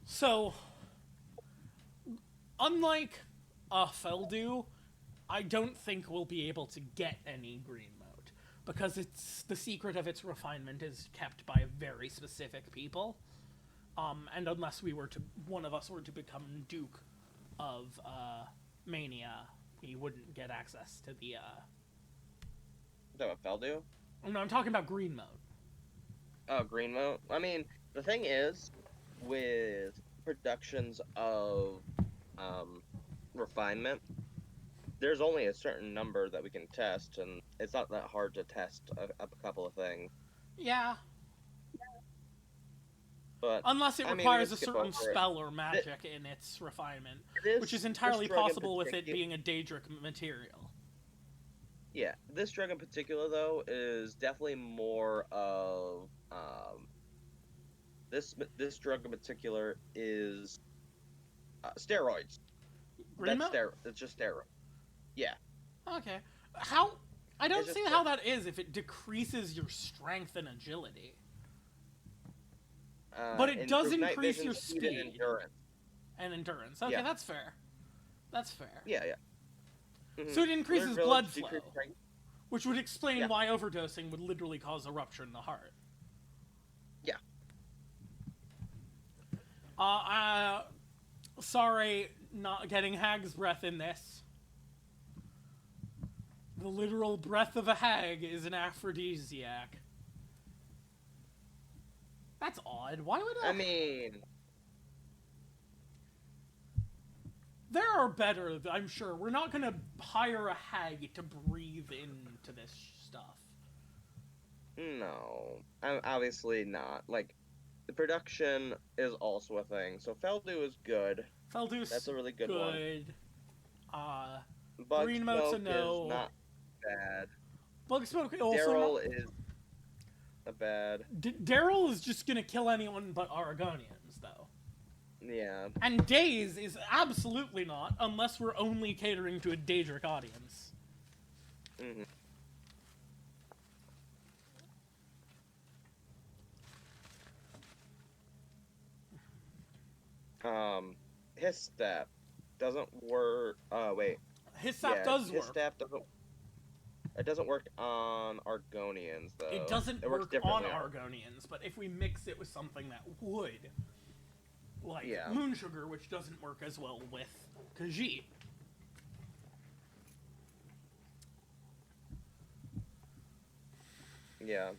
So, unlike Feldu, I don't think we'll be able to get any green moat, because it's the secret of its refinement is kept by very specific people. And unless one of us were to become Duke of Mania, we wouldn't get access to the. Is that what Feldu? No, I'm talking about green moat. Oh, green moat. I mean, the thing is, with productions of refinement, there's only a certain number that we can test, and it's not that hard to test a couple of things. Yeah. But unless it I mean, requires we a can skip certain over it. spell or magic in its refinement, This- which is this entirely drug in possible with it particular- being a Daedric material. Yeah, this drug in particular, though, is definitely more of this drug in particular is steroids. Green moat? It's just steroid. Yeah. Okay. How? I don't It's see just how that is if it decreases your strength and agility. But it does improves night increase vision, your speed and speed. endurance. And endurance. Okay, Yeah. that's fair. That's fair. Yeah, yeah. Mhm. So it increases Blurred blood village, flow. decreased strength. Which would explain Yeah. why overdosing would literally cause a rupture in the heart. Yeah. Sorry, not getting hag's breath in this. The literal breath of a hag is an aphrodisiac. That's odd. Why would I mean, there are better, I'm sure. We're not gonna hire a hag to breathe into this stuff. no. Obviously not. Like, the production is also a thing. So Feldu is good. Feldus, That's a really good one. Bug Green Mote's a Smoke no. is not bad. Bug Smoke also Daryl not... is a bad. Daryl is just gonna kill anyone but Aragonians, though. Yeah. And Daze is absolutely not, unless we're only catering to a Daedric audience. Mm-hmm. His step doesn't work. Wait. His sap does his work. step doesn't. It doesn't work on Argonians though. It doesn't works work differently on Argonians, but if we mix it with something that would, like Yeah. Moon Sugar, which doesn't work as well with Khajiit. Yeah.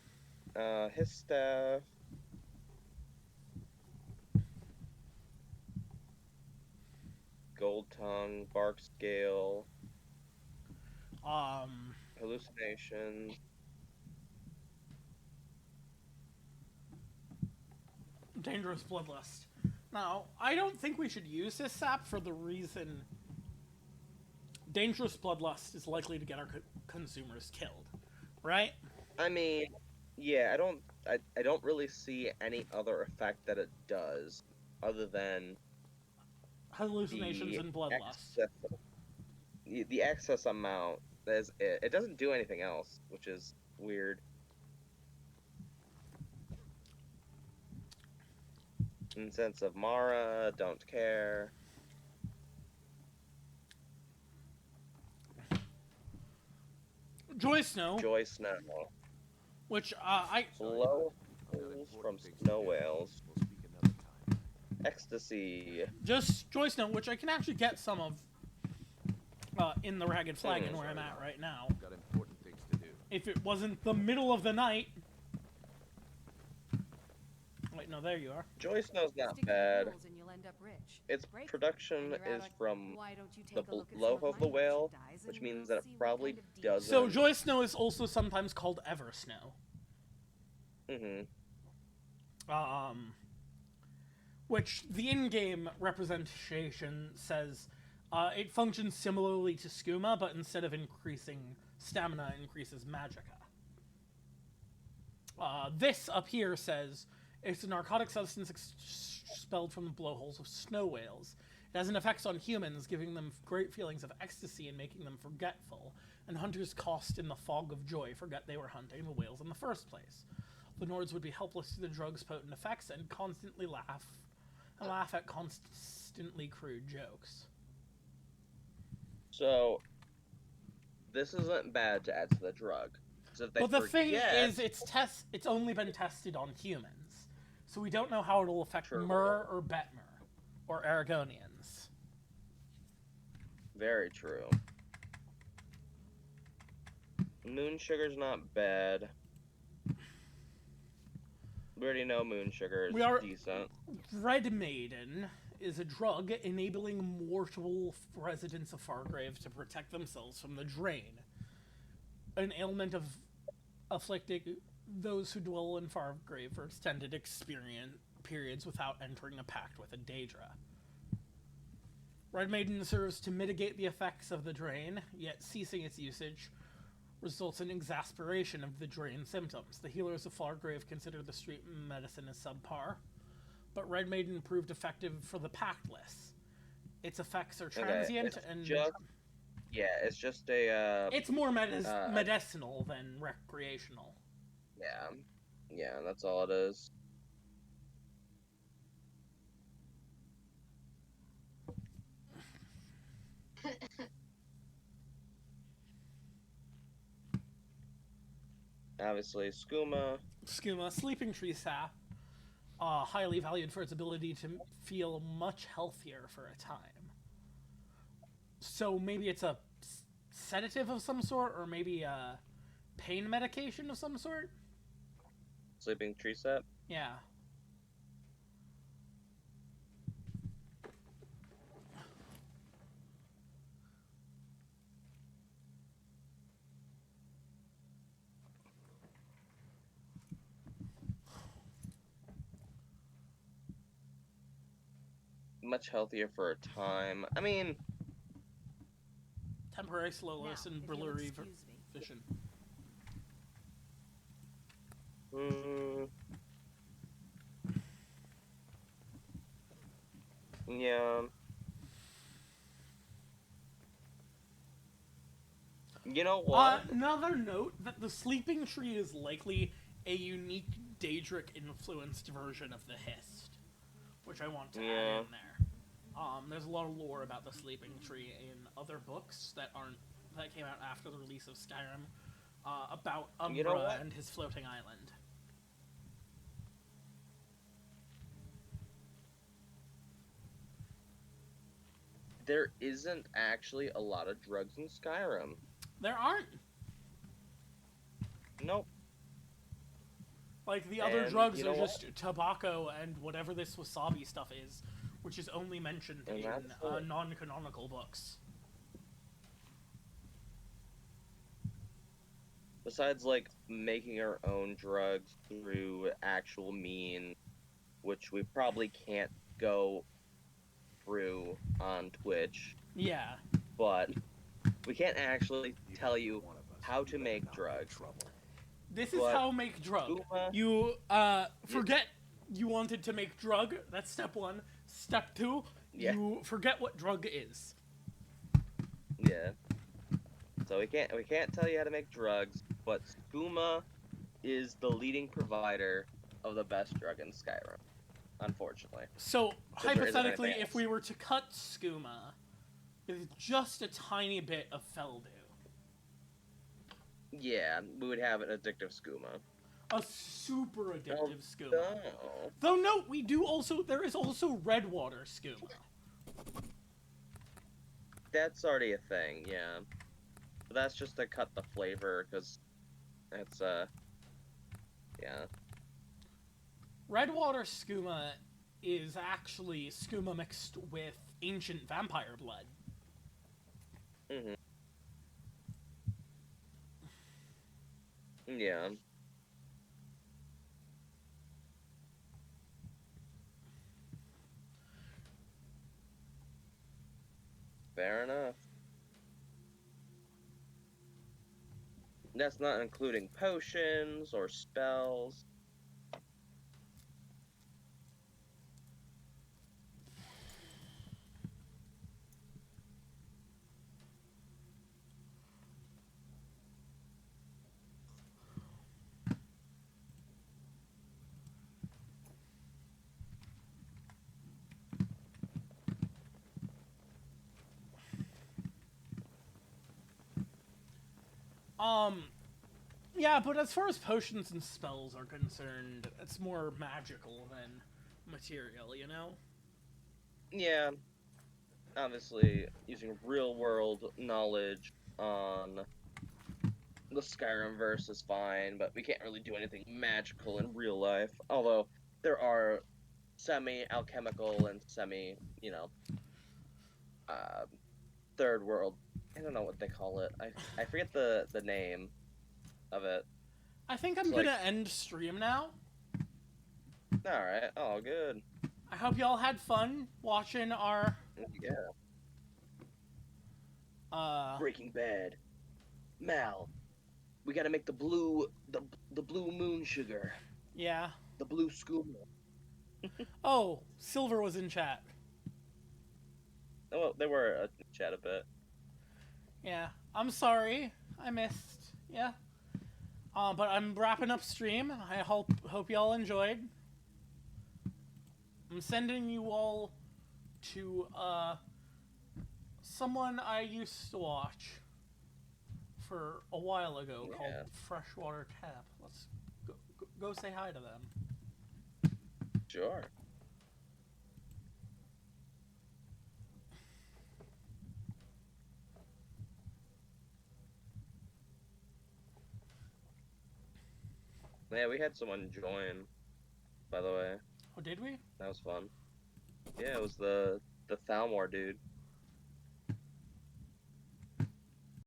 His staff. Gold tongue, bark scale, hallucination. Dangerous Bloodlust. Now, I don't think we should use this sap for the reason Dangerous Bloodlust is likely to get our consumers killed, right? I mean, yeah, I don't really see any other effect that it does other than Hallucinations and Bloodlust. The excess amount is it. It doesn't do anything else, which is weird. Incense of Mara, don't care. Joy Snow. Joy Snow. Which, I... Blow from snow whales. Ecstasy. Just Joy Snow, which I can actually get some of in the Ragged Flagon where I'm at right now. Got important things to do. If it wasn't the middle of the night... Wait, no, there you are. Joy Snow's not Stick to the bad. rules and you'll end up rich. Its Break them, production and you're out is of- from Why don't you the take a look at loaf some of the my whale, merchandise which and means we'll that it see what probably kind of deals doesn't. So Joy Snow is also sometimes called Ever Snow. Mm-hmm. Which the in-game representation says it functions similarly to Skooma, but instead of increasing stamina, it increases magicka. This up here says it's a narcotic substance expelled from the blowholes of snow whales. It has an effect on humans, giving them great feelings of ecstasy and making them forgetful, and hunters caught in the fog of joy forget they were hunting the whales in the first place. The Nords would be helpless to the drug's potent effects and constantly laugh at constantly crude jokes. So this isn't bad to add to the drug. So if they But the thing forget- is, it's only been tested on humans, so we don't know how it'll affect True. Myrrh or Betmer or Aragonians. Very true. Moon sugar's not bad. We already know moon sugar is decent. Red Maiden is a drug enabling mortal residents of Fargrave to protect themselves from the drain. An ailment of afflicting those who dwell in Fargrave for extended experience periods without entering a pact with a Daedra. Red Maiden serves to mitigate the effects of the drain, yet ceasing its usage results in exasperation of the drain symptoms. The healers of Fargrave consider the street medicine as subpar, but Red Maiden proved effective for the pactless. Its effects are transient it's just a. It's more medicinal than recreational. Yeah, that's all it is. Obviously, Skooma. Skooma, sleeping tree sap, highly valued for its ability to feel much healthier for a time. So maybe it's a sedative of some sort, or maybe a pain medication of some sort? Sleeping tree sap. Yeah. Much healthier for a time. I mean, Temporary slowness and Now, if you'll blurry excuse me. vision. Yeah. You know what? Another note that the sleeping tree is likely a unique Daedric influenced version of the Hist, which I want to add in there. There's a lot of lore about the sleeping tree in other books that came out after the release of Skyrim, about Umbra You know what? and his floating island. There isn't actually a lot of drugs in Skyrim. There aren't. Nope. Like, the other And drugs you know are just tobacco and whatever this wasabi stuff is, which is only mentioned And in that's it. non-canonical books. Besides, like, making our own drugs through actual means, which we probably can't go through on Twitch, Yeah. but we can't actually tell you how to make drugs. This is But how make drug. Skooma- You, forget you wanted to make drug. That's step one. Step two, Yeah. you forget what drug is. Yeah. So we can't tell you how to make drugs, but Skooma is the leading provider of the best drug in Skyrim, unfortunately. So, there isn't hypothetically, anything if we were to cut Skooma with just a tiny bit of Feldu, Yeah, we would have an addictive Skooma. a super addictive Skooma. No. Though note, there is also Redwater Skooma. That's already a thing, yeah. But that's just to cut the flavor, because it's, yeah. Redwater Skooma is actually skooma mixed with ancient vampire blood. Mm-hmm. Yeah. Fair enough. That's not including potions or spells. Yeah, but as far as potions and spells are concerned, it's more magical than material, you know? Yeah. Obviously, using real-world knowledge on the Skyrim verse is fine, but we can't really do anything magical in real life. Although, there are semi-alchemical and semi, third world. I don't know what they call it. I forget the name of it. I think I'm It's gonna like- end stream now. Alright, oh, good. I hope y'all had fun watching our, Yeah. Breaking Bad. Mal, we gotta make the blue moon sugar. yeah. The blue Skooma. Oh, Silver was in chat. Oh, well, they were in chat a bit. Yeah, I'm sorry. I missed. Yeah. But I'm wrapping up stream. I hope y'all enjoyed. I'm sending you all to someone I used to watch for a while ago Yeah. called Freshwater Tap. Let's go say hi to them. Sure. Yeah, we had someone join, by the way. Oh, did we? That was fun. Yeah, it was the Thalmor dude.